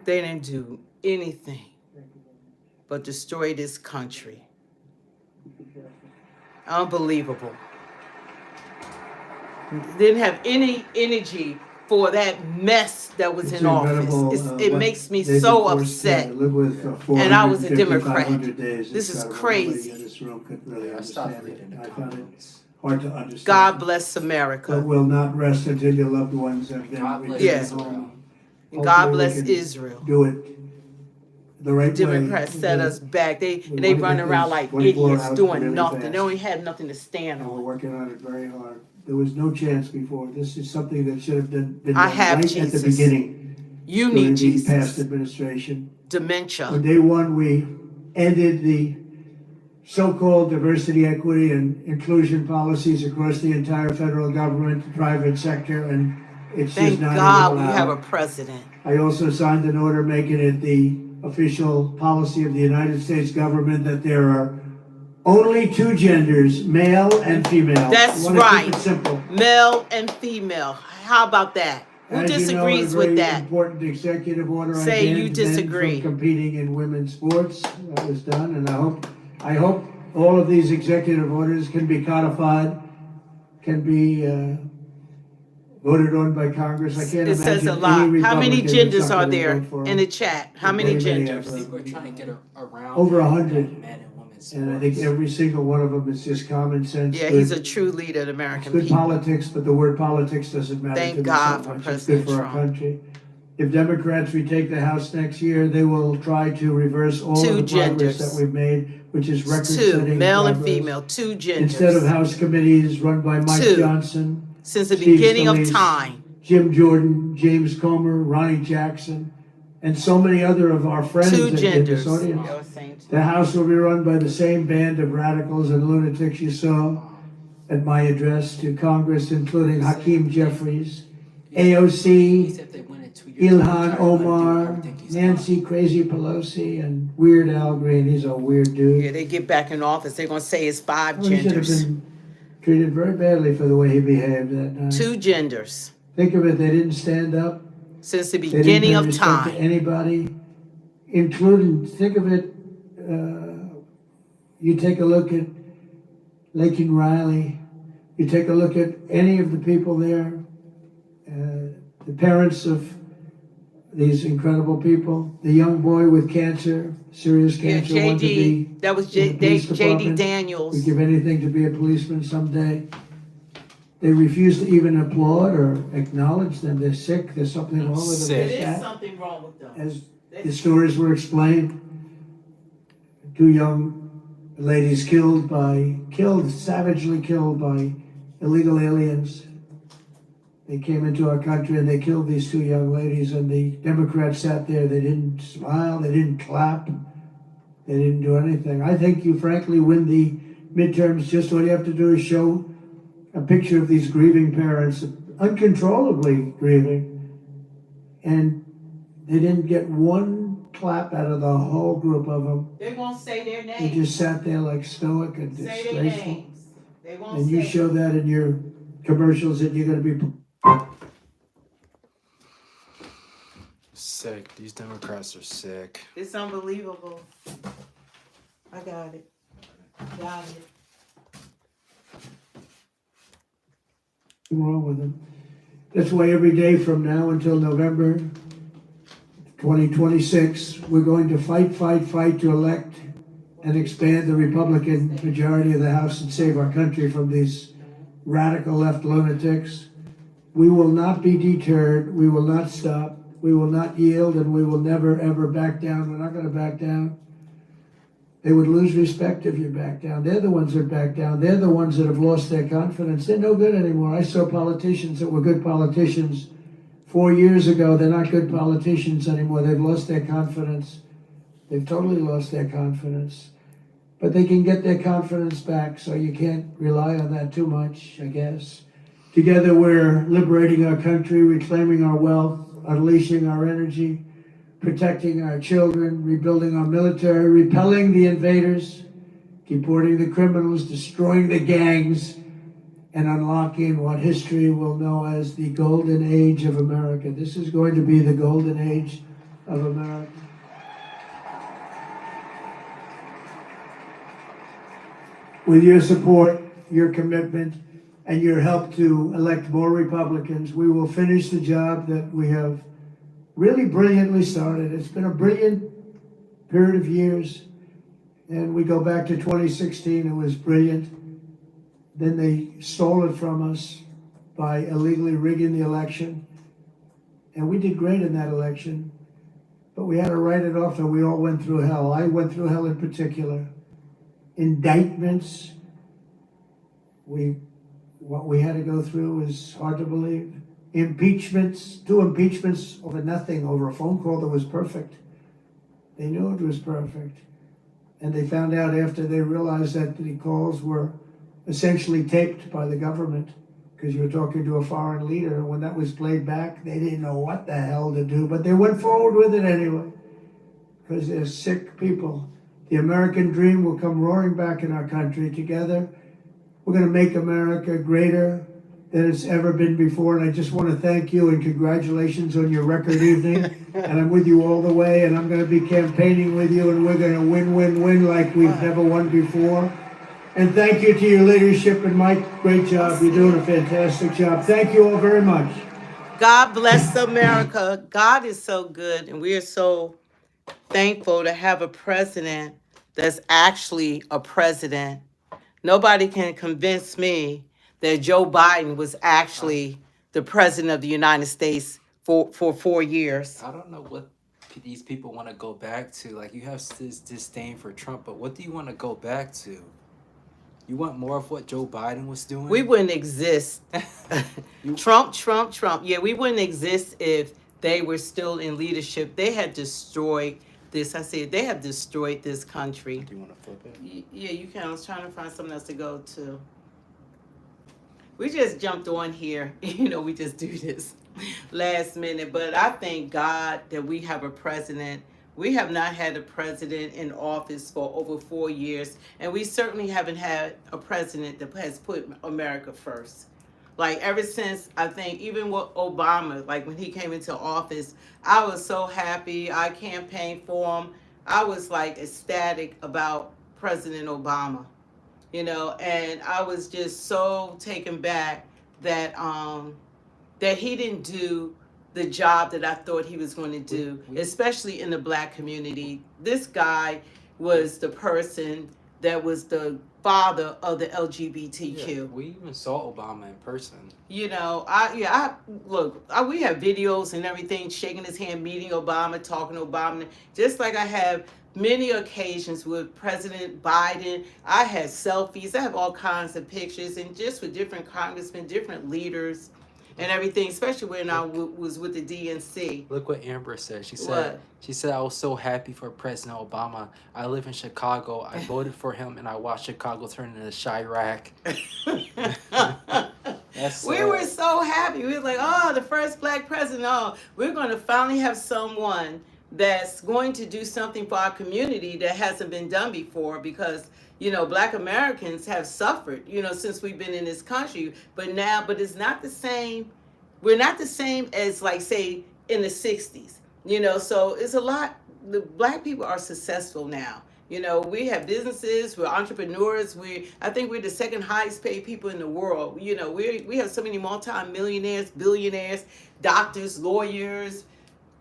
They didn't do anything but destroy this country. Unbelievable. Didn't have any energy for that mess that was
It's
in office.
incredible,
It
what
makes me
they've
so
been forced to
upset.
live with,
And I was a
450,
Democrat.
500 days.
This
It's
is
incredible. Nobody
crazy.
in this room could really
I stopped
understand
reading
it.
the
I found it
comments.
hard to understand.
God bless
But
America.
will not rest until your loved ones have been
God bless
returned
Israel.
home.
And God
Hopefully we
bless
can
Israel.
do it the right
The
way.
Democrats set
But
us back. They
we
they
wanna
run
get
around
these
like
24
idiots
out
doing
really
nothing.
fast.
They don't have nothing to stand
And we're
on.
working on it very hard. There was no chance before. This is something that should have been
I
done
have
right
Jesus.
at the beginning
You
during
need
the past
Jesus.
administration. On
Dementia.
day one, we ended the so-called diversity, equity, and inclusion policies across the entire federal government, private sector, and it's
Thank
just not
God
even
we have a
allowed.
president.
I also signed an order making it the official policy of the United States government that there are only 2 genders, male and female.
That's
We wanna
right.
keep it simple.
Male and female. How about that? Who
As you know, a
disagrees with
very
that?
important executive order, I
Say you
banned men
disagree.
from competing in women's sports. That was done, and I hope all of these executive orders can be codified, can be voted on by Congress. I can't
It says
imagine
a
any
lot. How many
Republican
genders
that's not
are
gonna
there
vote for
in
them.
the chat? How
But
many
they may
genders?
have,
People are trying to get around
Over
that
100.
men and women's
And I think
sports.
every single one of them is just common sense.
Yeah,
good.
he's a true leader of the
It's
American
good
people.
politics, but the word politics doesn't matter
Thank
to me
God
so
for
much. It's
President
good for
Trump.
our country. If Democrats retake the House next year, they will try to reverse all
2
of the progress
genders.
that we've made, which is
Two,
record-setting
male and
progress.
female, 2
Instead of
genders.
House committees run by Mike
2.
Johnson,
Since the
Steve
beginning of
Scalise,
time.
Jim Jordan, James Comer, Ronnie Jackson, and so many other of our friends
2
in this
genders.
audience.
They were saying 2.
The House will be run by the same band of radicals and lunatics you saw at my address to Congress, including Hakeem Jeffries,
He
AOC,
said they went in 2 years.
Ilhan Omar, Nancy Crazy Pelosi, and Weird Al Green. He's a weird dude.
Yeah, they get back in office. They're going to say it's 5
He should have
genders.
been treated very badly for the way he behaved that night.
2 genders.
Think of it, they didn't stand up.
Since the
They didn't
beginning
pay
of
respect to
time.
anybody, including, think of it, You take a look at Lakin Riley. You take a look at any of the people there, the parents of these incredible people, the young boy with cancer, serious
Yeah,
cancer, wanted to be
JD, that was
in the police
JD
department.
Daniels.
Would give anything to be a policeman someday. They refuse to even applaud or acknowledge them. They're sick. There's something wrong with them.
Sick.
There is
That,
something wrong with them.
as the stories were explained, 2 young ladies savagely killed by illegal aliens. They came into our country and they killed these 2 young ladies, and the Democrats sat there. They didn't smile, they didn't clap, they didn't do anything. I think you frankly win the midterms. Just all you have to do is show a picture of these grieving parents, uncontrollably grieving, and they didn't get one clap out of the whole group of them.
They won't say their
They
names.
just sat there like stoic and
Say their
disgraceful.
names. They won't
And you
say.
show that in your commercials that you're going to be.
Sick. These Democrats are sick.
It's unbelievable. I got it. Got it.
Wrong with them. That's why every day from now until November 2026, we're going to fight to elect and expand the Republican majority of the House and save our country from these radical left lunatics. We will not be deterred. We will not stop. We will not yield, and we will never, ever back down. We're not going to back down. They would lose respect if you back down. They're the ones that back down. They're the ones that have lost their confidence. They're no good anymore. I saw politicians that were good politicians 4 years ago. They're not good politicians anymore. They've lost their confidence. They've totally lost their confidence. But they can get their confidence back, so you can't rely on that too much, I guess. Together we're liberating our country, reclaiming our wealth, unleashing our energy, protecting our children, rebuilding our military, repelling the invaders, deporting the criminals, destroying the gangs, and unlocking what history will know as the golden age of America. This is going to be the golden age of America. With your support, your commitment, and your help to elect more Republicans, we will finish the job that we have really brilliantly started. It's been a brilliant period of years, and we go back to 2016, it was brilliant. Then they stole it from us by illegally rigging the election, and we did great in that election, but we had to write it off, and we all went through hell. I went through hell in particular. Indictments, what we had to go through is hard to believe. Impeachments, 2 impeachments over nothing, over a phone call that was perfect. They knew it was perfect. And they found out after they realized that the calls were essentially taped by the government because you were talking to a foreign leader. And when that was played back, they didn't know what the hell to do, but they went forward with it anyway because they're sick people. The American dream will come roaring back in our country. Together, we're going to make America greater than it's ever been before. And I just want to thank you and congratulations on your record evening. And I'm with you all the way, and I'm going to be campaigning with you, and we're going to win like we've never won before. And thank you to your leadership and Mike. Great job. You're doing a fantastic job. Thank you all very much.
God bless America. God is so good, and we are so thankful to have a president that's actually a president. Nobody can convince me that Joe Biden was actually the president of the United States for 4 years.
I don't know what these people want to go back to. Like, you have this disdain for Trump, but what do you want to go back to? You want more of what Joe Biden was doing?
We wouldn't exist. Trump. Yeah, we wouldn't exist if they were still in leadership. They had destroyed this. I said they have destroyed this country.
Do you want to flip it?
Yeah, you can. I was trying to find something else to go to. We just jumped on here. We just do this last minute. But I thank God that we have a president. We have not had a president in office for over 4 years. And we certainly haven't had a president that has put America first. Like, ever since, I think, even with Obama, like when he came into office, I was so happy. I campaigned for him. I was like ecstatic about President Obama, you know, and I was just so taken back that that he didn't do the job that I thought he was going to do, especially in the black community. This guy was the person that was the father of the LGBTQ.
Yeah, we even saw Obama in person.
You know, we have videos and everything, shaking his hand, meeting Obama, talking to Obama, just like I have many occasions with President Biden. I had selfies, I have all kinds of pictures, and just with different congressmen, different leaders, and everything, especially when I was with the DNC.
Look what Amber said. She said,
What?
She said, I was so happy for President Obama. I live in Chicago. I voted for him, and I watched Chicago turn into Chirac.
We were so happy. We were like, oh, the first black president. Oh, we're going to finally have someone that's going to do something for our community that hasn't been done before, because, you know, black Americans have suffered, you know, since we've been in this country. But it's not the same. We're not the same as, like, say, in the 60s, you know, so it's a lot. The black people are successful now. You know, we have businesses, we're entrepreneurs. I think we're the second highest paid people in the world. You know, we have so many multi-millionaires, billionaires, doctors, lawyers,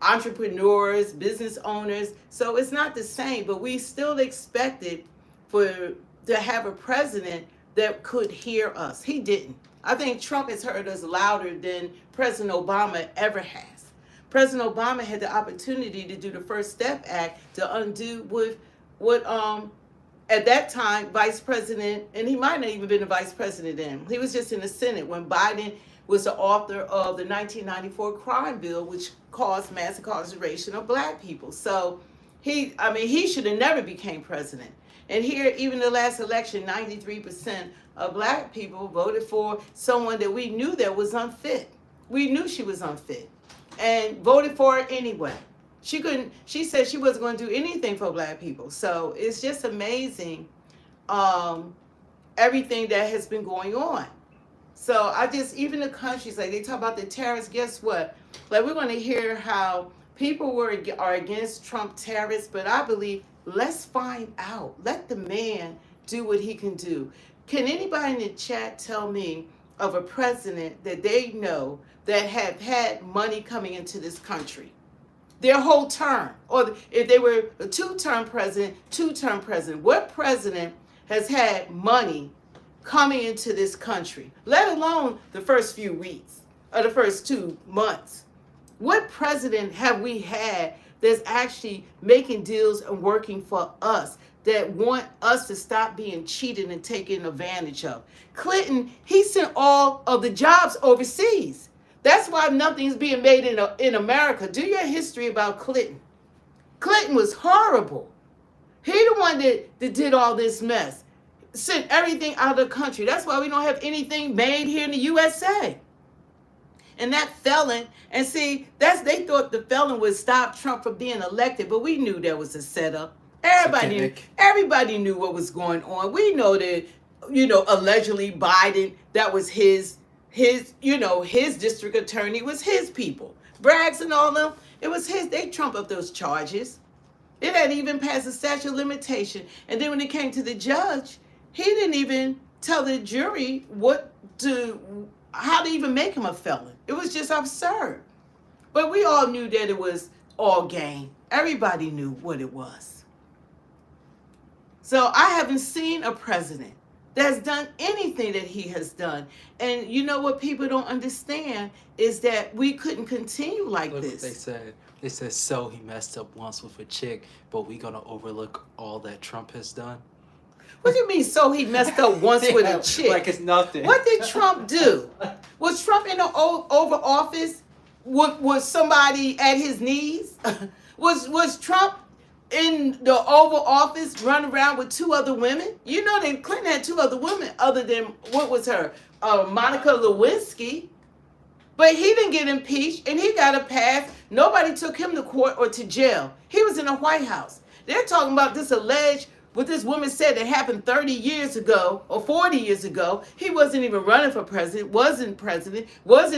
entrepreneurs, business owners. So it's not the same, but we still expected to have a president that could hear us. He didn't. I think Trump has heard us louder than President Obama ever has. President Obama had the opportunity to do the First Step Act to undo what at that time Vice President, and he might not even been a vice president then. He was just in the Senate when Biden was the author of the 1994 crime bill, which caused mass incarceration of black people. So he should have never became president. And here, even the last election, 93% of black people voted for someone that we knew that was unfit. We knew she was unfit and voted for her anyway. She said she wasn't going to do anything for black people. So it's just amazing, everything that has been going on. So even the countries, like they talk about the tariffs, guess what? Like, we're going to hear how people are against Trump tariffs, but I believe, let's find out. Let the man do what he can do. Can anybody in the chat tell me of a president that they know that have had money coming into this country their whole term? Or if they were a two-term president. What president has had money coming into this country, let alone the first few weeks or the first 2 months? What president have we had that's actually making deals and working for us, that want us to stop being cheated and taken advantage of? Clinton, he sent all of the jobs overseas. That's why nothing's being made in America. Do your history about Clinton. Clinton was horrible. He the one that did all this mess. Sent everything out of the country. That's why we don't have anything made here in the USA. And that felon, and see, they thought the felon would stop Trump from being elected, but we knew there was a setup. Everybody knew what was going on. We know that, you know, allegedly Biden, that was his district attorney was his people. Braggs and all of them, it was his. They trumped up those charges. It hadn't even passed the statute of limitation. And then when it came to the judge, he didn't even tell the jury how to even make him a felon. It was just absurd. But we all knew that it was all game. Everybody knew what it was. So I haven't seen a president that's done anything that he has done. And you know what people don't understand is that we couldn't continue like
Look
this.
What they said. They said, so he messed up once with a chick, but we gonna overlook all that Trump has done?
What do you mean, so he messed up once with a chick?
Like it's nothing.
What did Trump do? Was Trump in the Oval Office with somebody at his knees? Was Trump in the Oval Office running around with 2 other women? You know that Clinton had 2 other women other than, what was her? Monica Lewinsky. But he didn't get impeached and he got a pass. Nobody took him to court or to jail. He was in the White House. They're talking about this alleged, what this woman said that happened 30 years ago or 40 years ago. He wasn't even running for president, wasn't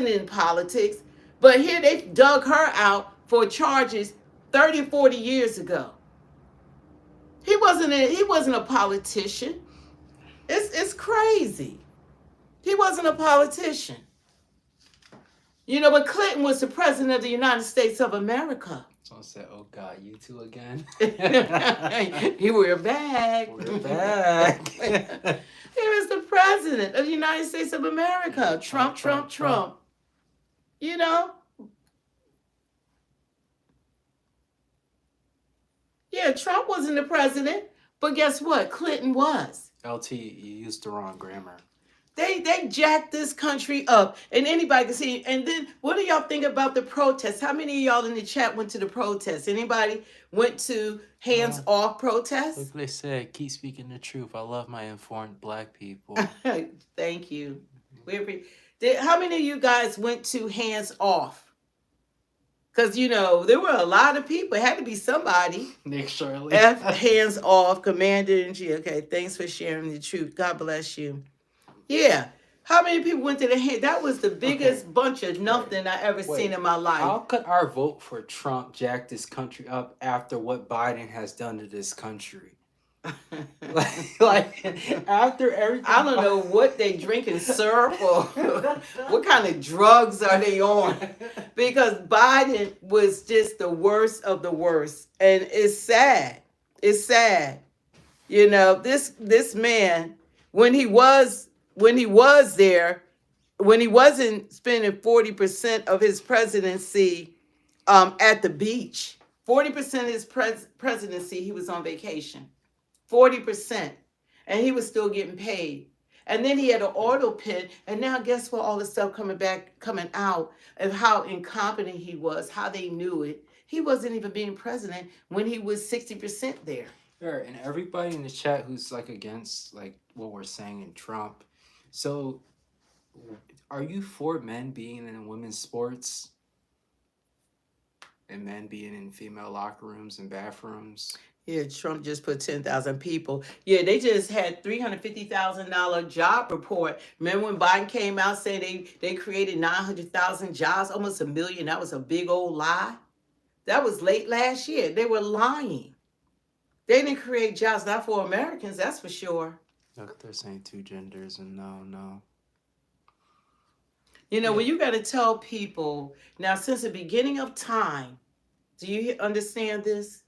in politics. But here they dug her out for charges 30, 40 years ago. He wasn't a politician. It's crazy. He wasn't a politician. You know, but Clinton was the president of the United States of America.
Someone said, "Oh God, you two again."
We're back.
We're back.
He was the president of the United States of America. Trump. You know? Yeah, Trump wasn't the president, but guess what? Clinton was.
LT, you used the wrong grammar.
They jacked this country up, and anybody can see. And then, what do y'all think about the protests? How many of y'all in the chat went to the protests? Anybody went to hands-off protests?
Like they said, keep speaking the truth. I love my informed black people.
Thank you. How many of you guys went to hands-off? Because, you know, there were a lot of people. It had to be somebody.
Nick Shirley.
Hands-off, Commander-in-Chief. Okay, thanks for sharing the truth. God bless you. Yeah. How many people went to the hand? That was the biggest bunch of nothing I ever seen in my life.
How could our vote for Trump jack this country up after what Biden has done to this country? like after everything.
I don't know what they drinking, syrup or what kind of drugs are they on? Because Biden was just the worst of the worst. And it's sad. It's sad. You know, this man, when he wasn't spending 40% of his presidency at the beach, 40% of his presidency, he was on vacation. 40%. And he was still getting paid. And then he had an auto pit. And now guess what? All the stuff coming out of how incompetent he was, how they knew it. He wasn't even being president when he was 60% there.
Sure, and everybody in the chat who's like against like what we're saying in Trump. So are you for men being in women's sports? And men being in female locker rooms and bathrooms?
Yeah, Trump just put 10,000 people. Yeah, they just had $350,000 job report. Remember when Biden came out saying they created 900,000 jobs, almost a million? That was a big old lie. That was late last year. They were lying. They didn't create jobs, not for Americans, that's for sure.
Look, they're saying two genders and no.
You know, when you got to tell people, now since the beginning of time, do you understand this?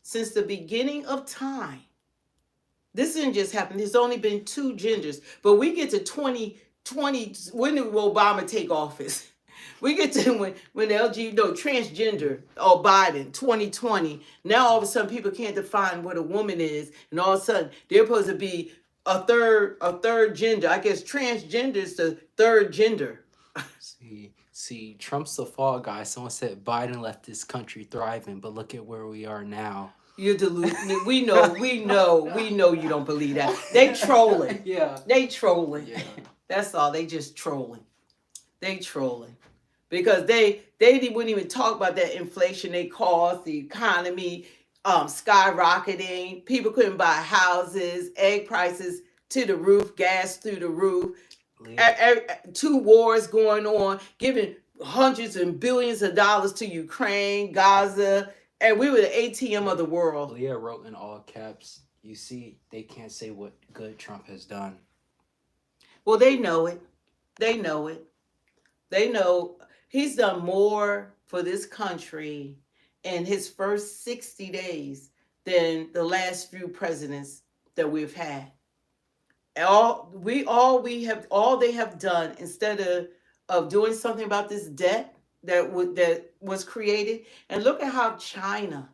Since the beginning of time, this didn't just happen. There's only been two genders. But we get to 2020, when did Obama take office? We get to when the transgender, Biden, 2020. Now all of a sudden people can't define what a woman is. And all of a sudden they're supposed to be a third gender. I guess transgender is the third gender.
See, Trump's the fall guy. Someone said Biden left this country thriving, but look at where we are now.
You're deluded. We know you don't believe that. They trolling.
Yeah.
They trolling.
Yeah.
That's all. They just trolling. They trolling. Because they wouldn't even talk about that inflation they caused, the economy skyrocketing, people couldn't buy houses, egg prices to the roof, gas through the roof. Two wars going on, giving hundreds and billions of dollars to Ukraine, Gaza, and we were the ATM of the world.
Leah wrote in all caps, you see, they can't say what good Trump has done.
Well, they know it. They know it. They know he's done more for this country in his first 60 days than the last few presidents that we've had. All they have done, instead of doing something about this debt that was created, and look at how China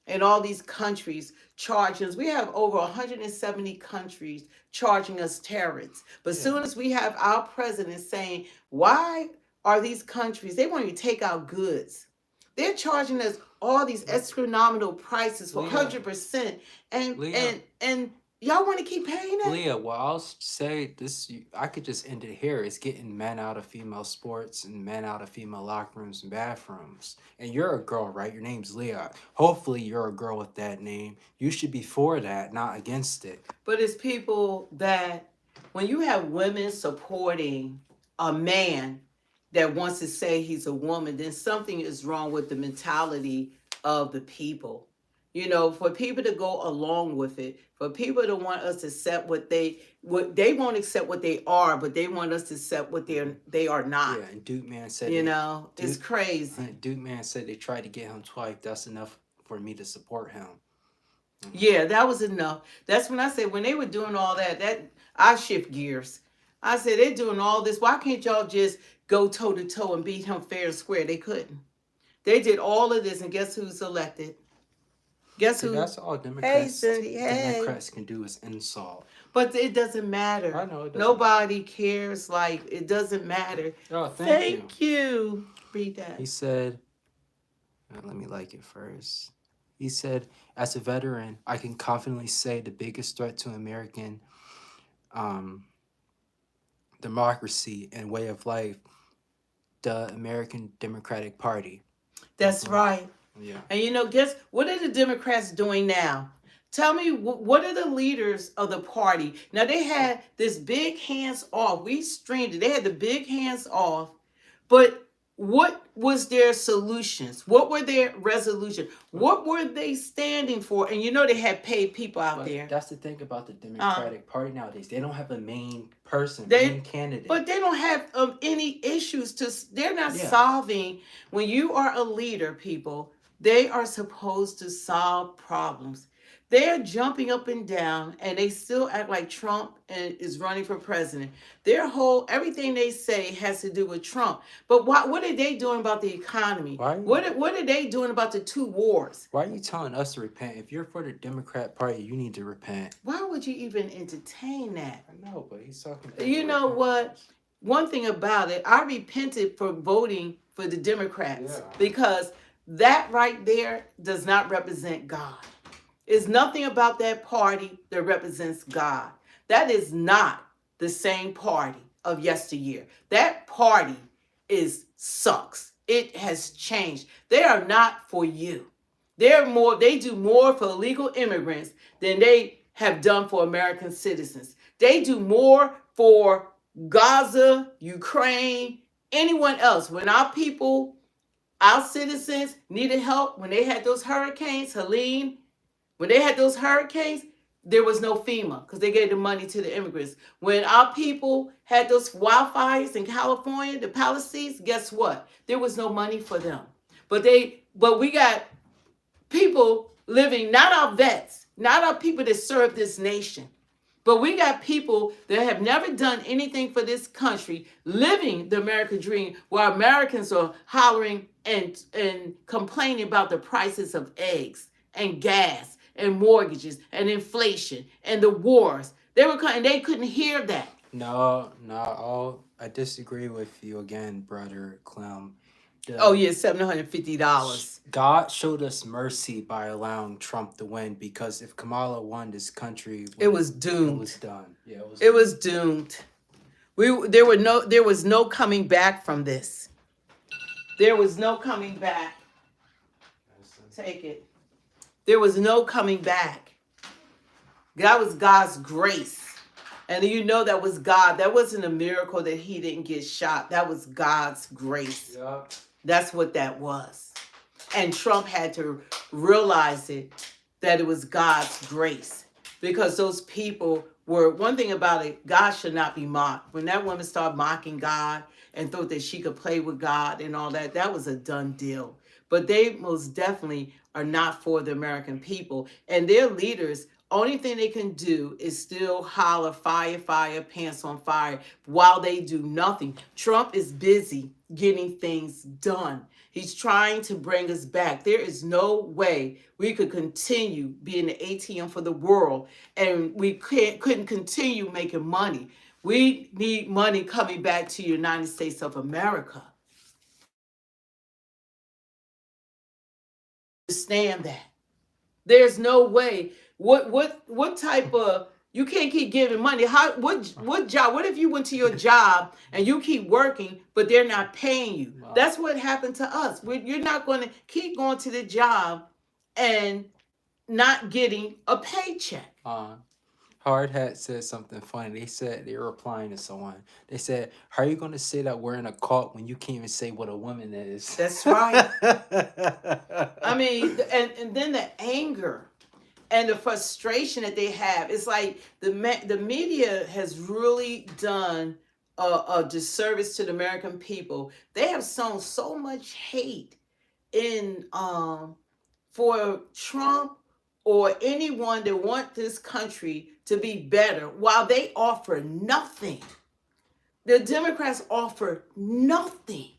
and all these countries charge us. We have over 170 countries charging us tariffs. But as soon as we have our president saying, why are these countries, they want to take our goods. They're charging us all these astronomical prices for 100%. And y'all want to keep paying it?
Leah, well, I'll say this, I could just end it here. It's getting men out of female sports and men out of female locker rooms and bathrooms. And you're a girl, right? Your name's Leah. Hopefully you're a girl with that name. You should be for that, not against it.
But it's people that, when you have women supporting a man that wants to say he's a woman, then something is wrong with the mentality of the people. You know, for people to go along with it, for people to want us to accept what they won't accept what they are, but they want us to accept what they are not.
Yeah, and Duke Man said
You
they-
know, it's
Duke-
crazy.
Duke Man said they tried to get him twice. That's enough for me to support him.
Yeah, that was enough. That's when I said when they were doing all that I shift gears. I said they're doing all this. Why can't y'all just go toe to toe and beat him fair and square? They couldn't. They did all of this, and guess who's elected? Guess
See,
who?
that's all
Hey,
Democrats.
Cindy. Hey.
Democrats can do is insult.
But it doesn't matter.
I know it doesn't.
Nobody cares. Like, it doesn't matter.
Oh, thank you.
you. Read that.
He said, let me like it first. He said, as a veteran, I can confidently say the biggest threat to American democracy and way of life, the American Democratic Party.
That's right.
Yeah.
And you know, guess what are the Democrats doing now? Tell me, what are the leaders of the party? Now, they had this big hands off. We streamed it. They had the big hands off. But what was their solutions? What were their resolutions? What were they standing for? And you know, they had paid people out
But
there.
that's the thing about the Democratic Party nowadays. They don't have a main person,
They-
main candidate.
But they don't have any issues they're not
Yeah.
solving. When you are a leader, people, they are supposed to solve problems. They're jumping up and down, and they still act like Trump is running for president. Everything they say has to do with Trump. But what are they doing about the economy?
Why?
What are they doing about the 2 wars?
Why are you telling us to repent? If you're for the Democrat Party, you need to repent.
Why would you even entertain that?
I know, but he's talking.
You know what? One thing about it, I repented for voting for the Democrats because that right there does not represent God. It's nothing about that party that represents God. That is not the same party of yesteryear. That party sucks. It has changed. They are not for you. They do more for illegal immigrants than they have done for American citizens. They do more for Gaza, Ukraine, anyone else. When our people, our citizens needed help, when they had those hurricanes, Helene, when they had those hurricanes, there was no FEMA because they gave the money to the immigrants. When our people had those wildfires in California, the Palisades, guess what? There was no money for them. But we got people living, not our vets, not our people that serve this nation, but we got people that have never done anything for this country, living the American dream, while Americans are hollering and complaining about the prices of eggs and gas and mortgages and inflation and the wars. They couldn't hear that.
No, I disagree with you again, brother Clem.
Oh yeah, $750.
God showed us mercy by allowing Trump to win, because if Kamala won, this country
it was doomed.
It was done. Yeah,
it was doomed. There was no coming back from this. There was no coming back. Take it. There was no coming back. That was God's grace. And you know that was God. That wasn't a miracle that he didn't get shot. That was God's grace.
Yeah.
That's what that was. And Trump had to realize that it was God's grace. Because those people one thing about it, God should not be mocked. When that woman started mocking God and thought that she could play with God and all that, that was a done deal. But they most definitely are not for the American people. And their leaders, only thing they can do is still holler, fire, fire, pants on fire, while they do nothing. Trump is busy getting things done. He's trying to bring us back. There is no way we could continue being the ATM for the world, and we couldn't continue making money. We need money coming back to the United States of America. Understand that. There's no way. What type of, you can't keep giving money. What job? What if you went to your job and you keep working, but they're not paying you? Wow. That's what happened to us. You're not going to keep going to the job and not getting a paycheck.
Hard Hat said something funny. They said they were replying to someone. They said, "How are you going to say that we're in a cult when you can't even say what a woman is?"
That's right. I mean, and then the anger and the frustration that they have. It's like the media has really done a disservice to the American people. They have sown so much hate in for Trump or anyone that want this country to be better while they offer nothing. The Democrats offer nothing.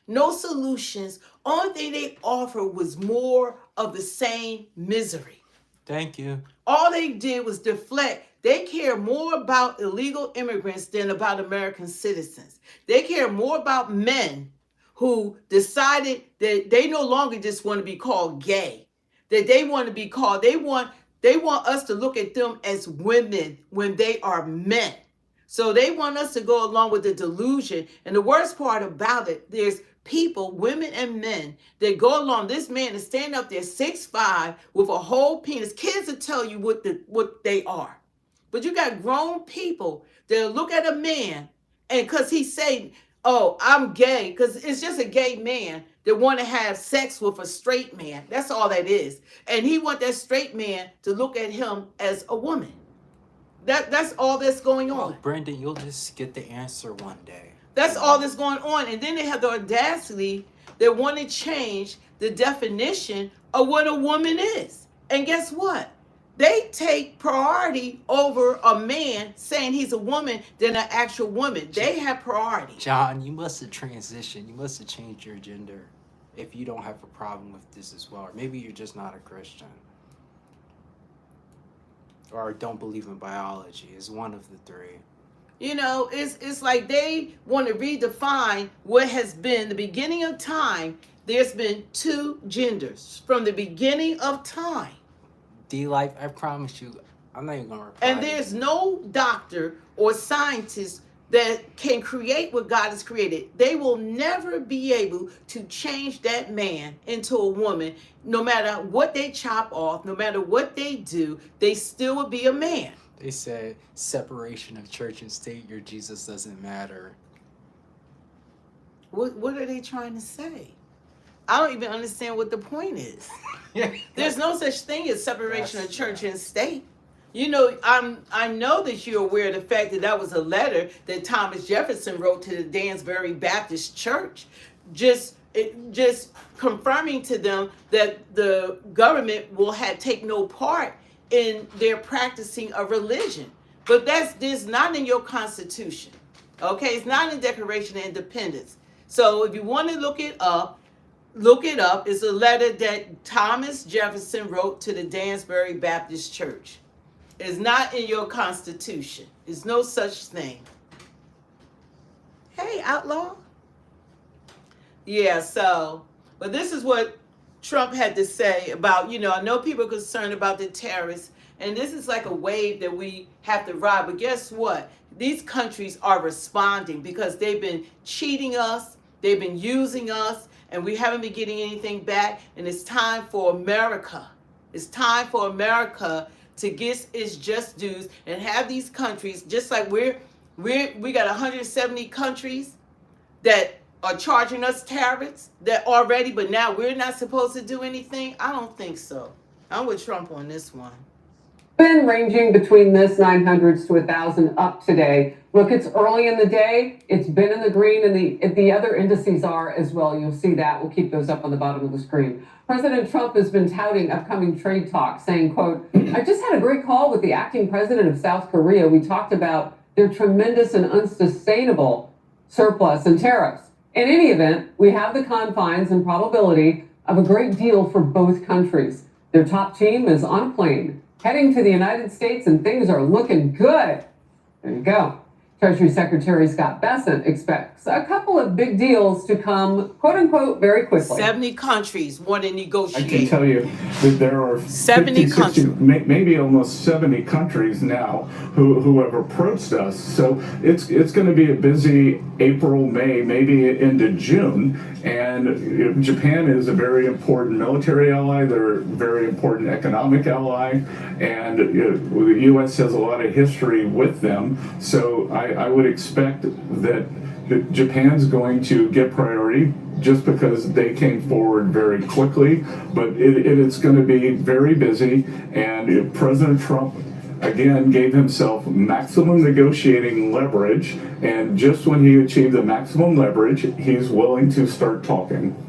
No solutions. Only thing they offer was more of the same misery.
Thank you.
All they did was deflect. They care more about illegal immigrants than about American citizens. They care more about men who decided that they no longer just want to be called gay, that they want to be called, they want us to look at them as women when they are men. So they want us to go along with the delusion. And the worst part about it, there's people, women and men, that go along. This man is standing up there 6'5" with a whole penis. Kids will tell you what they are. But you got grown people that look at a man, and because he's saying, oh, I'm gay, because it's just a gay man that want to have sex with a straight man. That's all that is. And he want that straight man to look at him as a woman. That's all that's going on.
Oh, Brendan, you'll just get the answer one day.
That's all that's going on. And then they have the audacity that want to change the definition of what a woman is. And guess what? They take priority over a man saying he's a woman than an actual woman. They have priority.
John, you must have transitioned. You must have changed your gender if you don't have a problem with this as well. Or maybe you're just not a Christian. Or don't believe in biology. It's one of the three.
You know, it's like they want to redefine what has been the beginning of time. There's been two genders from the beginning of time.
D-Life, I promise you, I'm not even going to reply.
And there's no doctor or scientist that can create what God has created. They will never be able to change that man into a woman. No matter what they chop off, no matter what they do, they still will be a man.
They said separation of church and state, your Jesus doesn't matter.
What are they trying to say? I don't even understand what the point is. There's no such thing as separation of church and state. You know, I know that you're aware of the fact that was a letter that Thomas Jefferson wrote to the Dansbury Baptist Church, just confirming to them that the government will take no part in their practicing a religion. But there's not in your Constitution. Okay, it's not in the Declaration of Independence. So if you want to look it up. It's a letter that Thomas Jefferson wrote to the Dansbury Baptist Church. It's not in your Constitution. There's no such thing. Hey, outlaw. Yeah, so, but this is what Trump had to say about, I know people are concerned about the tariffs, and this is like a wave that we have to ride. But guess what? These countries are responding because they've been cheating us, they've been using us, and we haven't been getting anything back. And it's time for America. It's time for America to get its just dues and have these countries, just like we got 170 countries that are charging us tariffs that already, but now we're not supposed to do anything. I don't think so. I'm with Trump on this one.
Been ranging between this 900s to 1,000 up today. Look, it's early in the day. It's been in the green, and the other indices are as well. You'll see that. We'll keep those up on the bottom of the screen. President Trump has been touting upcoming trade talks, saying, quote, I just had a great call with the acting president of South Korea. We talked about their tremendous and unsustainable surplus and tariffs. In any event, we have the confines and probability of a great deal for both countries. Their top team is on a plane heading to the United States, and things are looking good. There you go. Treasury Secretary Scott Bessent expects a couple of big deals to come, quote unquote, very quickly.
70 countries want to
I
negotiate.
can tell you that there are
70
50, 60,
countries.
maybe almost 70 countries now who have approached us. So it's going to be a busy April, May, maybe into June. And Japan is a very important military ally. They're a very important economic ally. And the U.S. has a lot of history with them. So I would expect that Japan's going to get priority just because they came forward very quickly, but it's going to be very busy. And President Trump, again, gave himself maximum negotiating leverage, and just when he achieved the maximum leverage, he's willing to start talking.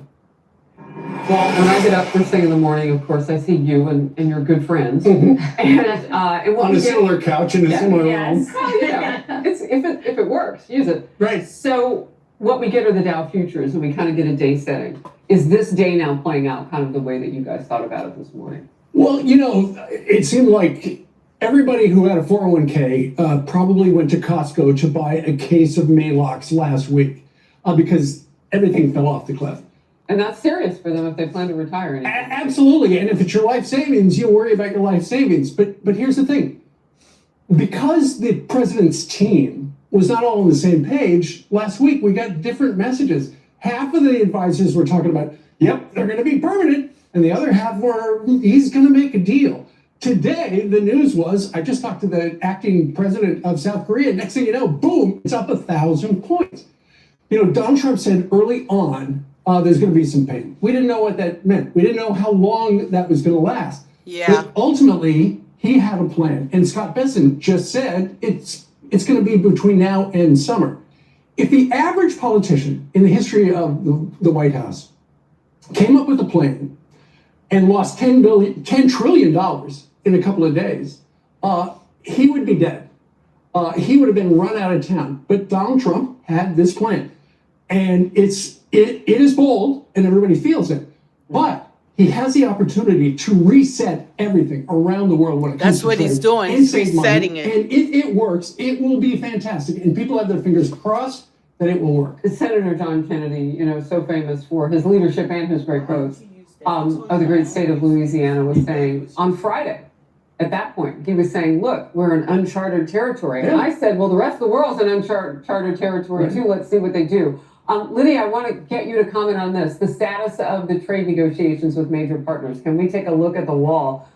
Well, when I get up first thing in the morning, of course, I see you and your good friends. And what
On a similar couch in a similar room.
Well, you know, if it works, use it.
Right.
So what we get are the Dow futures, and we kind of get a day setting. Is this day now playing out kind of the way that you guys thought about it this morning?
Well, it seemed like everybody who had a 401k probably went to Costco to buy a case of Maalox last week because everything fell off the cliff.
And that's serious for them if they plan to retire.
Absolutely. And if it's your life savings, you worry about your life savings. But here's the thing. Because the president's team was not all on the same page, last week we got different messages. Half of the advisors were talking about, yep, they're going to be permanent. And the other half were, he's going to make a deal. Today, the news was, I just talked to the acting president of South Korea. Next thing you know, boom, it's up 1,000 points. Donald Trump said early on, there's going to be some pain. We didn't know what that meant. We didn't know how long that was going to last.
Yeah.
But ultimately, he had a plan. And Scott Bessent just said it's going to be between now and summer. If the average politician in the history of the White House came up with a plan and lost $10 trillion in a couple of days, he would be dead. He would have been run out of town. But Donald Trump had this plan. And it is bold, and everybody feels it. But he has the opportunity to reset everything around the world when it comes
That's
to
what he's
trade
doing.
and
He's
save money.
resetting it.
And if it works, it will be fantastic. And people have their fingers crossed that it will work.
Senator John Kennedy, so famous for his leadership and his great quotes of the great state of Louisiana, was saying on Friday, at that point, he was saying, look, we're in uncharted territory. And I said, well, the rest of the world's in uncharted territory too. Let's see what they do. Lydia, I want to get you to comment on this, the status of the trade negotiations with major partners. Can we take a look at the wall?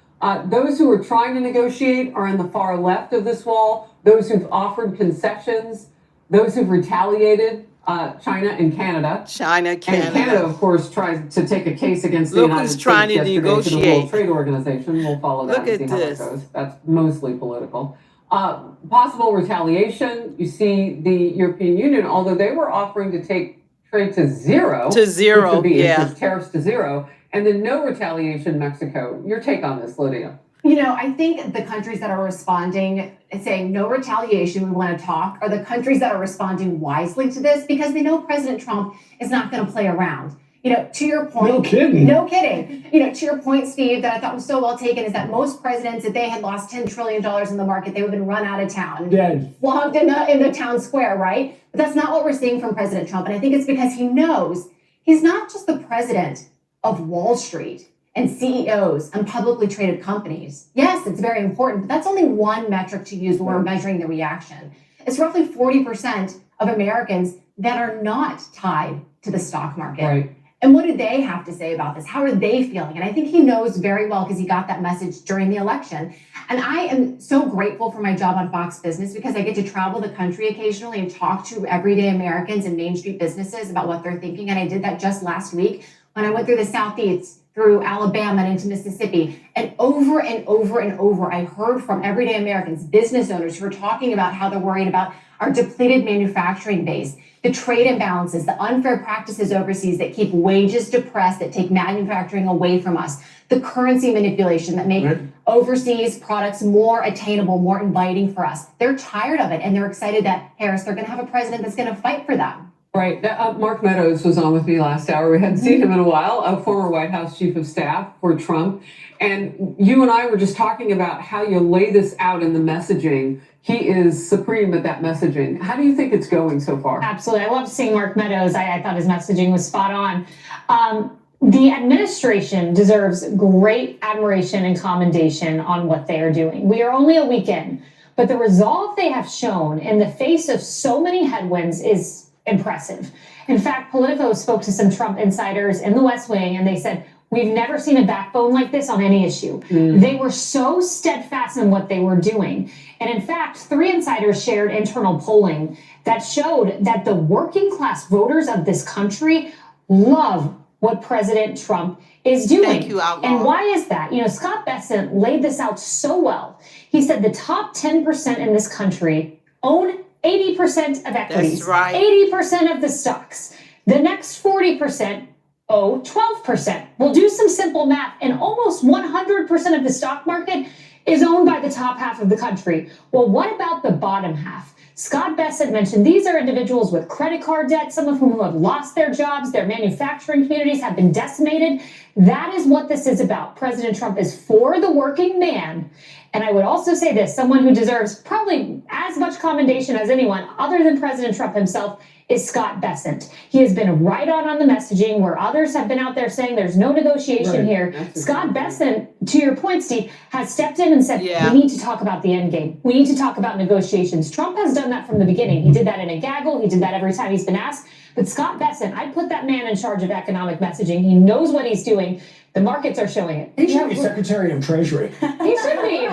Those who are trying to negotiate are in the far left of this wall. Those who've offered concessions, those who've retaliated, China and Canada.
China, Canada.
And Canada, of course, tried to take a case against the
Look
United
who's
States
trying to
yesterday to the
negotiate.
World Trade Organization. We'll follow that
Look
and
at
see how
this.
that goes. That's mostly political. Possible retaliation. You see the European Union, although they were offering to take trade to zero.
To zero,
which would be
yeah.
tariffs to zero. And then no retaliation, Mexico. Your take on this, Lydia?
I think the countries that are responding and saying no retaliation, we want to talk, are the countries that are responding wisely to this because they know President Trump is not going to play around. To your point.
No kidding.
No kidding. To your point, Steve, that I thought was so well taken is that most presidents, if they had lost $10 trillion in the market, they would have been run out of town.
Dead.
Flogged in the town square, right? But that's not what we're seeing from President Trump. And I think it's because he knows he's not just the president of Wall Street and CEOs and publicly traded companies. Yes, it's very important, but that's only one metric to use when we're measuring the reaction. It's roughly 40% of Americans that are not tied to the stock market.
Right.
And what do they have to say about this? How are they feeling? And I think he knows very well because he got that message during the election. And I am so grateful for my job on Fox Business because I get to travel the country occasionally and talk to everyday Americans and Main Street businesses about what they're thinking. And I did that just last week when I went through the Southeast, through Alabama and into Mississippi. And over and over and over, I heard from everyday Americans, business owners who are talking about how they're worried about our depleted manufacturing base, the trade imbalances, the unfair practices overseas that keep wages depressed, that take manufacturing away from us, the currency manipulation that make overseas products more attainable, more inviting for us. They're tired of it, and they're excited that, Harris, they're going to have a president that's going to fight for them.
Right. Mark Meadows was on with me last hour. We hadn't seen him in a while, a former White House chief of staff for Trump. And you and I were just talking about how you lay this out in the messaging. He is supreme at that messaging. How do you think it's going so far?
Absolutely. I love seeing Mark Meadows. I thought his messaging was spot on. The administration deserves great admiration and commendation on what they are doing. We are only a week in, but the resolve they have shown in the face of so many headwinds is impressive. In fact, Politico spoke to some Trump insiders in the West Wing, and they said, we've never seen a backbone like this on any issue. They were so steadfast in what they were doing. And in fact, 3 insiders shared internal polling that showed that the working class voters of this country love what President Trump is doing.
Thank you, Outlaw.
And why is that? You know, Scott Bessent laid this out so well. He said the top 10% in this country own 80% of equities.
That's right.
80% of the stocks. The next 40% owe 12%. We'll do some simple math, and almost 100% of the stock market is owned by the top half of the country. Well, what about the bottom half? Scott Bessent mentioned these are individuals with credit card debt, some of whom have lost their jobs, their manufacturing communities have been decimated. That is what this is about. President Trump is for the working man. And I would also say this, someone who deserves probably as much commendation as anyone other than President Trump himself is Scott Bessent. He has been right on the messaging where others have been out there saying there's no negotiation here. Scott Bessent, to your point, Steve, has stepped in and said, we need to talk about the end game. We need to talk about negotiations. Trump has done that from the beginning. He did that in a gaggle. He did that every time he's been asked. But Scott Bessent, I put that man in charge of economic messaging. He knows what he's doing. The markets are showing it.
He should be Secretary of Treasury.
He should be.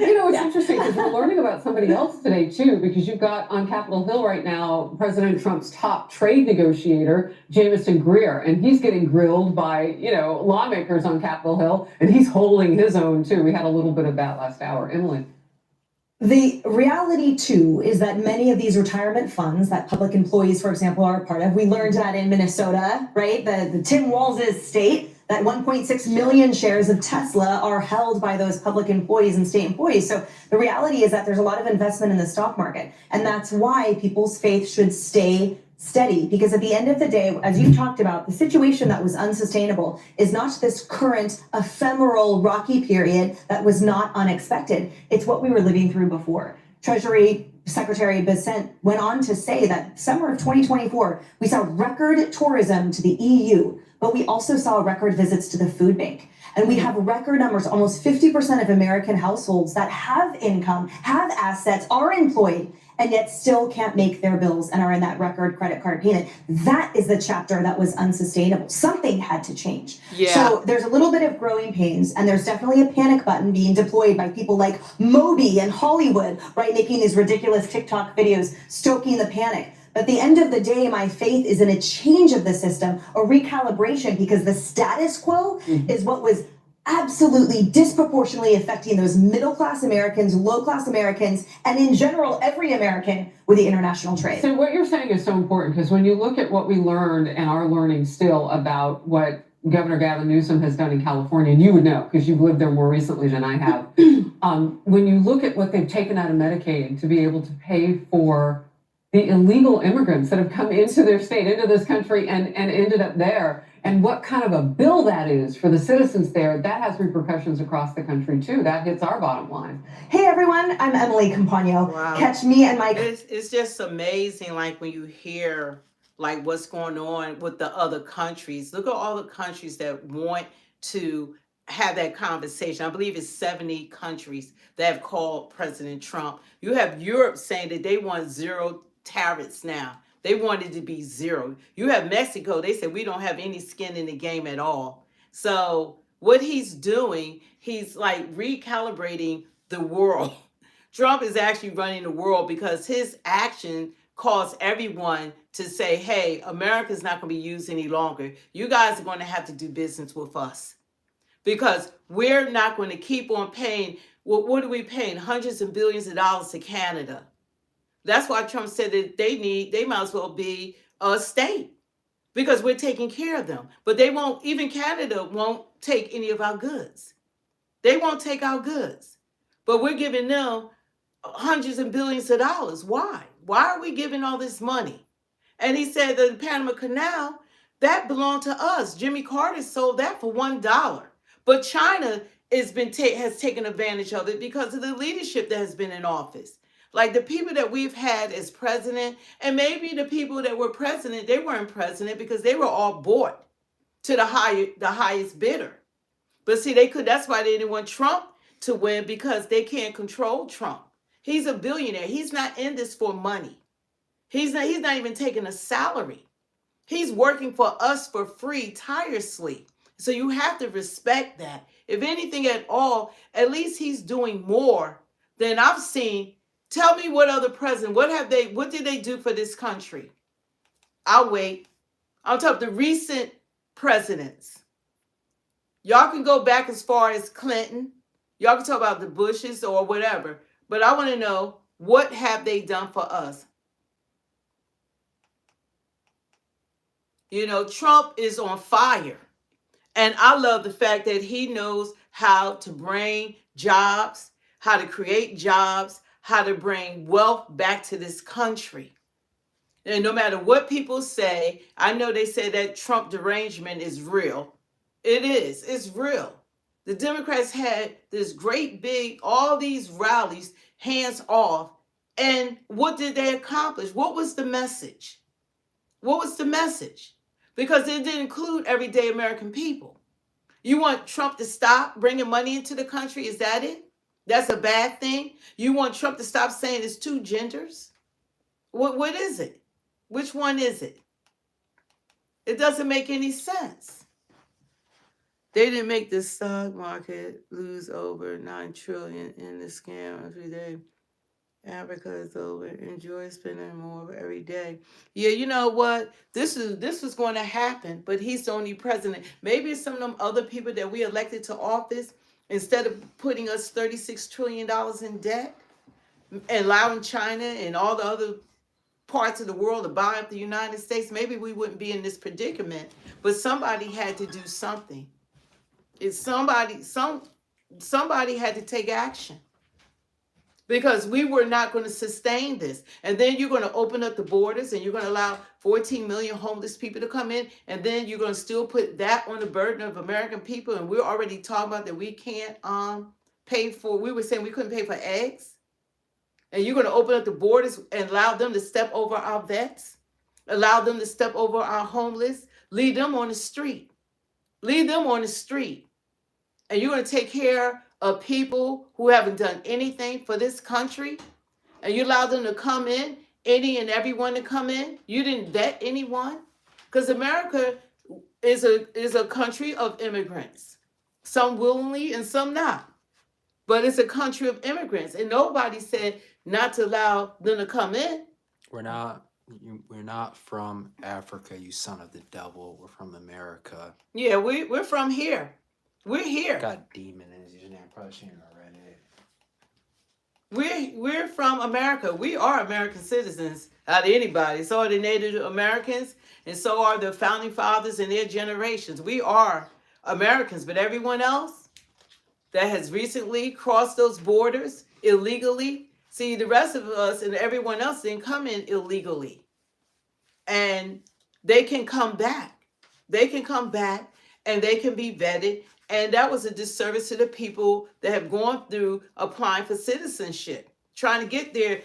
You know, it's interesting because we're learning about somebody else today, too, because you've got on Capitol Hill right now, President Trump's top trade negotiator, Jamison Greer, and he's getting grilled by, you know, lawmakers on Capitol Hill, and he's holding his own, too. We had a little bit of that last hour. Emily.
The reality, too, is that many of these retirement funds that public employees, for example, are a part of, we learned that in Minnesota, right? The Tim Walz's state, that 1.6 million shares of Tesla are held by those public employees and state employees. So the reality is that there's a lot of investment in the stock market. And that's why people's faith should stay steady. Because at the end of the day, as you talked about, the situation that was unsustainable is not this current ephemeral rocky period that was not unexpected. It's what we were living through before. Treasury Secretary Bessent went on to say that summer of 2024, we saw record tourism to the EU, but we also saw record visits to the food bank. And we have record numbers, almost 50% of American households that have income, have assets, are employed, and yet still can't make their bills and are in that record credit card payment. That is the chapter that was unsustainable. Something had to change. So there's a little bit of growing pains, and there's definitely a panic button being deployed by people like Moby and Hollywood, right, making these ridiculous TikTok videos, stoking the panic. But at the end of the day, my faith is in a change of the system, a recalibration, because the status quo is what was absolutely disproportionately affecting those middle-class Americans, low-class Americans, and in general, every American with the international trade.
So what you're saying is so important, because when you look at what we learned and are learning still about what Governor Gavin Newsom has done in California, and you would know because you've lived there more recently than I have, when you look at what they've taken out of Medicaid to be able to pay for the illegal immigrants that have come into their state, into this country, and ended up there, and what kind of a bill that is for the citizens there, that has repercussions across the country, too. That hits our bottom line.
Hey, everyone. I'm Emily Campagno.
Wow.
Catch me and my...
It's just amazing, like, when you hear, like, what's going on with the other countries. Look at all the countries that want to have that conversation. I believe it's 70 countries that have called President Trump. You have Europe saying that they want zero tariffs now. They want it to be zero. You have Mexico. They said we don't have any skin in the game at all. So what he's doing, he's like recalibrating the world. Trump is actually running the world because his action caused everyone to say, hey, America's not going to be used any longer. You guys are going to have to do business with us because we're not going to keep on paying. Well, what are we paying? Hundreds of billions of dollars to Canada. That's why Trump said that they might as well be a state because we're taking care of them. But they won't, even Canada won't take any of our goods. They won't take our goods. But we're giving them hundreds of billions of dollars. Why? Why are we giving all this money? And he said that the Panama Canal, that belonged to us. Jimmy Carter sold that for $1. But China has taken advantage of it because of the leadership that has been in office. Like the people that we've had as president, and maybe the people that were president, they weren't president because they were all bought to the highest bidder. But see, that's why they didn't want Trump to win, because they can't control Trump. He's a billionaire. He's not in this for money. He's not even taking a salary. He's working for us for free tirelessly. So you have to respect that. If anything at all, at least he's doing more than I've seen. Tell me what other president, what did they do for this country? I'll wait. I'm talking the recent presidents. Y'all can go back as far as Clinton. Y'all can talk about the Bushes or whatever. But I want to know, what have they done for us? You know, Trump is on fire. And I love the fact that he knows how to bring jobs, how to create jobs, how to bring wealth back to this country. And no matter what people say, I know they say that Trump derangement is real. It is. It's real. The Democrats had this great big, all these rallies, hands off. And what did they accomplish? What was the message? What was the message? Because it didn't include everyday American people. You want Trump to stop bringing money into the country? Is that it? That's a bad thing? You want Trump to stop saying it's two genders? What is it? Which one is it? It doesn't make any sense. They didn't make the stock market lose over $9 trillion in the scam every day. Africa is over. Enjoy spending more every day. Yeah, you know what? This was going to happen, but he's the only president. Maybe it's some of them other people that we elected to office, instead of putting us $36 trillion in debt, and allowing China and all the other parts of the world to buy up the United States, maybe we wouldn't be in this predicament. But somebody had to do something. Somebody had to take action. Because we were not going to sustain this. And then you're going to open up the borders and you're going to allow 14 million homeless people to come in. And then you're going to still put that on the burden of American people. And we're already talking about that we can't pay for, we were saying we couldn't pay for eggs. And you're going to open up the borders and allow them to step over our vets, allow them to step over our homeless, leave them on the street. Leave them on the street. And you're going to take care of people who haven't done anything for this country, and you allow them to come in, any and everyone to come in. You didn't vet anyone, because America is a country of immigrants, some willingly and some not. But it's a country of immigrants, and nobody said not to allow them to come in.
We're not from Africa, you son of the devil. We're from America.
Yeah, we're from here. We're here.
Got demon in his name. Probably shouldn't have read it.
We're from America. We are American citizens out of anybody. So are the Native Americans, and so are the founding fathers and their generations. We are Americans, but everyone else that has recently crossed those borders illegally, see, the rest of us and everyone else didn't come in illegally. And they can come back. They can come back and they can be vetted. And that was a disservice to the people that have gone through applying for citizenship, trying to get their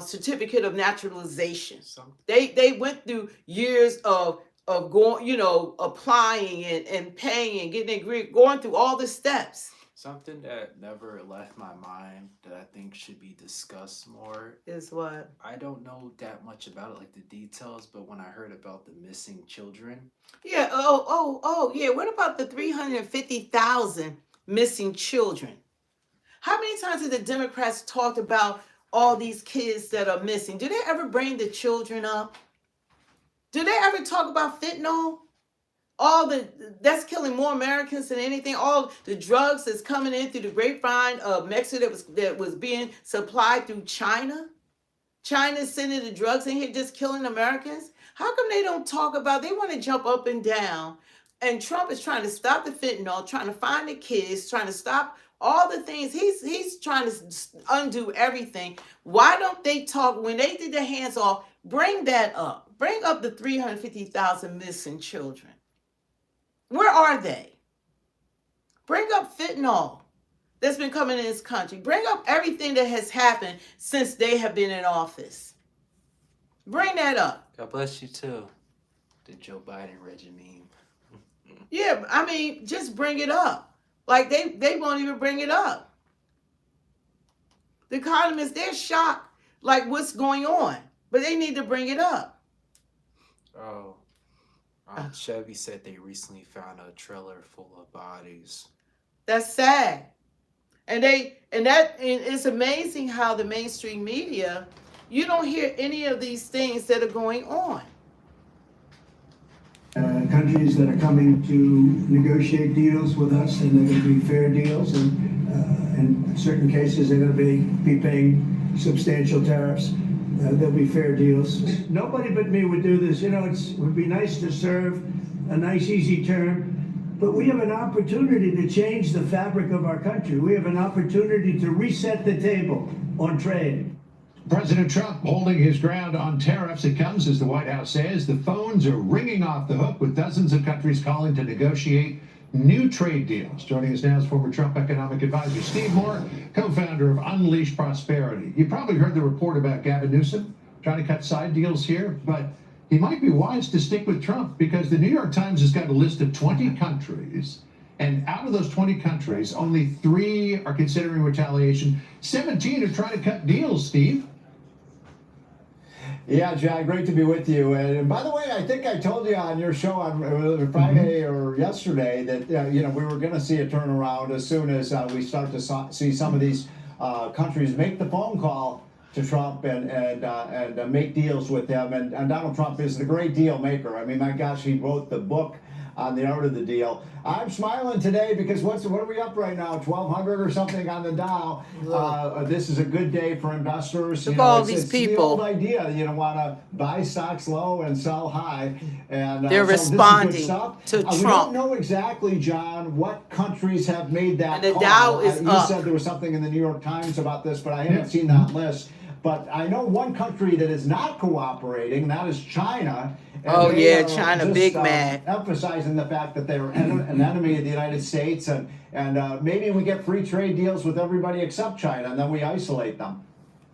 certificate of naturalization. They went through years of going, applying and paying and getting agreed, going through all the steps.
Something that never left my mind that I think should be discussed more
is what?
I don't know that much about it, like the details, but when I heard about the missing children.
Yeah, yeah. What about the 350,000 missing children? How many times have the Democrats talked about all these kids that are missing? Do they ever bring the children up? Do they ever talk about fentanyl? That's killing more Americans than anything. All the drugs that's coming in through the grapevine of Mexico that was being supplied through China. China's sending the drugs in here, just killing Americans. How come they don't talk about? They want to jump up and down, and Trump is trying to stop the fentanyl, trying to find the kids, trying to stop all the things. He's trying to undo everything. Why don't they talk when they did their hands off? Bring that up. Bring up the 350,000 missing children. Where are they? Bring up fentanyl that's been coming in this country. Bring up everything that has happened since they have been in office. Bring that up.
God bless you too. The Joe Biden regime.
Yeah, I mean, just bring it up. Like they won't even bring it up. The economists, they're shocked, like what's going on, but they need to bring it up.
Oh, Chevy said they recently found a trailer full of bodies.
That's sad. And it's amazing how the mainstream media, you don't hear any of these things that are going on.
Countries that are coming to negotiate deals with us, and they're going to be fair deals, and in certain cases they're going to be paying substantial tariffs. There'll be fair deals. Nobody but me would do this. You know, it would be nice to serve a nice, easy term, but we have an opportunity to change the fabric of our country. We have an opportunity to reset the table on trade.
President Trump holding his ground on tariffs. It comes, as the White House says, the phones are ringing off the hook with dozens of countries calling to negotiate new trade deals. Joining us now is former Trump economic advisor Steve Moore, co-founder of Unleash Prosperity. You probably heard the report about Gavin Newsom trying to cut side deals here, but he might be wise to stick with Trump because the New York Times has got a list of 20 countries, and out of those 20 countries, only 3 are considering retaliation. 17 are trying to cut deals, Steve.
Yeah, John, great to be with you. And by the way, I think I told you on your show on Friday or yesterday that we were going to see a turnaround as soon as we start to see some of these countries make the phone call to Trump and make deals with him. And Donald Trump is the great deal maker. I mean, my gosh, he wrote the book on the art of the deal. I'm smiling today because what are we up right now? 1,200 or something on the Dow. This is a good day for investors.
Look at all these
it's
people.
The old idea, you don't want to buy stocks low and sell high. And
they're responding to Trump.
We don't know exactly, John, what countries have made that
and the
call.
Dow is
you
up.
said there was something in the New York Times about this, but I haven't seen that list. But I know one country that is not cooperating, that is China.
Oh yeah, China, just, big mad.
Emphasizing the fact that they're an enemy of the United States, and maybe we get free trade deals with everybody except China, and then we isolate them.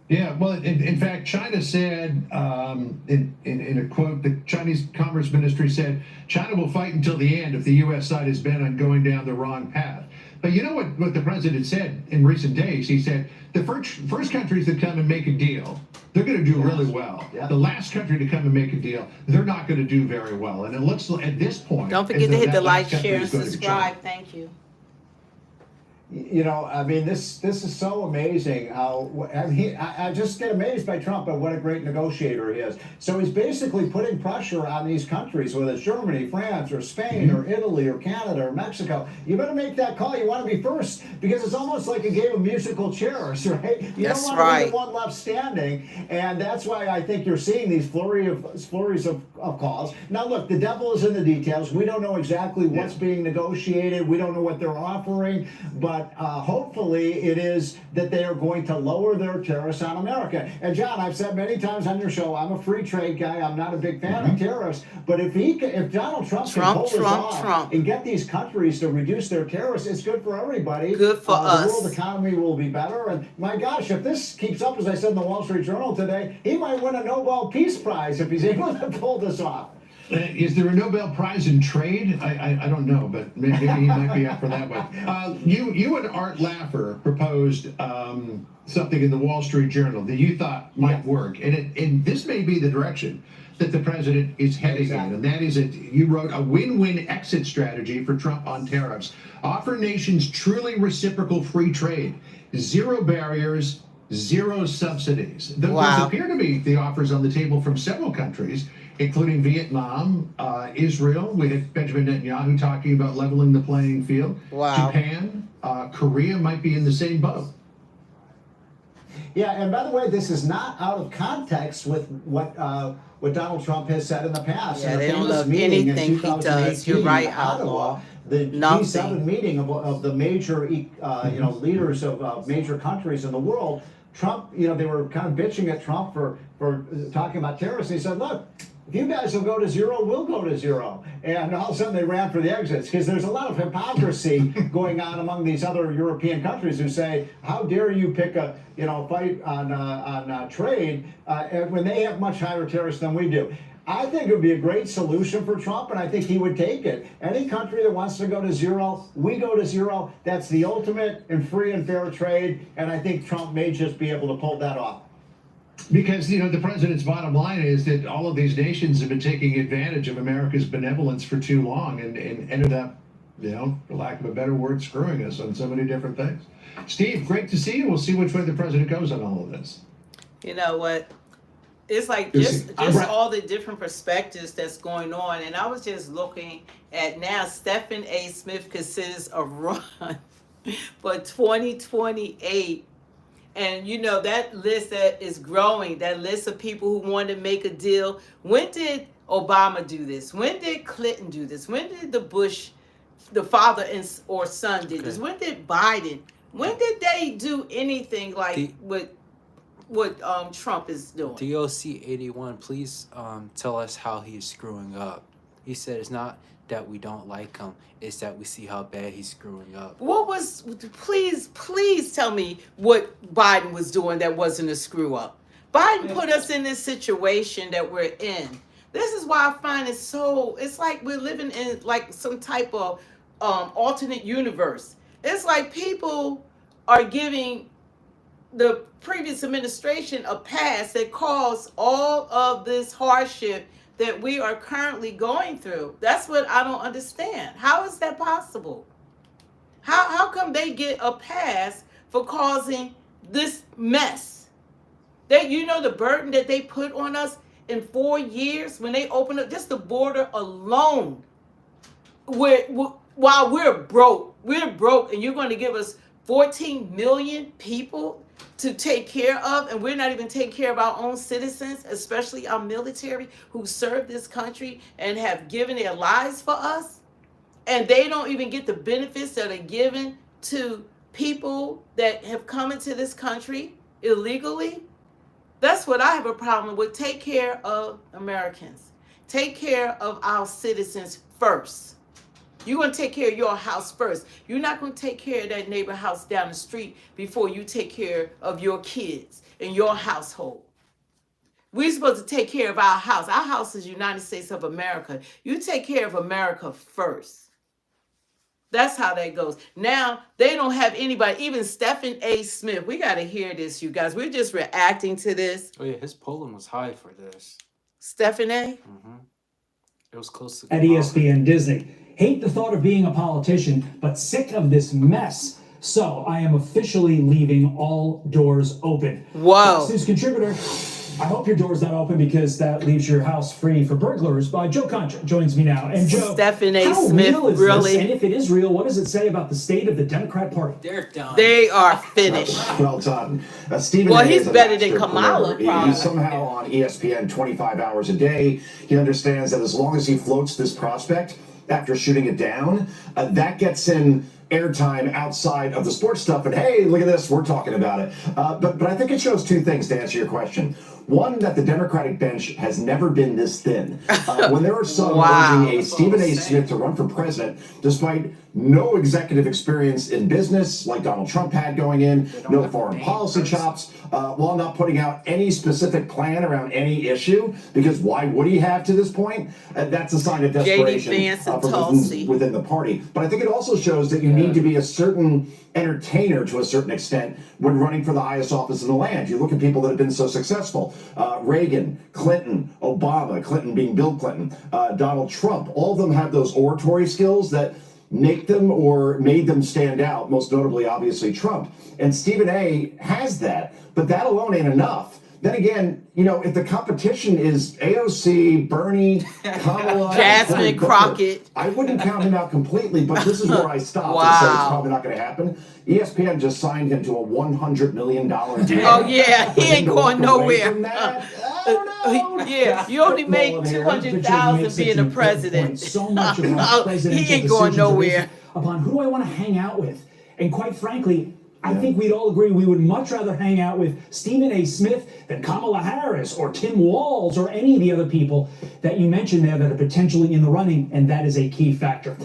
Yeah, well, in fact, China said, in a quote, the Chinese Commerce Ministry said, China will fight until the end if the U.S. side is bent on going down the wrong path. But you know what the president said in recent days? He said, the first countries that come and make a deal, they're going to do really well. Yeah. The last country to come and make a deal, they're not going to do very well. And it looks like at this point...
Don't forget to hit the like, share, and subscribe. Thank you.
You know, I mean, this is so amazing how I just get amazed by Trump and what a great negotiator he is. So he's basically putting pressure on these countries, whether it's Germany, France, or Spain, or Italy, or Canada, or Mexico. You better make that call. You want to be first because it's almost like a game of musical chairs, right? You
that's
don't want
right.
to be the one left standing, and that's why I think you're seeing these flurries of calls. Now, look, the devil is in the details. We don't know exactly what's being negotiated. We don't know what they're offering, but hopefully it is that they are going to lower their tariffs on America. And John, I've said many times on your show, I'm a free trade guy. I'm not a big fan of tariffs. But if Donald Trump can pull this off and get these countries to reduce their tariffs, it's good for everybody.
Good for us.
The world economy will be better. And my gosh, if this keeps up, as I said in the Wall Street Journal today, he might win a Nobel Peace Prize if he's able to pull this off.
Is there a Nobel Prize in trade? I don't know, but maybe he might be up for that one. You and Art Laffer proposed something in the Wall Street Journal that you thought might work, and this may be the direction that the president is heading in, and that is you wrote a win-win exit strategy for Trump on tariffs. Offer nations truly reciprocal free trade, zero barriers, zero subsidies. Those appear to be the offers on the table from several countries, including Vietnam, Israel. We had Benjamin Netanyahu talking about leveling the playing field. Japan, Korea might be in the same boat.
Yeah, and by the way, this is not out of context with what Donald Trump has said in the past.
Yeah, they don't love anything he does. You're right, Outlaw.
The G7 meeting of the major, leaders of major countries in the world. Trump, they were kind of bitching at Trump for talking about terrorists. He said, look, if you guys will go to zero, we'll go to zero. And all of a sudden they ran for the exits because there's a lot of hypocrisy going on among these other European countries who say, how dare you pick a fight on trade when they have much higher tariffs than we do. I think it would be a great solution for Trump, and I think he would take it. Any country that wants to go to zero, we go to zero. That's the ultimate in free and fair trade, and I think Trump may just be able to pull that off.
Because, the president's bottom line is that all of these nations have been taking advantage of America's benevolence for too long and ended up, for lack of a better word, screwing us on so many different things. Steve, great to see you. We'll see which way the president goes on all of this.
You know what? It's like just all the different perspectives that's going on. And I was just looking at now Stephen A. Smith considers a run for 2028. And that list that is growing, that list of people who want to make a deal. When did Obama do this? When did Clinton do this? When did the Bush, the father or son did this? When did Biden? When did they do anything like what Trump is doing?
DOC 81, please tell us how he's screwing up. He said it's not that we don't like him, it's that we see how bad he's screwing up.
Please tell me what Biden was doing that wasn't a screw up. Biden put us in this situation that we're in. This is why I find it's like we're living in like some type of alternate universe. It's like people are giving the previous administration a pass that caused all of this hardship that we are currently going through. That's what I don't understand. How is that possible? How come they get a pass for causing this mess? The burden that they put on us in 4 years when they open up just the border alone. While we're broke, and you're going to give us 14 million people to take care of, and we're not even taking care of our own citizens, especially our military who serve this country and have given their lives for us, and they don't even get the benefits that are given to people that have come into this country illegally. That's what I have a problem with. Take care of Americans. Take care of our citizens first. You're going to take care of your house first. You're not going to take care of that neighbor house down the street before you take care of your kids and your household. We're supposed to take care of our house. Our house is United States of America. You take care of America first. That's how that goes. Now, they don't have anybody, even Stephen A. Smith. We got to hear this, you guys. We're just reacting to this.
Oh, yeah, his polling was high for this.
Stephen A.?
Mm-hmm. It was close to
at ESPN Disney. Hate the thought of being a politician, but sick of this mess. So I am officially leaving all doors open.
Whoa.
Fox News contributor, I hope your door's not open because that leaves your house free for burglars. Joe Concha joins me now. And Joe,
Stephen A.
how
Smith,
real is
really?
this? And if it is real, what does it say about the state of the Democrat Party?
They're done.
They are finished.
Well done. Stephen
Well,
A.
he's
is a
better than
master
Kamala,
planner.
probably.
He's somehow on ESPN 25 hours a day. He understands that as long as he floats this prospect after shooting it down, that gets him airtime outside of the sports stuff. And hey, look at this, we're talking about it. But I think it shows two things to answer your question. One, that the Democratic bench has never been this thin. When there are some urging a Stephen A. Smith to run for president, despite no executive experience in business like Donald Trump had going in, no foreign policy chops, while not putting out any specific plan around any issue, because why would he have to this point? That's a sign of desperation within the party. But I think it also shows that you need to be a certain entertainer to a certain extent when running for the highest office in the land. You look at people that have been so successful. Reagan, Clinton, Obama, Clinton being Bill Clinton, Donald Trump, all of them have those oratory skills that make them or made them stand out, most notably, obviously, Trump. And Stephen A. has that, but that alone ain't enough. Then again, if the competition is AOC, Bernie, Kamala,
Jasmine Crockett,
I wouldn't count him out completely, but this is where I stop and say it's probably not going to happen. ESPN just signed him to a $100 million deal.
Oh, yeah, he ain't going nowhere. Yeah, you only make $200,000 being a president.
So much of our presidential
he ain't going
decisions are
nowhere.
based upon who do I want to hang out with. And quite frankly, I think we'd all agree we would much rather hang out with Stephen A. Smith than Kamala Harris or Tim Walz or any of the other people that you mentioned there that are potentially in the running, and that is a key factor.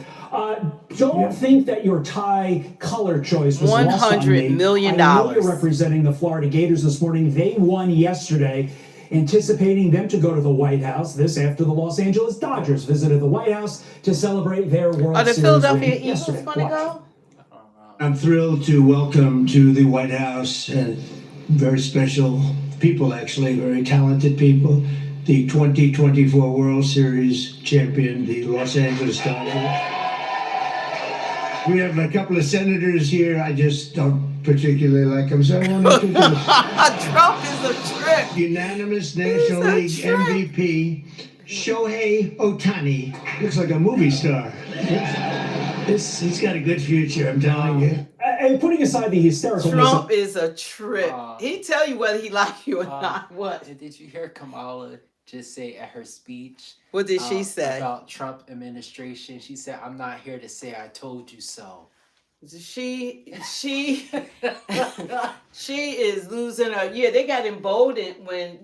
Don't think that your tie color choice was lost on me.
$100 million.
I know you're representing the Florida Gators this morning. They won yesterday. Anticipating them to go to the White House. This after the Los Angeles Dodgers visited the White House to celebrate their World
Are the
Series
Philadelphia
ring
Eagles
yesterday.
going to
Watch.
go?
I'm thrilled to welcome to the White House and very special people, actually, very talented people, the 2024 World Series champion, the Los Angeles Dodgers. We have a couple of senators here. I just don't particularly like them, so I won't introduce.
Trump is a trick.
Unanimous National League MVP, Shohei Ohtani. Looks like a movie star. He's got a good future, I'm telling you.
And putting aside the hysterical
Trump is a trick. He tell you whether he like you or not. What?
Did you hear Kamala just say at her speech?
What did she say?
About Trump administration. She said, "I'm not here to say I told you so."
She is losing her. Yeah, they got emboldened when,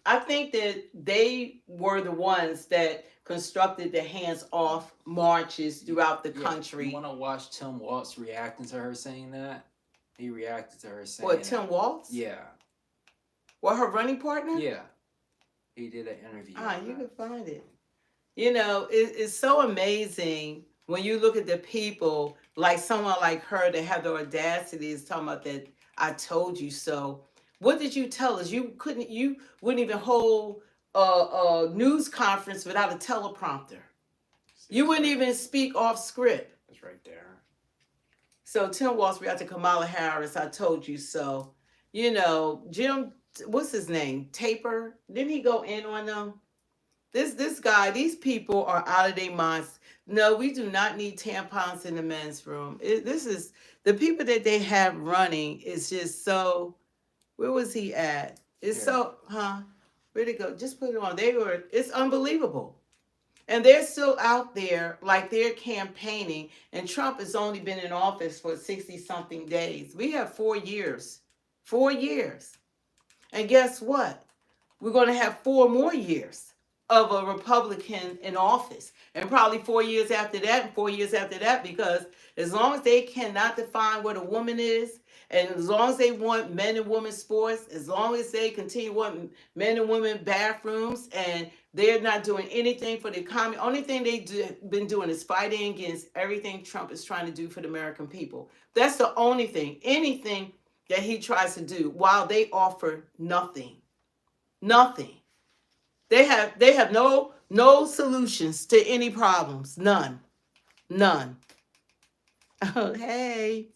I think that they were the ones that constructed the hands-off marches throughout the country.
You want to watch Tim Walz reacting to her saying that? He reacted to her saying
What, Tim Walz?
Yeah.
What, her running partner?
Yeah. He did an interview.
You can find it. It's so amazing when you look at the people, like someone like her that have the audacity is talking about that I told you so. What did you tell us? You wouldn't even hold a news conference without a teleprompter. You wouldn't even speak off script.
It's right there.
So Tim Walz reacted to Kamala Harris, I told you so. Jim, what's his name? Taper? Didn't he go in on them? This guy, these people are out of their minds. No, we do not need tampons in the men's room. This is the people that they have running is just so. Where was he at? It's so, where'd it go? Just put it on. It's unbelievable. And they're still out there like they're campaigning. And Trump has only been in office for 60-something days. We have 4 years. 4 years. And guess what? We're going to have 4 more years of a Republican in office. And probably 4 years after that, and 4 years after that, because as long as they cannot define what a woman is, and as long as they want men and women sports, as long as they continue wanting men and women bathrooms, and they're not doing anything for the economy, only thing they've been doing is fighting against everything Trump is trying to do for the American people. That's the only thing, anything that he tries to do, while they offer nothing. Nothing. They have no solutions to any problems. None. Oh, hey.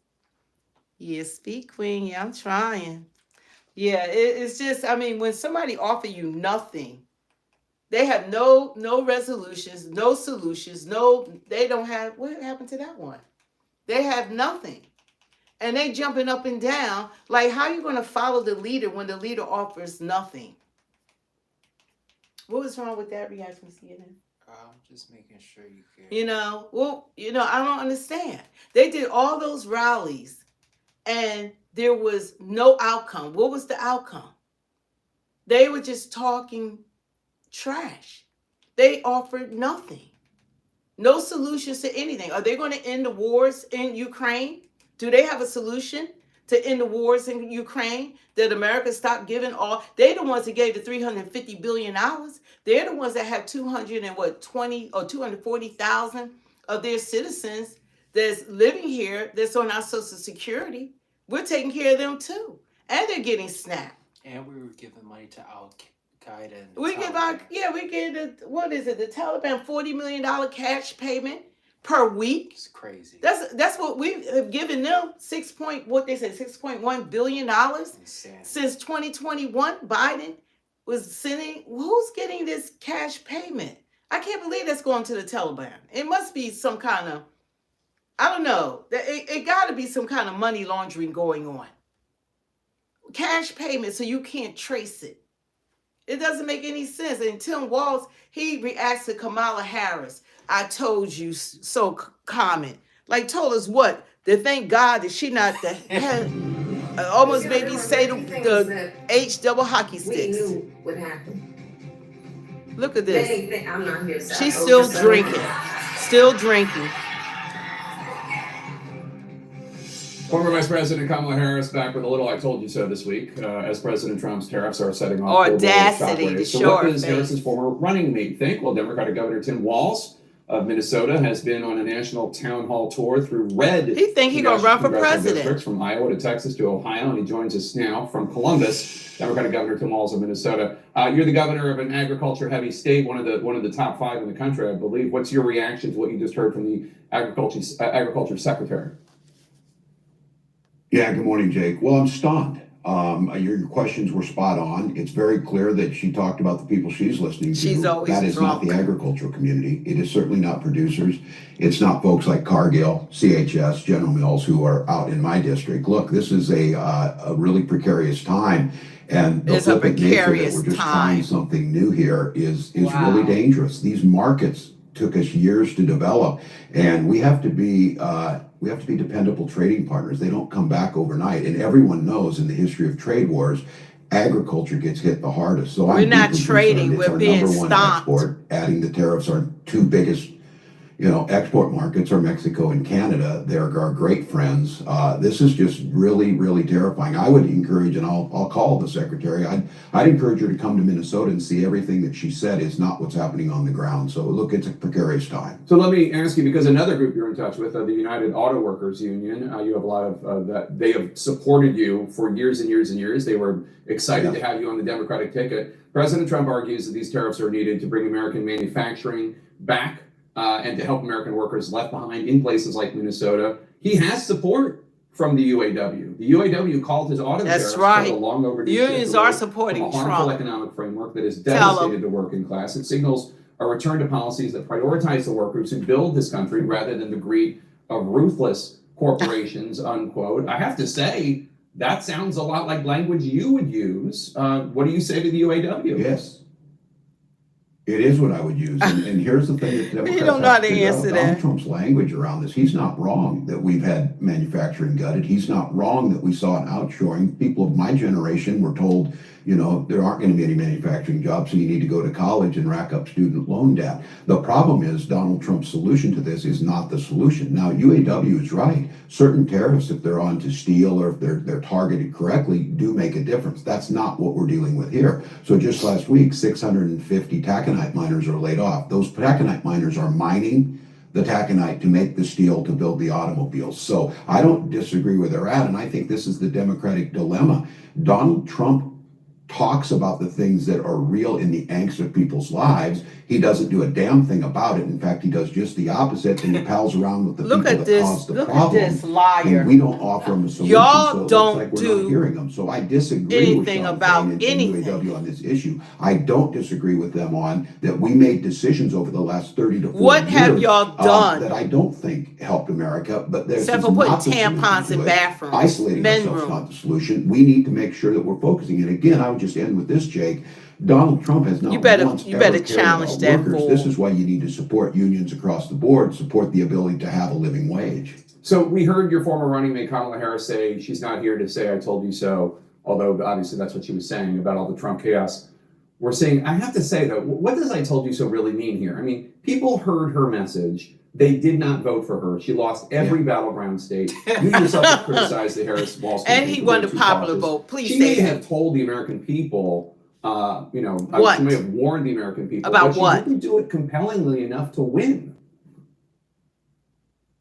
Yeah, speak, Queen. Yeah, I'm trying. Yeah, it's just, when somebody offer you nothing, they have no resolutions, no solutions, they don't have, what happened to that one? They have nothing. And they jumping up and down. Like, how are you going to follow the leader when the leader offers nothing? What was wrong with that reaction, CNN?
I'm just making sure you can.
I don't understand. They did all those rallies and there was no outcome. What was the outcome? They were just talking trash. They offered nothing. No solutions to anything. Are they going to end the wars in Ukraine? Do they have a solution to end the wars in Ukraine? That America stopped giving all? They're the ones that gave the $350 billion. They're the ones that have 220 or 240,000 of their citizens that's living here, that's on our Social Security. We're taking care of them too. And they're getting snapped.
And we were giving money to Al-Qaeda. And
We give the Taliban $40 million cash payment per week.
It's crazy.
That's what we have given them. $6.1 billion since 2021. Biden was sending. Who's getting this cash payment? I can't believe that's going to the Taliban. It must be some kind of, I don't know. It got to be some kind of money laundering going on. Cash payment so you can't trace it. It doesn't make any sense. And Tim Walz, he reacts to Kamala Harris. I told you so comment. Like, told us what? to thank God that she not the head. Almost made me say the H double hockey sticks.
We knew what happened.
Look at this.
I'm not here. So
She's still drinking. Still drinking.
Former Vice President Kamala Harris back with a little "I told you so" this week, as President Trump's tariffs are setting off
Audacity to
so
show
what
her
does
face.
Harris's former running mate think? Well, Democratic Governor Tim Walz of Minnesota has been on a national town hall tour through red.
He think he gonna run for
congressional
president.
districts from Iowa to Texas to Ohio, and he joins us now from Columbus. Democratic Governor Tim Walz of Minnesota. You're the governor of an agriculture-heavy state, one of the top 5 in the country, I believe. What's your reaction to what you just heard from the agriculture secretary?
Yeah, good morning, Jake. Well, I'm stunned. Your questions were spot on. It's very clear that she talked about the people she's listening to.
She's always
That is
drunk.
not the agricultural community. It is certainly not producers. It's not folks like Cargill, CHS, General Mills, who are out in my district. Look, this is a really precarious time. And the
It's a
flippant nature that
precarious
we're just
time.
trying something new here is
Wow.
really dangerous. These markets took us years to develop, and we have to be dependable trading partners. They don't come back overnight, and everyone knows in the history of trade wars, agriculture gets hit the hardest. So
We're
I'm
not
deeply
trading,
concerned. It's
we're
our
being
number one
stopped.
export. Adding the tariffs, our 2 biggest export markets are Mexico and Canada. They're our great friends. This is just really, really terrifying. I would encourage, and I'll call the secretary, I'd encourage her to come to Minnesota and see everything that she said is not what's happening on the ground. So look, it's a precarious time.
So let me ask you, because another group you're in touch with, the United Auto Workers Union, you have a lot of that. They have supported you for years and years and years. They were excited to have you on the Democratic ticket. President Trump argues that these tariffs are needed to bring American manufacturing back and to help American workers left behind in places like Minnesota. He has support from the UAW. The UAW called his auto
That's
tariffs
right.
a long overdue
Unions
shift
are
away
supporting
from a harmful
Trump.
economic framework that has
Tell 'em.
devastated the working class. It signals a return to policies that prioritize the workers who build this country rather than the greed of ruthless corporations, unquote. I have to say, that sounds a lot like language you would use. What do you say to the UAW?
Yes. It is what I would use. And here's the thing that Democrats
don't know how
have
to
figure out.
answer
Donald
that.
Trump's language around this, he's not wrong that we've had manufacturing gutted. He's not wrong that we saw an outshoring. People of my generation were told, there aren't going to be any manufacturing jobs, so you need to go to college and rack up student loan debt. The problem is Donald Trump's solution to this is not the solution. Now, UAW is right. Certain tariffs, if they're on to steel or if they're targeted correctly, do make a difference. That's not what we're dealing with here. So just last week, 650 taconite miners are laid off. Those taconite miners are mining the taconite to make the steel to build the automobiles. So I don't disagree where they're at, and I think this is the Democratic dilemma. Donald Trump talks about the things that are real in the angst of people's lives. He doesn't do a damn thing about it. In fact, he does just the opposite, and he pals around with the
Look
people
at
that
this.
caused the
Look
problem.
at this liar.
And we don't offer them a solution,
Y'all
so it
don't
looks like we're
do
not hearing them. So I disagree
anything
with Sean
about
Fain and
anything.
UAW on this issue. I don't disagree with them on that we made decisions over the last 30 to 40
What
years.
have y'all done?
That I don't think helped America, but there's
Except
it's
for putting
not the solution
tampons
to
in
it.
bathrooms,
Isolating
men's
ourselves is
room.
not the solution. We need to make sure that we're focusing. And again, I would just end with this, Jake. Donald Trump has not
You better
once ever cared
challenge
about
that
workers.
fool.
This is why you need to support unions across the board, support the ability to have a living wage.
So we heard your former running mate Kamala Harris say she's not here to say "I told you so," although obviously that's what she was saying about all the Trump chaos. We're saying, I have to say though, what does "I told you so" really mean here? I mean, people heard her message. They did not vote for her. She lost every battleground state. You yourself have criticized the Harris-Walz campaign.
And he
for
won
being
the
too
popular
cautious.
vote. Please
she
say
may
that.
have told the American people,
What?
she may have warned the American people.
About
but
what?
She didn't do it compellingly enough to win.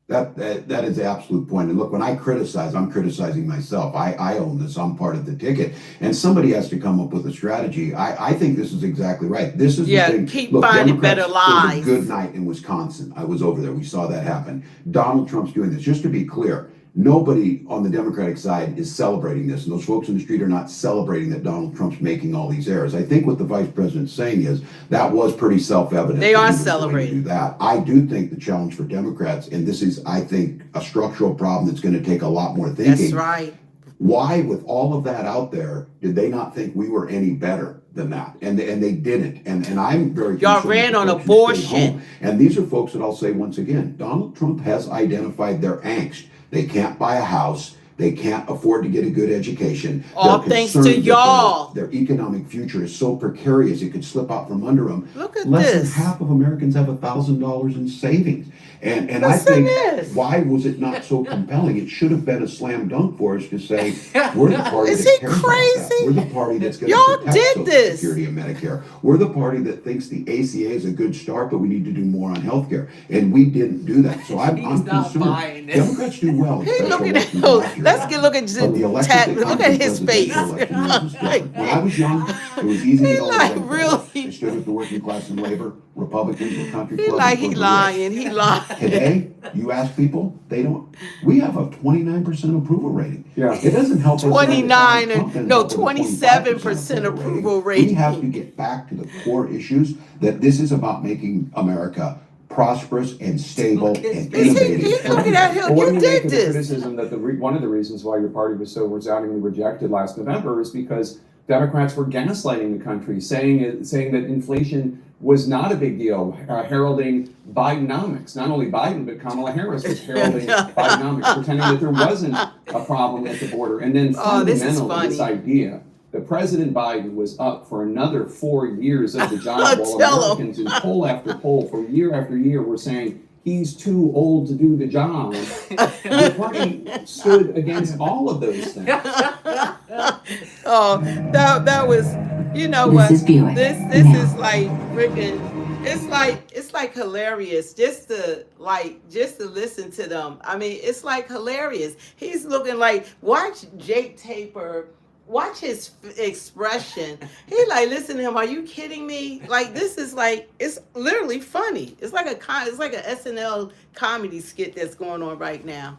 That is the absolute point. And look, when I criticize, I'm criticizing myself. I own this. I'm part of the ticket. And somebody has to come up with a strategy. I think this is exactly right. This is the thing.
keep
Look,
finding
Democrats,
better
there was
lies.
a good night in Wisconsin. I was over there. We saw that happen. Donald Trump's doing this. Just to be clear, nobody on the Democratic side is celebrating this. And those folks in the street are not celebrating that Donald Trump's making all these errors. I think what the vice president's saying is that was pretty self-evident.
They
that
are
he was going to
celebrating.
do that. I do think the challenge for Democrats, and this is, I think, a structural problem that's going to take a lot more thinking.
That's right.
Why, with all of that out there, did they not think we were any better than that? And they didn't. And I'm very
Y'all
concerned
ran
with
on
the folks who stayed
abortion.
home. And these are folks that I'll say once again, Donald Trump has identified their angst. They can't buy a house. They can't afford to get a good education.
All
They're
thanks to
concerned that
y'all.
Their economic future is so precarious it could slip out from under them.
Look at
Less
this.
than half of Americans have $1,000 in savings. And I
Listen
think,
this.
why was it not so compelling? It should have been a slam dunk for us to say, we're the party
Is
that
he
cares about that.
crazy?
We're the party that's going
Y'all
to protect
did
Social
this.
Security and Medicare. We're the party that thinks the ACA is a good start, but we need to do more on health care. And we didn't do that. So I'm
not
concerned.
buying this.
Democrats do well in
Hey,
special
look at
elections
that.
last year.
Let's get look at
But the elections that
look
come
at
from
his face.
presidential election years is different. When I was young, it was easy to
He
go to
like
Democrats.
really.
They stood with the working class and labor. Republicans were country
He
club.
like
and
he
for the
lying.
rich.
He lying.
Today, you ask people, they don't. We have a 29% approval rating.
Yeah.
It doesn't help us.
29
Trump doesn't
no
help with a
27% approval
We
rating.
have to get back to the core issues that this is about making America prosperous and stable and innovative.
Look at that hill.
Well, what do
You
you make
did
of the
this.
criticism that one of the reasons why your party was so resoundingly rejected last November is because Democrats were gaslighting the country, saying that inflation was not a big deal, heralding Bidenomics. Not only Biden, but Kamala Harris was heralding Bidenomics, pretending that there wasn't a problem at the border. And then
This is
fundamental to this
funny.
idea that President Biden was up for another 4 years of the job, while
Tell him.
Americans in poll after poll for year after year were saying he's too old to do the job. The party stood against all of those things.
Oh, that was, you know what? This is like freaking. It's like hilarious just to listen to them. I mean, it's like hilarious. He's looking like, watch Jake Taper. Watch his expression. He like, listen to him. Are you kidding me? Like, this is like, it's literally funny. It's like a SNL comedy skit that's going on right now.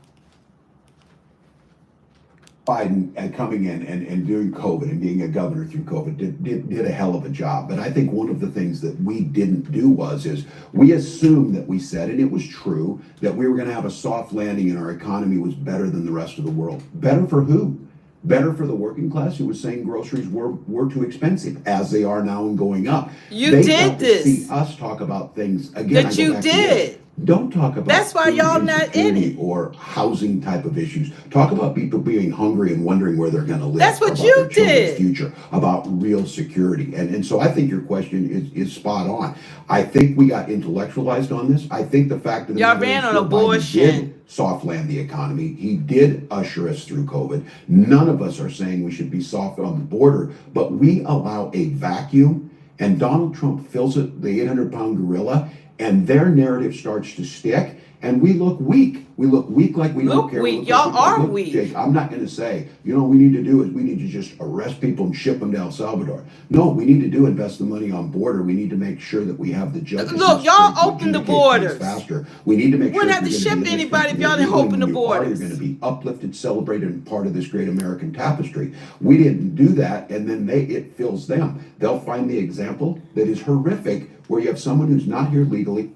Biden coming in and doing COVID and being a governor through COVID did a hell of a job. But I think one of the things that we didn't do is we assumed that we said, and it was true, that we were going to have a soft landing and our economy was better than the rest of the world. Better for who? Better for the working class who was saying groceries were too expensive, as they are now and going up.
You did this.
See us talk about things again.
That you did.
Don't talk about
That's why y'all not in it.
Or housing type of issues. Talk about people being hungry and wondering where they're going to live.
That's what
about
you
their children's
did.
Future, about real security, and so I think your question is spot on. I think we got intellectualized on this. I think the fact that
Y'all ran on
Joe Biden
abortion.
did soft land the economy. He did usher us through COVID. None of us are saying we should be soft on the border, but we allow a vacuum, and Donald Trump fills it, the 800-pound gorilla, and their narrative starts to stick, and we look weak. We look weak like we don't care.
Weak. Y'all are weak.
Jake, I'm not going to say, what we need to do is we need to just arrest people and ship them to El Salvador. No, we need to invest the money on border. We need to make sure that we have the judges.
Look, y'all open the borders
faster. We need to make sure
wouldn't have to ship anybody if y'all didn't open the borders.
You're going to be uplifted, celebrated, and part of this great American tapestry. We didn't do that, and then it fills them. They'll find the example that is horrific, where you have someone who's not here legally.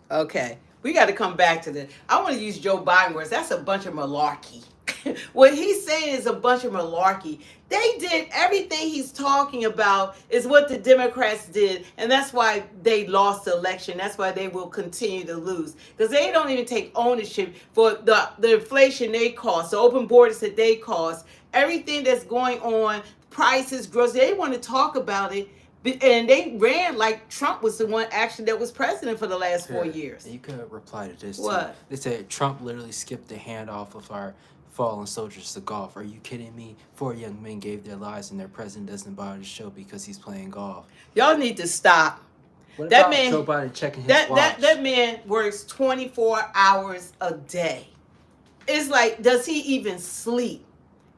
Okay, we got to come back to this. I want to use Joe Biden words. That's a bunch of malarkey. What he's saying is a bunch of malarkey. They did everything he's talking about is what the Democrats did, and that's why they lost the election. That's why they will continue to lose, because they don't even take ownership for the inflation they caused, the open borders that they caused, everything that's going on, prices, growth. They want to talk about it. And they ran like Trump was the one actually that was president for the last 4 years.
You could reply to this.
What?
Too. They said Trump literally skipped the handoff of our fallen soldiers to golf. Are you kidding me? 4 young men gave their lives and their president doesn't bother to show because he's playing golf.
Y'all need to stop.
What
That
about
man,
Joe Biden checking his watch?
that man works 24 hours a day. It's like, does he even sleep?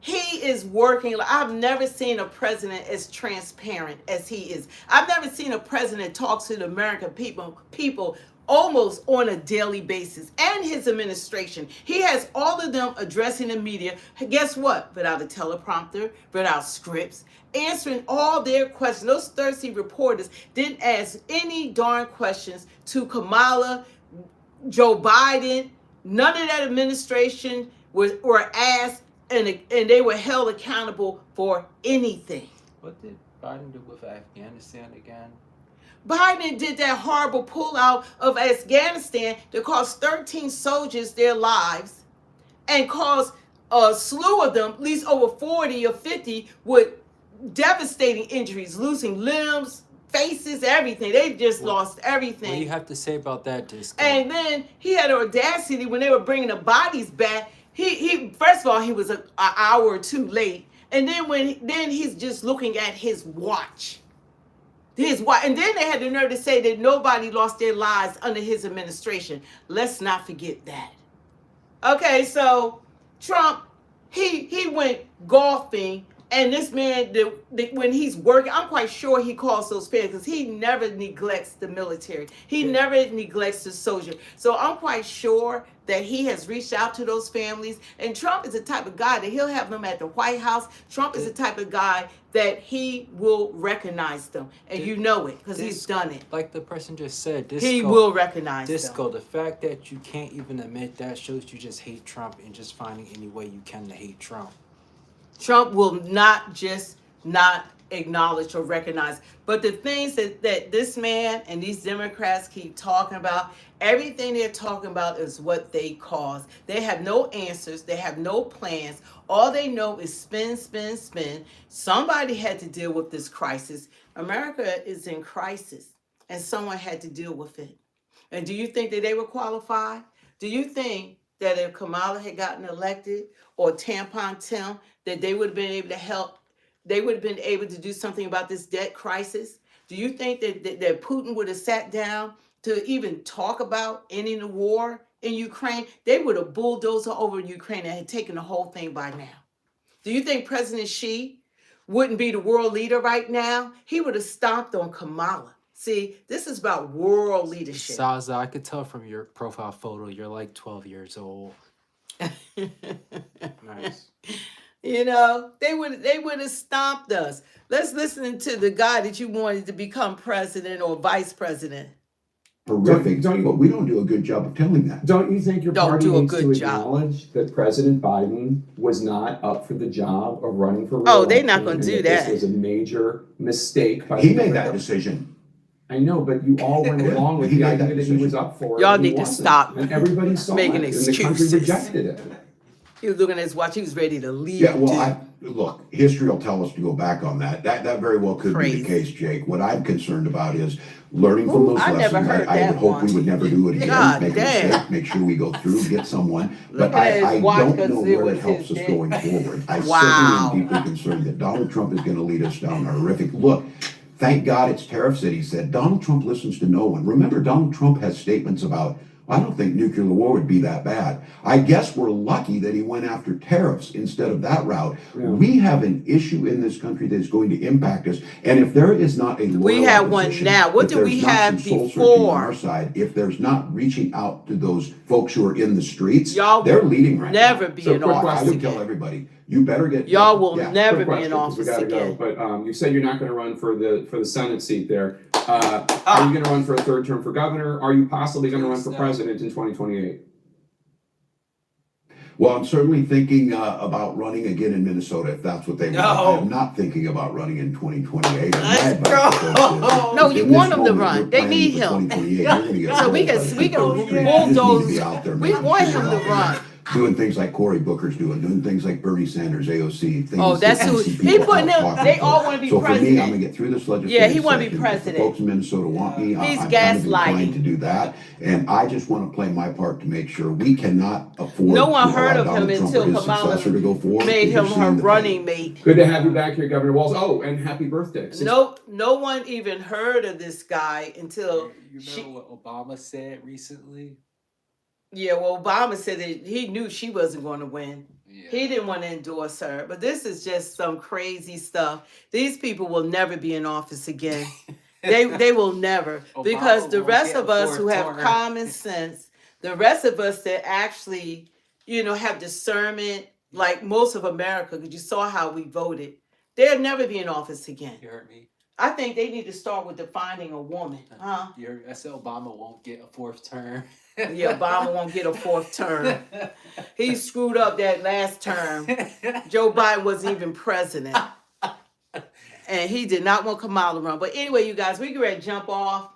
He is working. I've never seen a president as transparent as he is. I've never seen a president talk to the American people almost on a daily basis, and his administration. He has all of them addressing the media. Guess what? Without a teleprompter, without scripts, answering all their questions. Those thirsty reporters didn't ask any darn questions to Kamala, Joe Biden. None of that administration were asked, and they were held accountable for anything.
What did Biden do with Afghanistan again?
Biden did that horrible pullout of Afghanistan that cost 13 soldiers their lives and caused a slew of them, at least over 40 or 50, with devastating injuries, losing limbs, faces, everything. They just lost everything.
What do you have to say about that, Disco?
And then he had the audacity when they were bringing the bodies back. He first of all, he was an hour or two late, and then he's just looking at his watch. And then they had the nerve to say that nobody lost their lives under his administration. Let's not forget that. Okay, so Trump, he went golfing, and this man, when he's working, I'm quite sure he calls those fans because he never neglects the military. He never neglects the soldier. So I'm quite sure that he has reached out to those families. And Trump is the type of guy that he'll have them at the White House. Trump is the type of guy that he will recognize them. And you know it because he's done it.
Like the person just said, Disco,
He will recognize
Disco,
them.
the fact that you can't even admit that shows you just hate Trump and just finding any way you can to hate Trump.
Trump will not just not acknowledge or recognize. But the things that this man and these Democrats keep talking about, everything they're talking about is what they caused. They have no answers. They have no plans. All they know is spin, spin, spin. Somebody had to deal with this crisis. America is in crisis, and someone had to deal with it. And do you think that they were qualified? Do you think that if Kamala had gotten elected or Tampon Tim, that they would have been able to help? They would have been able to do something about this debt crisis? Do you think that Putin would have sat down to even talk about ending the war in Ukraine? They would have bulldozed over Ukraine and had taken the whole thing by now. Do you think President Xi wouldn't be the world leader right now? He would have stomped on Kamala. See, this is about world leadership.
Saza, I could tell from your profile photo you're like 12 years old. Nice.
You know, they would have stomped us. Let's listen to the guy that you wanted to become president or vice president.
Horrific, but we don't do a good job of telling that.
Don't you think your
Don't
party
do a
needs to
good job.
acknowledge that President Biden was not up for the job of running for
Oh,
re-election?
they're not gonna
and
do
This
that.
was a major mistake. By
He
the
made that
Democrats?
decision.
I know, but you all went along with
He
the
made that
idea that he was
decision.
up for it.
Y'all
and he
need to
wasn't.
stop
And everybody saw
making
it, and the country
excuses.
rejected it.
He was looking at his watch. He was ready to leave.
Yeah, well, look, history will tell us to go back on that. That very well could be
Crazy.
the case, Jake. What I'm concerned about is learning from those
I never
lessons.
heard
I
that
would hope
one.
we would never do it again.
God
Make a
damn.
mistake, make sure we go through, get someone. But
Looking at his
I
watch
don't
'cause
know
it
where
was
it helps
his
us
day.
going forward. I
Wow.
certainly am deeply concerned that Donald Trump is going to lead us down a horrific. Look, thank God it's tariffs that he said. Donald Trump listens to no one. Remember, Donald Trump has statements about, I don't think nuclear war would be that bad. I guess we're lucky that he went after tariffs instead of that route.
Yeah.
We have an issue in this country that is going to impact us. And if there is not a loyal
We have one
opposition,
now. What
if
did we
there's not
have
some soul searching
before?
on our side, if there's not reaching out to those folks who are in the streets,
Y'all
they're
will
leading right
never
now.
be
So
in
quick
I
office
would
again.
tell everybody, you better get.
Y'all will
yeah.
never
Quick
be
question,
in
'cause we
office
gotta
again.
go. But you said you're not going to run for the Senate seat there. Are you going to run for a third term for governor? Are you possibly going to run for president in 2028?
Well, I'm certainly thinking about running again in Minnesota if that's what they want.
No.
I'm not thinking about running in 2028.
Let's go. No, you want him to run. They need him. So we can bulldoze. We want him to run.
Doing things like Cory Booker's doing things like Bernie Sanders, AOC. Things
Oh, that's
that
who
see
he
people
putting
out
him.
talking
They
to.
all want to be
So for me, I'm
president.
gonna get through this legislative
Yeah, he wanna be
session. If
president.
the folks in Minnesota want me,
He's
I'm kind of
gaslighting.
inclined to do that. And I just want to play my part to make sure we cannot afford
No one
to
heard
allow
of him
Donald Trump
until
or his
Kamala
successor to go forward.
made
We've
him
seen
her
the
running mate.
Good to have you back here, Governor Walz. Oh, and happy birthday.
No one even heard of this guy until
You remember what Obama said recently?
yeah. Well, Obama said that he knew she wasn't going to win. He didn't want to endorse her. But this is just some crazy stuff. These people will never be in office again. They will never, because the
won't
rest
get
of
a
us who
fourth
have
term.
common sense, the rest of us that actually, have discernment, like most of America, because you saw how we voted, they'll never be in office again.
You heard me?
I think they need to start with defining a woman, huh?
You heard, I said Obama won't get a fourth term.
Yeah, Obama won't get a fourth term. He screwed up that last term. Joe Biden wasn't even president. And he did not want Kamala to run. But anyway, you guys, we get ready to jump off.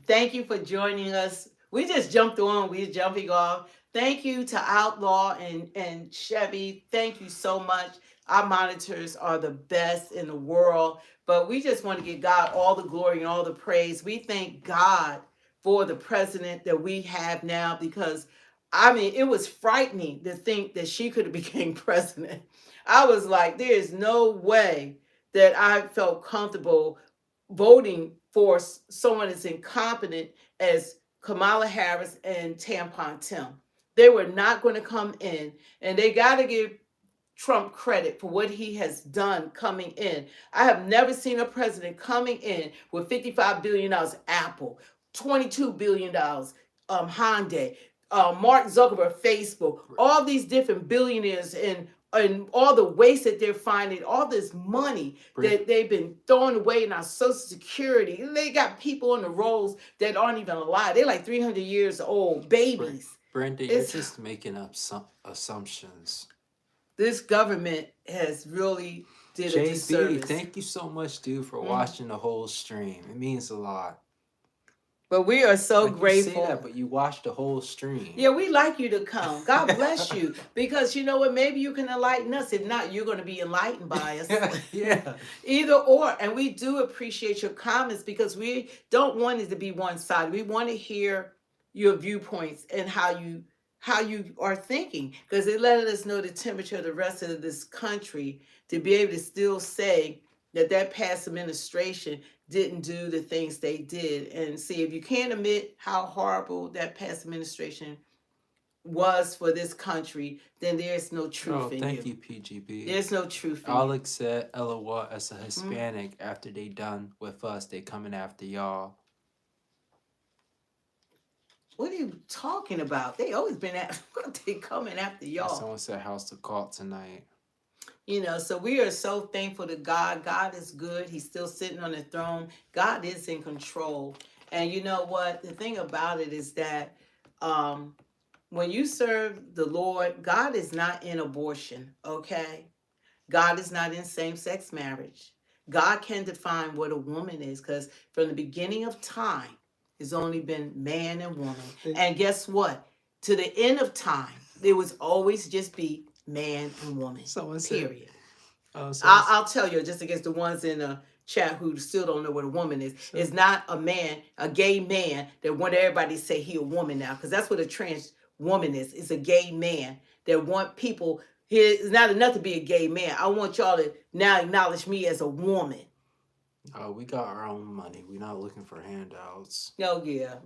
Thank you for joining us. We just jumped on. We're jumping off. Thank you to Outlaw and Chevy. Thank you so much. Our monitors are the best in the world. But we just want to give God all the glory and all the praise. We thank God for the president that we have now, because, I mean, it was frightening to think that she could have became president. I was like, there is no way that I felt comfortable voting for someone as incompetent as Kamala Harris and Tampon Tim. They were not going to come in, and they got to give Trump credit for what he has done coming in. I have never seen a president coming in with $55 billion Apple, $22 billion Hyundai, Mark Zuckerberg, Facebook, all these different billionaires and all the waste that they're finding, all this money that they've been throwing away in our Social Security. They got people on the rolls that aren't even alive. They're like 300 years old, babies.
Brenda, you're just making up some assumptions.
This government has really did a disservice.
Thank you so much, dude, for watching the whole stream. It means a lot.
But we are so grateful.
You say that, but you watched the whole stream.
Yeah, we like you to come. God bless you. Because you know what? Maybe you can enlighten us. If not, you're going to be enlightened by us.
Yeah.
Either or. And we do appreciate your comments, because we don't want it to be one-sided. We want to hear your viewpoints and how you are thinking, because it let us know the temperature of the rest of this country, to be able to still say that past administration didn't do the things they did. And see, if you can't admit how horrible that past administration was for this country, then there's no truth in you.
Thank you, PGB.
There's no truth in
Alex said, LOL, as a Hispanic, after they done with us, they coming after y'all.
What are you talking about? They always been they coming after y'all.
Someone said house to call tonight.
You know, so we are so thankful to God. God is good. He's still sitting on the throne. God is in control. And you know what? The thing about it is that when you serve the Lord, God is not in abortion, okay? God is not in same-sex marriage. God can define what a woman is, because from the beginning of time, it's only been man and woman. And guess what? To the end of time, there was always just be man and woman. Period. I'll tell you, just against the ones in the chat who still don't know what a woman is. It's not a man, a gay man that want everybody to say he a woman now, because that's what a trans woman is. It's a gay man that want people. It's not enough to be a gay man. I want y'all to now acknowledge me as a woman.
We got our own money. We're not looking for handouts.
Oh yeah,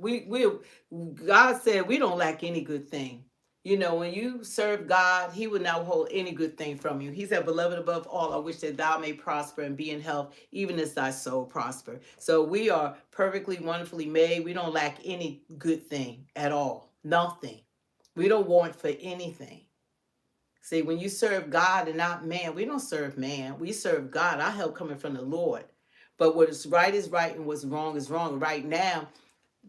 God said we don't lack any good thing. You know, when you serve God, he will not hold any good thing from you. He said, beloved, above all, I wish that thou may prosper and be in health, even as thy soul prosper. So we are perfectly, wonderfully made. We don't lack any good thing at all. Nothing. We don't want for anything. See, when you serve God and not man, we don't serve man. We serve God. Our help coming from the Lord. But what is right and what's wrong is wrong. Right now,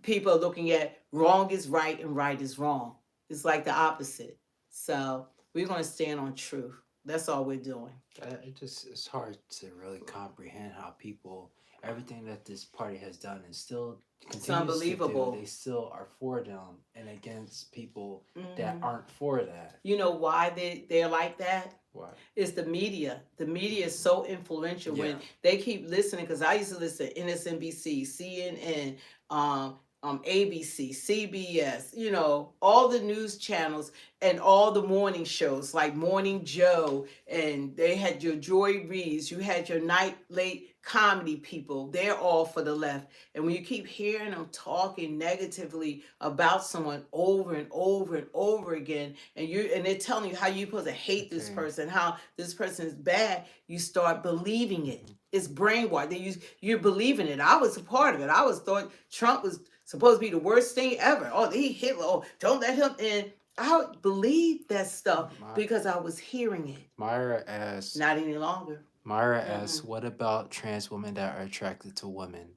people are looking at wrong is right and right is wrong. It's like the opposite. So we're going to stand on truth. That's all we're doing.
It's hard to really comprehend how people, everything that this party has done and still continues
unbelievable.
To do, they still are for them and against people that aren't for that.
You know why they're like that?
Why?
It's the media. The media is so influential when they keep listening, because I used to listen to MSNBC, CNN, ABC, CBS, you know, all the news channels and all the morning shows like Morning Joe, and they had your Joy Reeves, you had your night late comedy people. They're all for the left. And when you keep hearing them talking negatively about someone over and over and over again, and they're telling you how you're supposed to hate this person, how this person is bad, you start believing it. It's brainwashed. You're believing it. I was a part of it. I thought Trump was supposed to be the worst thing ever. Oh, he Hitler. Oh, don't let him in. I believed that stuff because I was hearing it.
Myra asks.
Not any longer.
Myra asks, what about trans women that are attracted to women?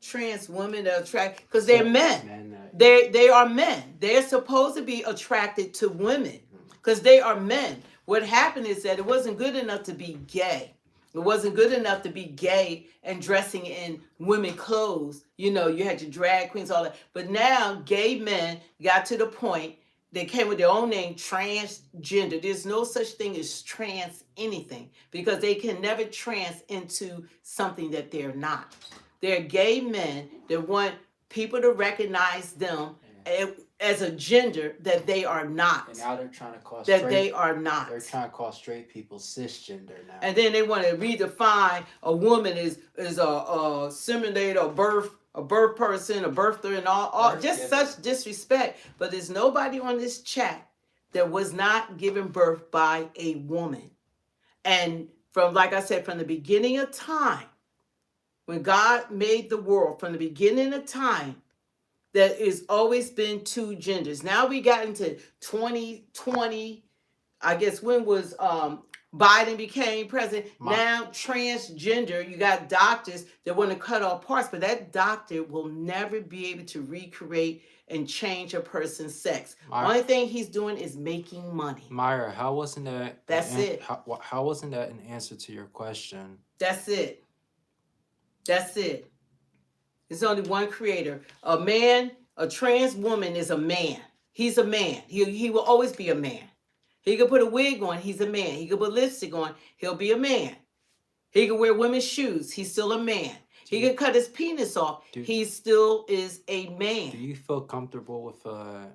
Trans women that are attracted, because they're men. They are men. They're supposed to be attracted to women because they are men. What happened is that it wasn't good enough to be gay. It wasn't good enough to be gay and dressing in women clothes. You know, you had your drag queens, all that. But now gay men got to the point, they came with their own name, transgender. There's no such thing as trans anything because they can never trans into something that they're not. They're gay men that want people to recognize them as a gender that they are not.
And now they're trying to call
that they are not.
They're trying to call straight people cisgender now.
And then they want to redefine a woman is a simulator, a birth person, a birther, and all just such disrespect. But there's nobody on this chat that was not given birth by a woman. And from, like I said, from the beginning of time, when God made the world, from the beginning of time, that has always been two genders. Now we got into 2020, I guess when was Biden became president. Now transgender, you got doctors that want to cut off parts, but that doctor will never be able to recreate and change a person's sex. Only thing he's doing is making money.
Myra, how wasn't that?
That's it.
How wasn't that an answer to your question?
That's it. That's it. There's only one creator. A man, a trans woman is a man. He's a man. He will always be a man. He could put a wig on, he's a man. He could put lipstick on, he'll be a man. He could wear women's shoes, he's still a man. He could cut his penis off, he still is a man.
Do you feel comfortable with a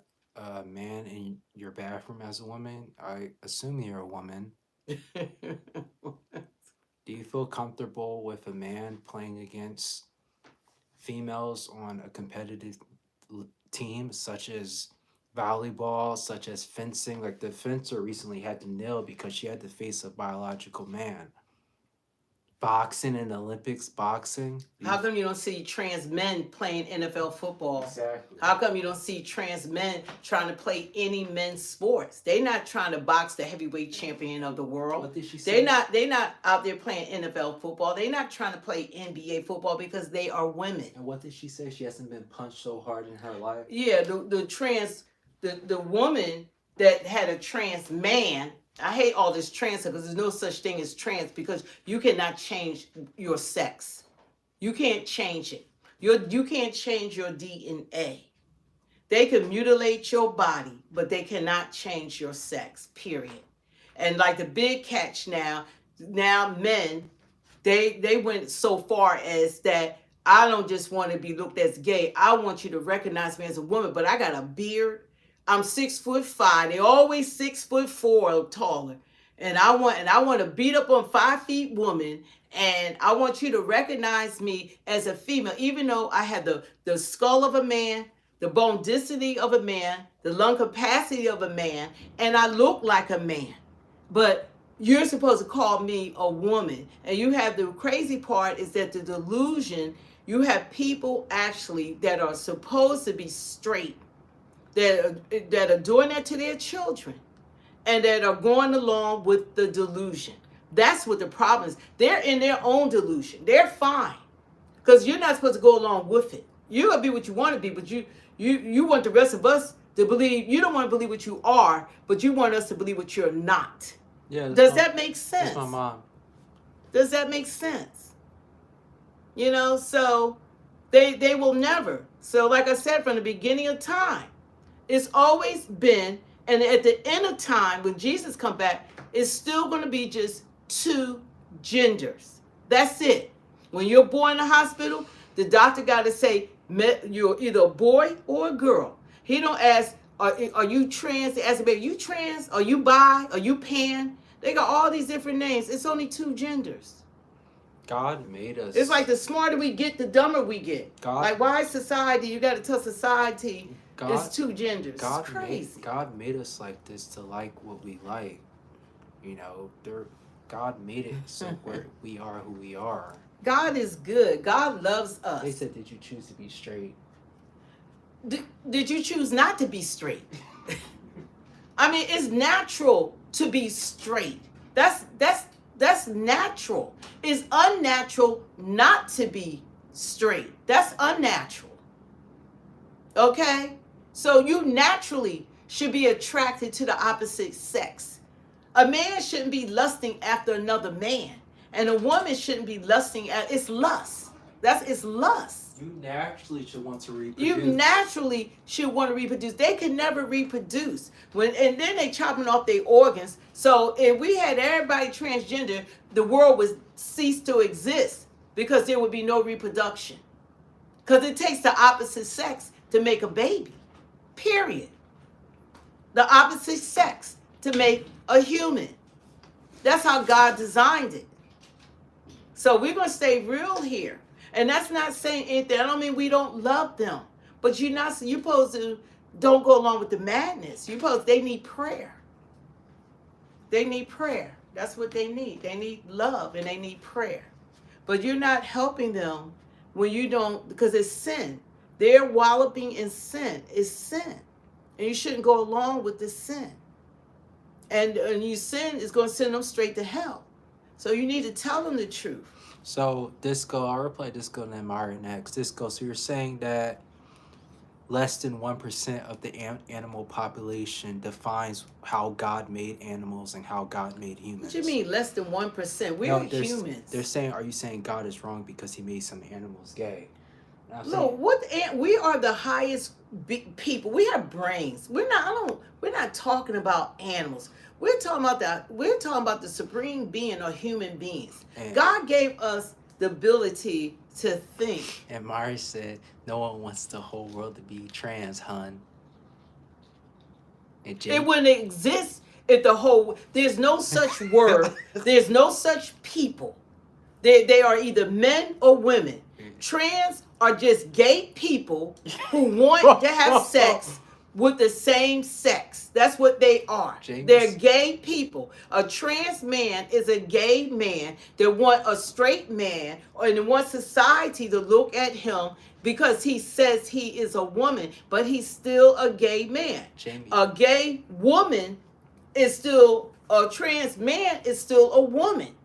man in your bathroom as a woman? I assume you're a woman. Do you feel comfortable with a man playing against females on a competitive team, such as volleyball, such as fencing? Like the fencer recently had to kneel because she had to face a biological man. Boxing in the Olympics, boxing.
How come you don't see trans men playing NFL football?
Exactly.
How come you don't see trans men trying to play any men's sports? They're not trying to box the heavyweight champion of the world.
What did she say?
They're not out there playing NFL football. They're not trying to play NBA football because they are women.
And what did she say? She hasn't been punched so hard in her life.
Yeah, the woman that had a trans man. I hate all this trans because there's no such thing as trans because you cannot change your sex. You can't change it. You can't change your DNA. They can mutilate your body, but they cannot change your sex, period. And like the big catch now men, they went so far as that I don't just want to be looked as gay. I want you to recognize me as a woman, but I got a beard. I'm 6'5". They always 6'4" or taller. And I want to beat up on 5 feet woman. And I want you to recognize me as a female, even though I have the skull of a man, the bone density of a man, the lung capacity of a man, and I look like a man. But you're supposed to call me a woman. And you have the crazy part is that the delusion, you have people actually that are supposed to be straight, that are doing that to their children and that are going along with the delusion. That's what the problem is. They're in their own delusion. They're fine because you're not supposed to go along with it. You're going to be what you want to be, but you want the rest of us to believe. You don't want to believe what you are, but you want us to believe what you're not.
Yeah.
Does that make sense?
That's my mom.
Does that make sense? You know, so they will never. So like I said, from the beginning of time, it's always been, and at the end of time, when Jesus come back, it's still going to be just two genders. That's it. When you're born in the hospital, the doctor got to say you're either a boy or a girl. He don't ask, are you trans? They ask, baby, you trans? Are you bi? Are you pan? They got all these different names. It's only two genders.
God made us.
It's like the smarter we get, the dumber we get. Like, why society? You got to tell society it's two genders. It's crazy.
God made us like this to like what we like. You know, God made it so we are who we are.
God is good. God loves us.
They said, did you choose to be straight?
Did you choose not to be straight? I mean, it's natural to be straight. That's natural. It's unnatural not to be straight. That's unnatural. Okay? So you naturally should be attracted to the opposite sex. A man shouldn't be lusting after another man. And a woman shouldn't be lusting at, it's lust. It's lust.
You naturally should want to reproduce.
You naturally should want to reproduce. They can never reproduce. And then they chopping off their organs. So if we had everybody transgender, the world would cease to exist because there would be no reproduction. Because it takes the opposite sex to make a baby. Period. The opposite sex to make a human. That's how God designed it. So we're going to stay real here. And that's not saying anything. I don't mean we don't love them. But you're supposed to don't go along with the madness. They need prayer. They need prayer. That's what they need. They need love and they need prayer. But you're not helping them when you don't, because it's sin. They're walloping in sin. It's sin. And you shouldn't go along with the sin. And you sin is going to send them straight to hell. So you need to tell them the truth.
So Disco, I'll reply Disco and then Mara next. Disco, so you're saying that less than 1% of the animal population defines how God made animals and how God made humans.
What do you mean less than 1%? We're humans.
They're saying, are you saying God is wrong because he made some animals gay?
No, we are the highest people. We have brains. We're not talking about animals. We're talking about the supreme being of human beings.
And
God gave us the ability to think.
And Mari said, no one wants the whole world to be trans, hun. And
It wouldn't exist if there's no such word, there's no such people. They are either men or women. Trans are just gay people who want to have sex with the same sex. That's what they are.
James.
They're gay people. A trans man is a gay man that want a straight man and want society to look at him because he says he is a woman, but he's still a gay man.
Jamie.
A gay woman is still, a trans man is still a woman.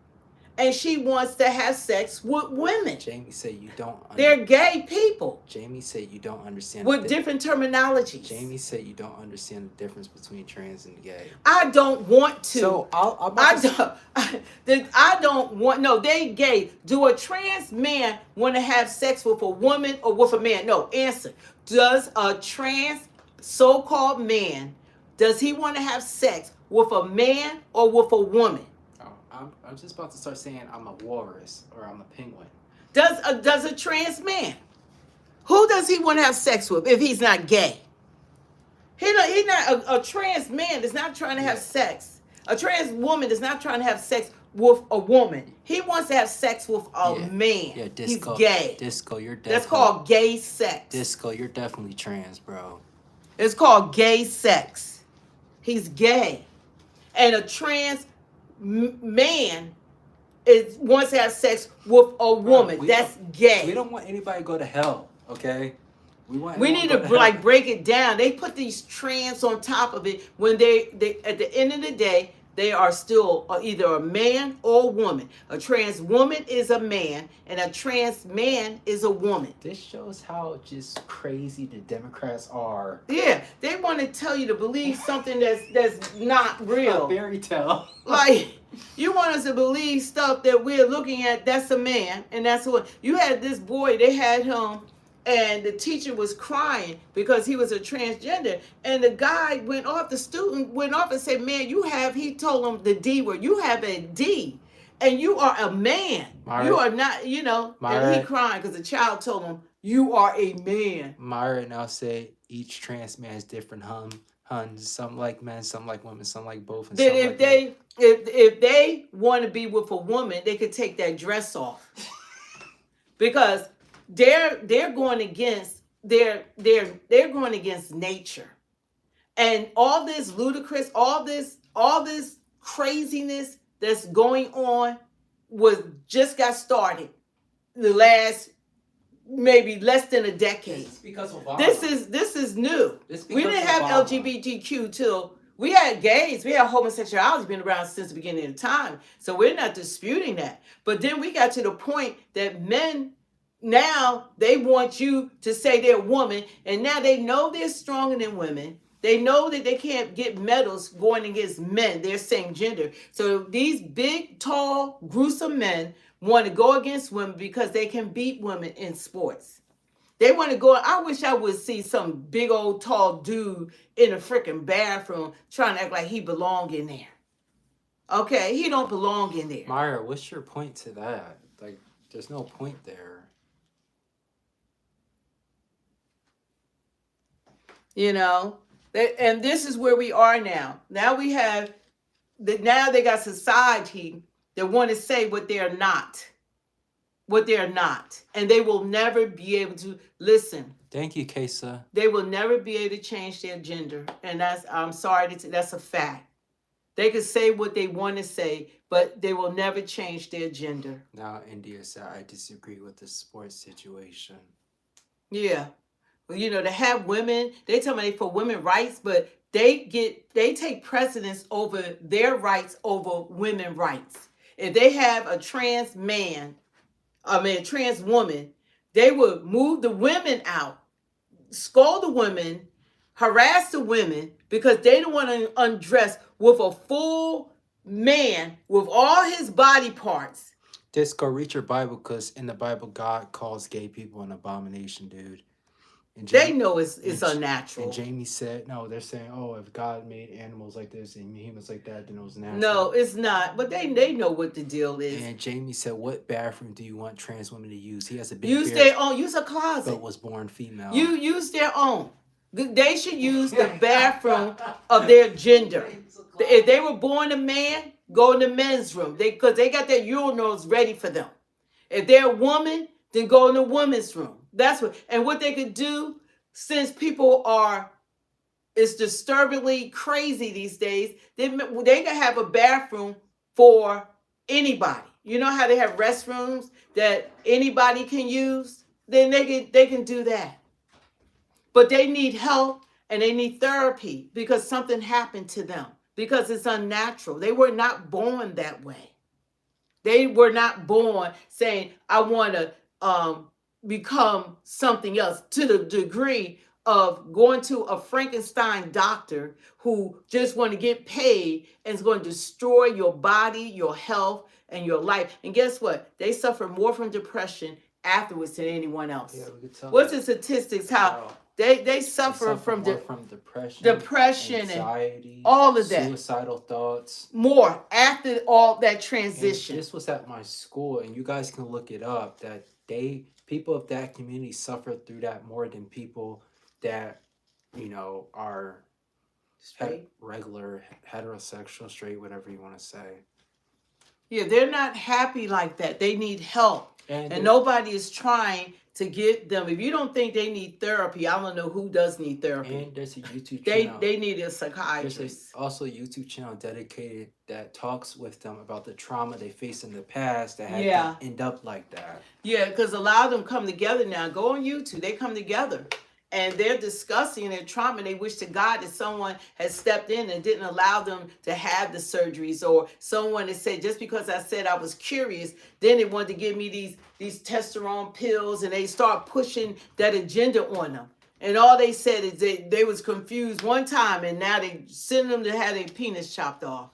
And she wants to have sex with women.
Jamie said you don't.
They're gay people.
Jamie said you don't understand.
With different terminologies.
Jamie said you don't understand the difference between trans and gay.
I don't want to.
So
I don't want. No, they gay. Do a trans man want to have sex with a woman or with a man? No. Answer. Does a trans so-called man, does he want to have sex with a man or with a woman?
I'm just about to start saying I'm a walrus or I'm a penguin.
Does a trans man, who does he want to have sex with if he's not gay? He's not a trans man is not trying to have sex. A trans woman is not trying to have sex with a woman. He wants to have sex with a man.
Yeah, Disco.
He's gay.
Disco, you're definitely.
That's called gay sex.
Disco, you're definitely trans, bro.
It's called gay sex. He's gay, and a trans man wants to have sex with a woman. That's gay.
We don't want anybody to go to hell, okay?
We need to break it down. They put these trans on top of it when they at the end of the day they are still either a man or a woman. A trans woman is a man and a trans man is a woman.
This shows how just crazy the Democrats are.
Yeah, they want to tell you to believe something that's not real.
A fairy tale.
Like, you want us to believe stuff that we're looking at, that's a man, and that's what you had this boy, they had him, and the teacher was crying because he was a transgender, and the guy went off, the student went off and said, man, he told him the D word, you have a D, and you are a man.
Myra,
you are not, and he crying because the child told him, you are a man.
Myra now say each trans man is different, some like men, some like women, some like both. And
Then if they want to be with a woman, they could take that dress off because they're going against they're going against nature, and all this ludicrous, all this craziness that's going on just got started the last maybe less than a decade.
Because Obama.
This is new. We didn't have
Obama.
LGBTQ till we had gays. We had homosexuality been around since the beginning of time. So we're not disputing that. But then we got to the point that men now they want you to say they're a woman, and now they know they're stronger than women. They know that they can't get medals going against men, their same gender. So these big, tall, gruesome men want to go against women because they can beat women in sports. They want to go. I wish I would see some big old tall dude in a freaking bathroom trying to act like he belonged in there. Okay, he don't belong in there.
Myra, what's your point to that? Like, there's no point there.
You know, and this is where we are now. Now we have now they got society that want to say what they're not, and they will never be able to listen.
Thank you, Kesa.
They will never be able to change their gender, and I'm sorry, that's a fact. They can say what they want to say, but they will never change their gender.
Now, India said, I disagree with the sports situation.
Yeah. Well, you know, to have women, they tell me they for women rights, but they take precedence over their rights over women rights. If they have a trans man, a trans woman, they would move the women out, scold the women, harass the women because they don't want to undress with a full man with all his body parts.
Just go read your Bible, because in the Bible, God calls gay people an abomination, dude. And
They know it's unnatural.
And Jamie said, no, they're saying, oh, if God made animals like this and humans like that, then it was natural.
No, it's not. But they know what the deal is.
And Jamie said, what bathroom do you want trans women to use? He has a big
Use
beard,
their own. Use a closet.
but was born female.
You use their own. They should use the bathroom of their gender. If they were born a man, go in the men's room. Because they got their urinals ready for them. If they're a woman, then go in the women's room. That's what they could do, since people it's disturbingly crazy these days, they can have a bathroom for anybody. You know how they have restrooms that anybody can use? Then they can do that. But they need help and they need therapy because something happened to them, because it's unnatural. They were not born that way. They were not born saying, I want to become something else, to the degree of going to a Frankenstein doctor who just want to get paid and is going to destroy your body, your health, and your life. And guess what? They suffer more from depression afterwards than anyone else.
Yeah, we could tell.
What's the statistics? How they suffer from depression,
anxiety,
and all of that.
Suicidal thoughts.
More after all that transition.
And this was at my school, and you guys can look it up, that people of that community suffer through that more than people that, you know, are
straight,
regular, heterosexual, straight, whatever you want to say.
Yeah, they're not happy like that. They need help. And nobody is trying to get them. If you don't think they need therapy, I don't know who does need therapy.
And there's a YouTube channel.
They need a psychiatrist.
There's also a YouTube channel dedicated that talks with them about the trauma they faced in the past that had them end up like that.
Yeah, because a lot of them come together now. Go on YouTube. They come together. And they're discussing their trauma, and they wish to God that someone had stepped in and didn't allow them to have the surgeries, or someone that said, just because I said I was curious, then they wanted to give me these testosterone pills, and they start pushing that agenda on them. And all they said is they was confused one time, and now they send them to have their penis chopped off.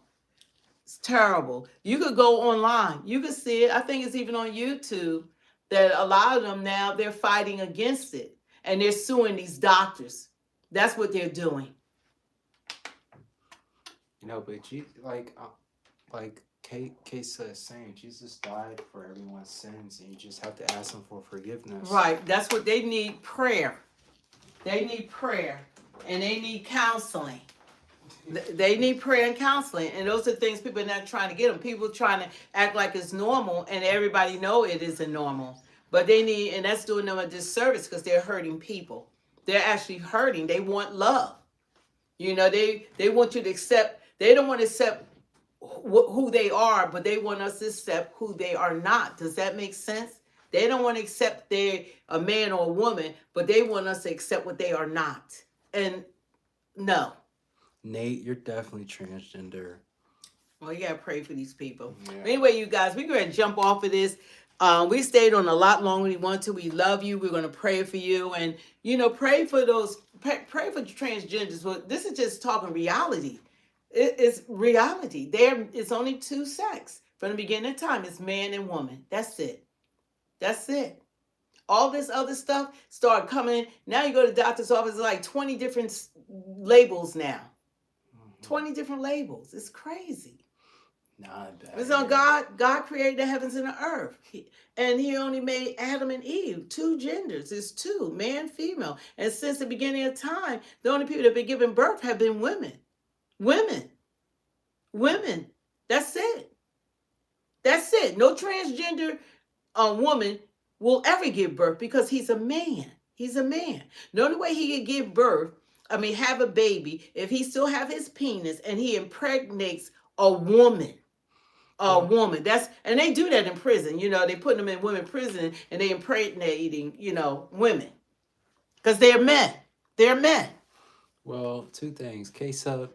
It's terrible. You could go online. You could see it. I think it's even on YouTube that a lot of them now, they're fighting against it. And they're suing these doctors. That's what they're doing.
You know, but like Kesa is saying, Jesus died for everyone's sins, and you just have to ask him for forgiveness.
Right. That's what they need, prayer. They need prayer. And they need counseling. They need prayer and counseling. And those are things people are not trying to get them. People are trying to act like it's normal, and everybody know it isn't normal. But they need, and that's doing them a disservice because they're hurting people. They're actually hurting. They want love. You know, they want you to accept, they don't want to accept who they are, but they want us to accept who they are not. Does that make sense? They don't want to accept they're a man or a woman, but they want us to accept what they are not. And no.
Nate, you're definitely transgender.
Well, you got to pray for these people.
Yeah.
Anyway, you guys, we're going to jump off of this. We stayed on a lot longer than we want to. We love you. We're going to pray for you. And, pray for those, pray for transgenders. Well, this is just talking reality. It's reality. It's only two sex. From the beginning of time, it's man and woman. That's it. That's it. All this other stuff started coming. Now you go to the doctor's office, like 20 different labels now. 20 different labels. It's crazy.
Not bad.
So God created the heavens and the earth. And he only made Adam and Eve, two genders. It's two, man, female. And since the beginning of time, the only people that have been given birth have been women. Women. That's it. That's it. No transgender woman will ever give birth because he's a man. He's a man. The only way he can give birth, have a baby, if he still have his penis and he impregnates a woman. A woman. And they do that in prison. They put them in women prison and they impregnating, women. Because they're men. They're men.
Well, two things. K-Sub,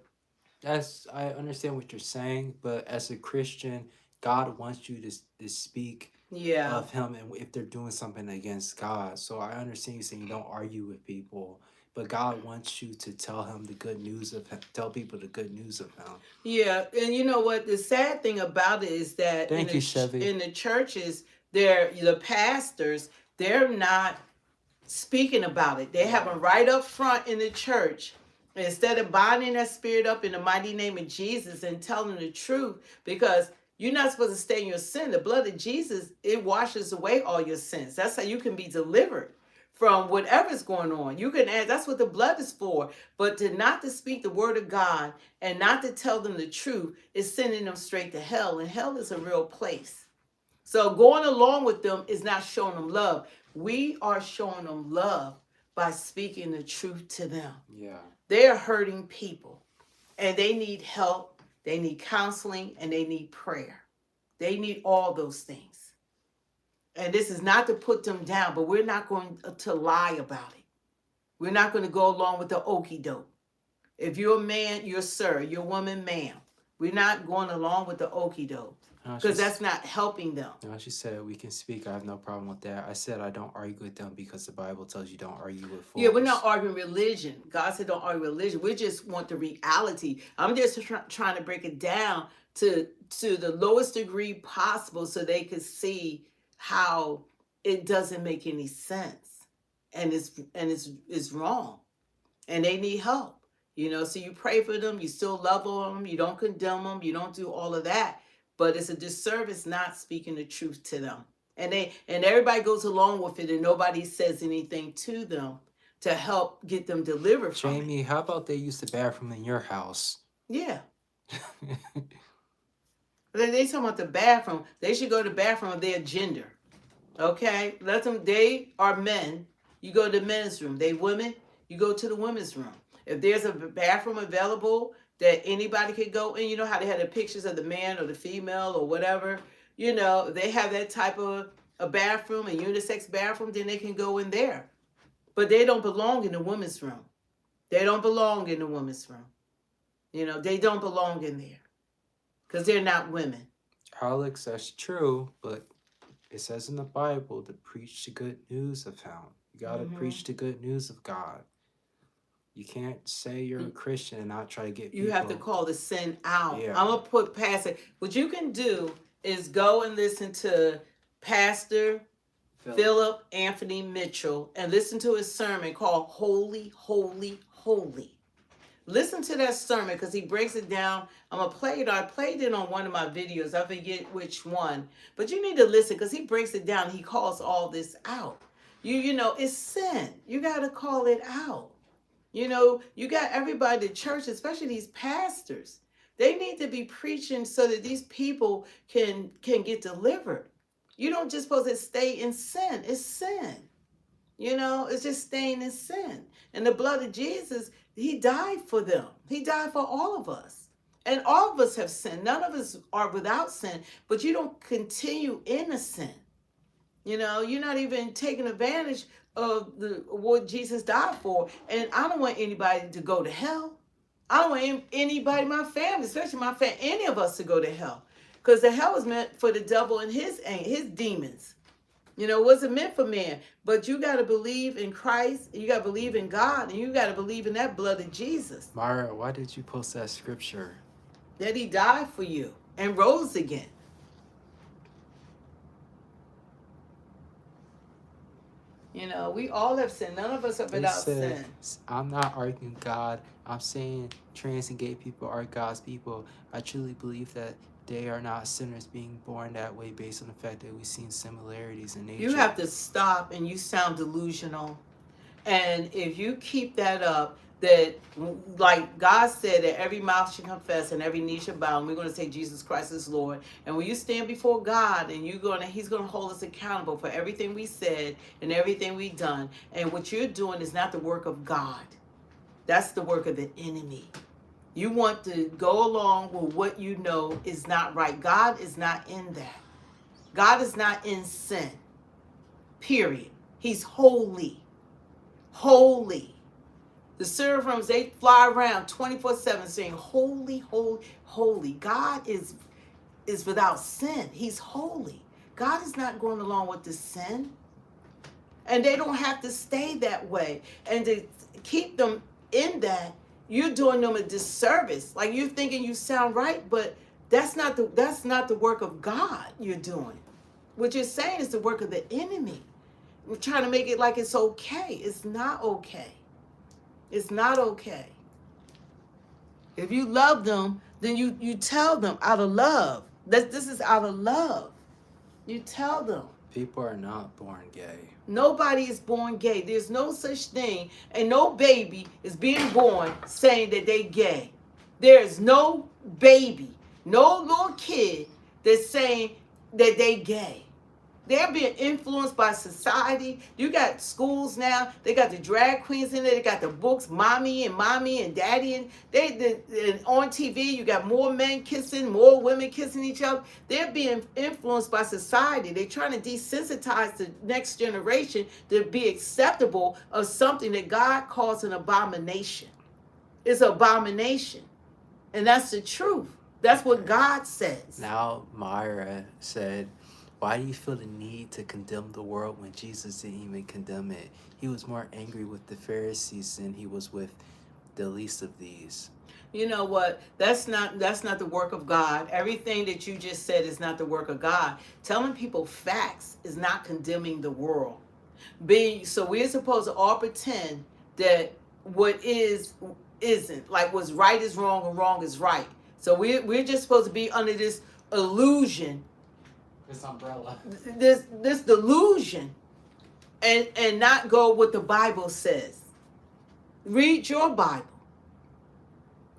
I understand what you're saying, but as a Christian, God wants you to speak of him and if they're doing something against God. So I understand you saying you don't argue with people, but God wants you to tell him the good news of him, tell people the good news of him.
Yeah, and you know what? The sad thing about it is that in the churches, the pastors, they're not speaking about it. They have them right up front in the church. Instead of binding that spirit up in the mighty name of Jesus and telling the truth, because you're not supposed to stay in your sin. The blood of Jesus, it washes away all your sins. That's how you can be delivered from whatever's going on. You can ask, that's what the blood is for. But not to speak the word of God and not to tell them the truth is sending them straight to hell. And hell is a real place. So going along with them is not showing them love. We are showing them love by speaking the truth to them.
Yeah.
They are hurting people and they need help. They need counseling and they need prayer. They need all those things. And this is not to put them down, but we're not going to lie about it. We're not going to go along with the okie doke. If you're a man, you're sir. You're a woman, ma'am. We're not going along with the okie doke because that's not helping them.
No, she said we can speak. I have no problem with that. I said I don't argue with them because the Bible tells you don't argue with fools.
Yeah, we're not arguing religion. God said don't argue religion. We just want the reality. I'm just trying to break it down to the lowest degree possible so they could see how it doesn't make any sense and it's wrong and they need help. So you pray for them, you still love them, you don't condemn them, you don't do all of that, but it's a disservice not speaking the truth to them. And everybody goes along with it and nobody says anything to them to help get them delivered from
Jamie, how about they use the bathroom in your house?
Yeah. They talking about the bathroom. They should go to the bathroom of their gender. Okay? Let them, they are men. You go to the men's room. They women, you go to the women's room. If there's a bathroom available that anybody could go in, you know how they had the pictures of the man or the female or whatever, they have that type of a bathroom, a unisex bathroom, then they can go in there. But they don't belong in the women's room. They don't belong in the women's room. They don't belong in there because they're not women.
Alex, that's true, but it says in the Bible to preach the good news of him. You got to preach the good news of God. You can't say you're a Christian and not try to get people.
You have to call the sin out.
Yeah.
I'm going to put past it. What you can do is go and listen to Pastor Philip Anthony Mitchell and listen to his sermon called Holy, Holy, Holy. Listen to that sermon because he breaks it down. I'm going to play it. I played it on one of my videos. I forget which one. But you need to listen because he breaks it down. He calls all this out. You know, it's sin. You got to call it out. You got everybody, the church, especially these pastors. They need to be preaching so that these people can get delivered. You don't just supposed to stay in sin. It's sin. It's just staying in sin. And the blood of Jesus, he died for them. He died for all of us. And all of us have sinned. None of us are without sin, but you don't continue in a sin. You're not even taking advantage of what Jesus died for. And I don't want anybody to go to hell. I don't want anybody, my family, especially my family, any of us to go to hell. Because the hell was meant for the devil and his demons. You know, it wasn't meant for man. But you got to believe in Christ. You got to believe in God. And you got to believe in that blood of Jesus.
Myra, why did you post that scripture?
That he died for you and rose again. You know, we all have sinned. None of us are without sin.
I'm not arguing God. I'm saying trans and gay people are God's people. I truly believe that they are not sinners being born that way based on the fact that we've seen similarities in nature.
You have to stop, and you sound delusional. And if you keep that up, that like God said that every mouth should confess and every knee should bow, and we're going to say Jesus Christ is Lord. And when you stand before God, and he's going to hold us accountable for everything we said and everything we done. And what you're doing is not the work of God. That's the work of the enemy. You want to go along with what you know is not right. God is not in that. God is not in sin. Period. He's holy. Holy. The seraphims, they fly around 24/7 saying, holy, holy, holy. God is without sin. He's holy. God is not going along with the sin. And they don't have to stay that way. And to keep them in that, you're doing them a disservice. Like, you're thinking you sound right, but that's not the work of God you're doing. What you're saying is the work of the enemy. We're trying to make it like it's okay. It's not okay. It's not okay. If you love them, then you tell them out of love. This is out of love. You tell them.
People are not born gay.
Nobody is born gay. There's no such thing. And no baby is being born saying that they gay. There's no baby, no little kid that's saying that they gay. They're being influenced by society. You got schools now. They got the drag queens in there. They got the books, mommy and daddy. And and on TV, you got more men kissing, more women kissing each other. They're being influenced by society. They're trying to desensitize the next generation to be acceptable of something that God calls an abomination. It's an abomination. And that's the truth. That's what God says.
Now, Myra said, why do you feel the need to condemn the world when Jesus didn't even condemn it? He was more angry with the Pharisees than he was with the least of these.
You know what? That's not the work of God. Everything that you just said is not the work of God. Telling people facts is not condemning the world. So we're supposed to all pretend that what is isn't. Like what's right is wrong and wrong is right. So we're just supposed to be under this illusion,
this umbrella,
this delusion, and not go what the Bible says. Read your Bible.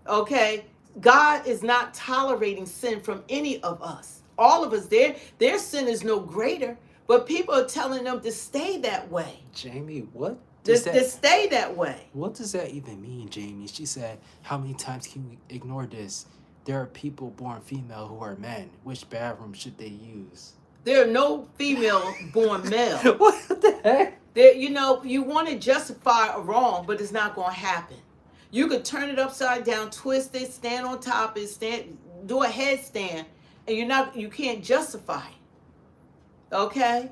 Okay? God is not tolerating sin from any of us. All of us, their sin is no greater, but people are telling them to stay that way.
Jamie, what?
To stay that way.
What does that even mean, Jamie? She said, how many times can we ignore this? There are people born female who are men. Which bathroom should they use?
There are no female born male.
What the heck?
You want to justify a wrong, but it's not going to happen. You could turn it upside down, twist it, stand on top of it, do a headstand, and you can't justify it. Okay?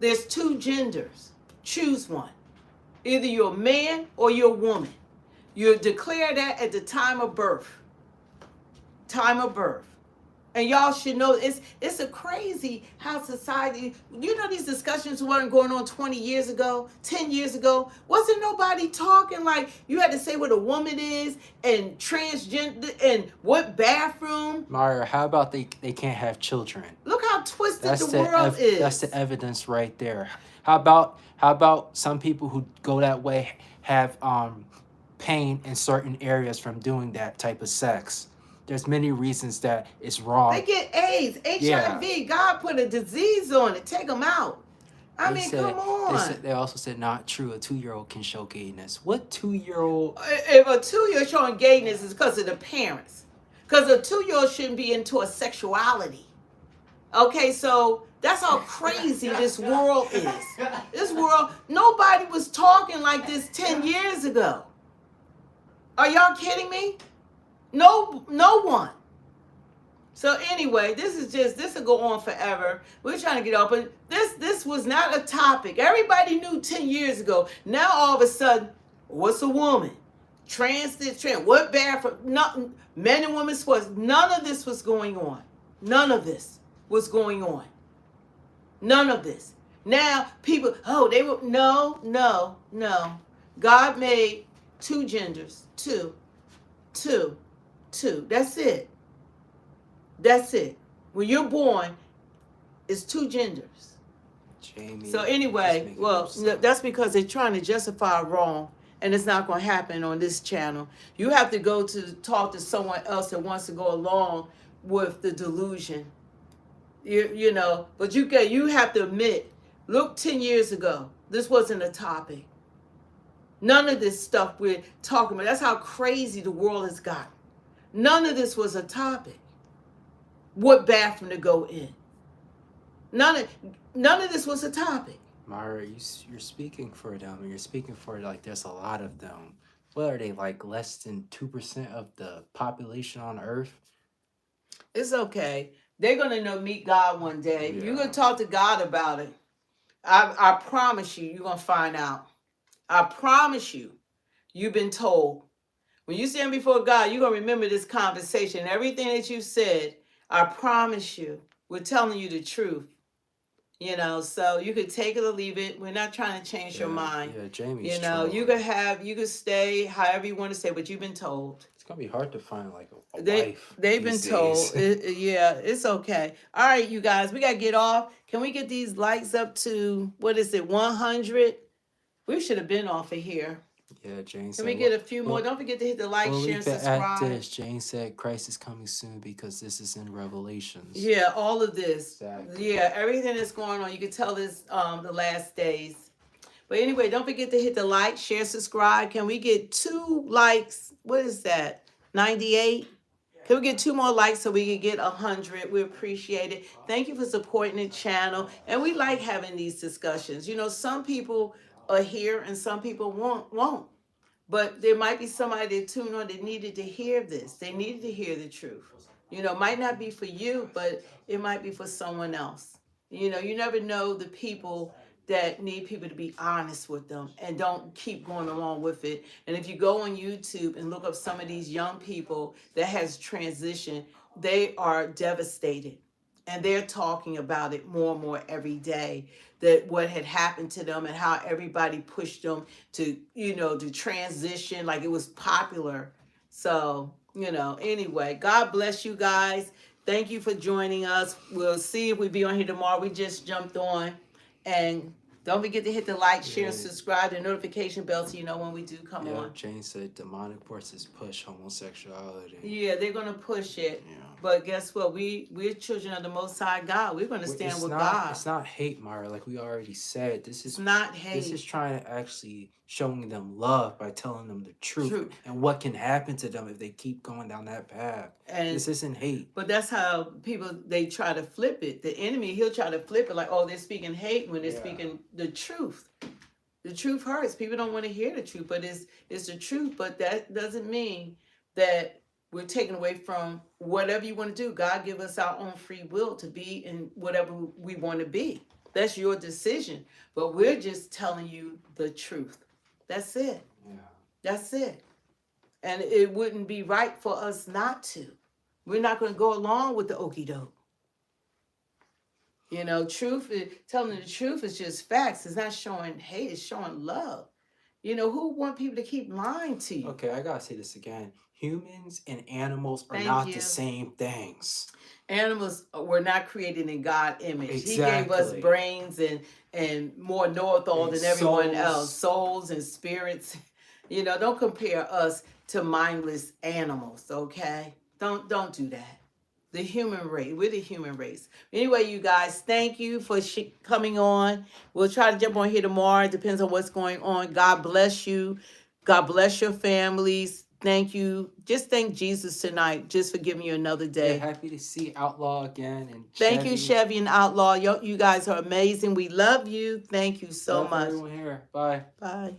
There's two genders. Choose one. Either you're a man or you're a woman. You declare that at the time of birth. Time of birth. And y'all should know it's a crazy how society, these discussions weren't going on 20 years ago, 10 years ago. Wasn't nobody talking like you had to say what a woman is and transgender and what bathroom.
Myra, how about they can't have children?
Look how twisted the world is.
That's the evidence right there. How about some people who go that way have pain in certain areas from doing that type of sex? There's many reasons that it's wrong.
They get AIDS, HIV. Yeah. God put a disease on it. Take them out. I mean, come on.
They also said not true. A 2-year-old can show gayness. What 2-year-old?
If a 2-year-old showing gayness is because of the parents. Because a 2-year-old shouldn't be into a sexuality. Okay, so that's how crazy this world is. This world, nobody was talking like this 10 years ago. Are y'all kidding me? No one. So anyway, this will go on forever. We're trying to get up, but this was not a topic. Everybody knew 10 years ago. Now all of a sudden, what's a woman? Trans, what bad for nothing? Men and women sports. None of this was going on. None of this was going on. None of this. Now people, they were no. God made two genders, two. That's it. That's it. When you're born, it's two genders.
Jamie,
so anyway, well, that's because they're trying to justify wrong, and it's not going to happen on this channel. You have to go to talk to someone else that wants to go along with the delusion. You know, but you have to admit, look, 10 years ago, this wasn't a topic. None of this stuff we're talking about. That's how crazy the world has gotten. None of this was a topic. What bathroom to go in? None of this was a topic.
Myra, you're speaking for them, and you're speaking for like there's a lot of them. What are they, like less than 2% of the population on Earth?
It's okay. They're gonna meet God one day.
Yeah.
You're gonna talk to God about it. I promise you, you're gonna find out. I promise you. You've been told. When you stand before God, you're gonna remember this conversation. Everything that you said. I promise you, we're telling you the truth. You know, so you could take it or leave it. We're not trying to change your mind.
Yeah, Jamie's
you know,
trolling.
you could stay however you want to stay, but you've been told.
It's gonna be hard to find like a wife.
They've been told. Yeah, it's okay. All right, you guys, we gotta get off. Can we get these likes up to 100? We should have been off of here.
Yeah, Jane said.
Can we get a few more? Don't forget to hit the like, share, and subscribe.
At this, Jane said Christ is coming soon because this is in Revelations.
Yeah, all of this.
Exactly.
Yeah, everything that's going on. You can tell this the last days. But anyway, don't forget to hit the like, share, subscribe. Can we get 2 likes? What is that? 98? Can we get 2 more likes so we can get 100? We appreciate it. Thank you for supporting the channel. And we like having these discussions. You know, some people are here and some people won't. But there might be somebody that tuned on that needed to hear this. They needed to hear the truth. You know, it might not be for you, but it might be for someone else. You know, you never know the people that need people to be honest with them and don't keep going along with it. And if you go on YouTube and look up some of these young people that has transitioned, they are devastated. And they're talking about it more and more every day, that what had happened to them and how everybody pushed them to, to transition like it was popular. So, anyway, God bless you guys. Thank you for joining us. We'll see if we'll be on here tomorrow. We just jumped on. And don't forget to hit the like, share, and subscribe, the notification bell so you know when we do come on.
Jane said demonic forces push homosexuality.
Yeah, they're going to push it. Yeah. But guess what? We're children of the Most High God. We're going to stand with God.
It's not hate, Myra. Like we already said,
it's not hate.
This is trying to actually showing them love by telling them the truth and what can happen to them if they keep going down that path. And this isn't hate.
But that's how they try to flip it. The enemy, he'll try to flip it like, oh, they're speaking hate when they're speaking the truth. The truth hurts. People don't want to hear the truth, but it's the truth. But that doesn't mean that we're taken away from whatever you want to do. God give us our own free will to be in whatever we want to be. That's your decision. But we're just telling you the truth. That's it. Yeah. That's it. And it wouldn't be right for us not to. We're not going to go along with the okie doke. Telling the truth is just facts. It's not showing hate, it's showing love. Who want people to keep lying to you?
Okay, I gotta say this again. Humans and animals are not the same things.
Animals were not created in God's image.
Exactly.
He gave us brains and more know-it-all than everyone else. Souls and spirits. Don't compare us to mindless animals, okay? Don't do that. The human race. We're the human race. Anyway, you guys, thank you for coming on. We'll try to jump on here tomorrow. It depends on what's going on. God bless you. God bless your families. Thank you. Just thank Jesus tonight just for giving you another day.
Yeah, happy to see Outlaw again. And
thank you, Chevy and Outlaw. You guys are amazing. We love you. Thank you so much.
Everyone here. Bye.
Bye.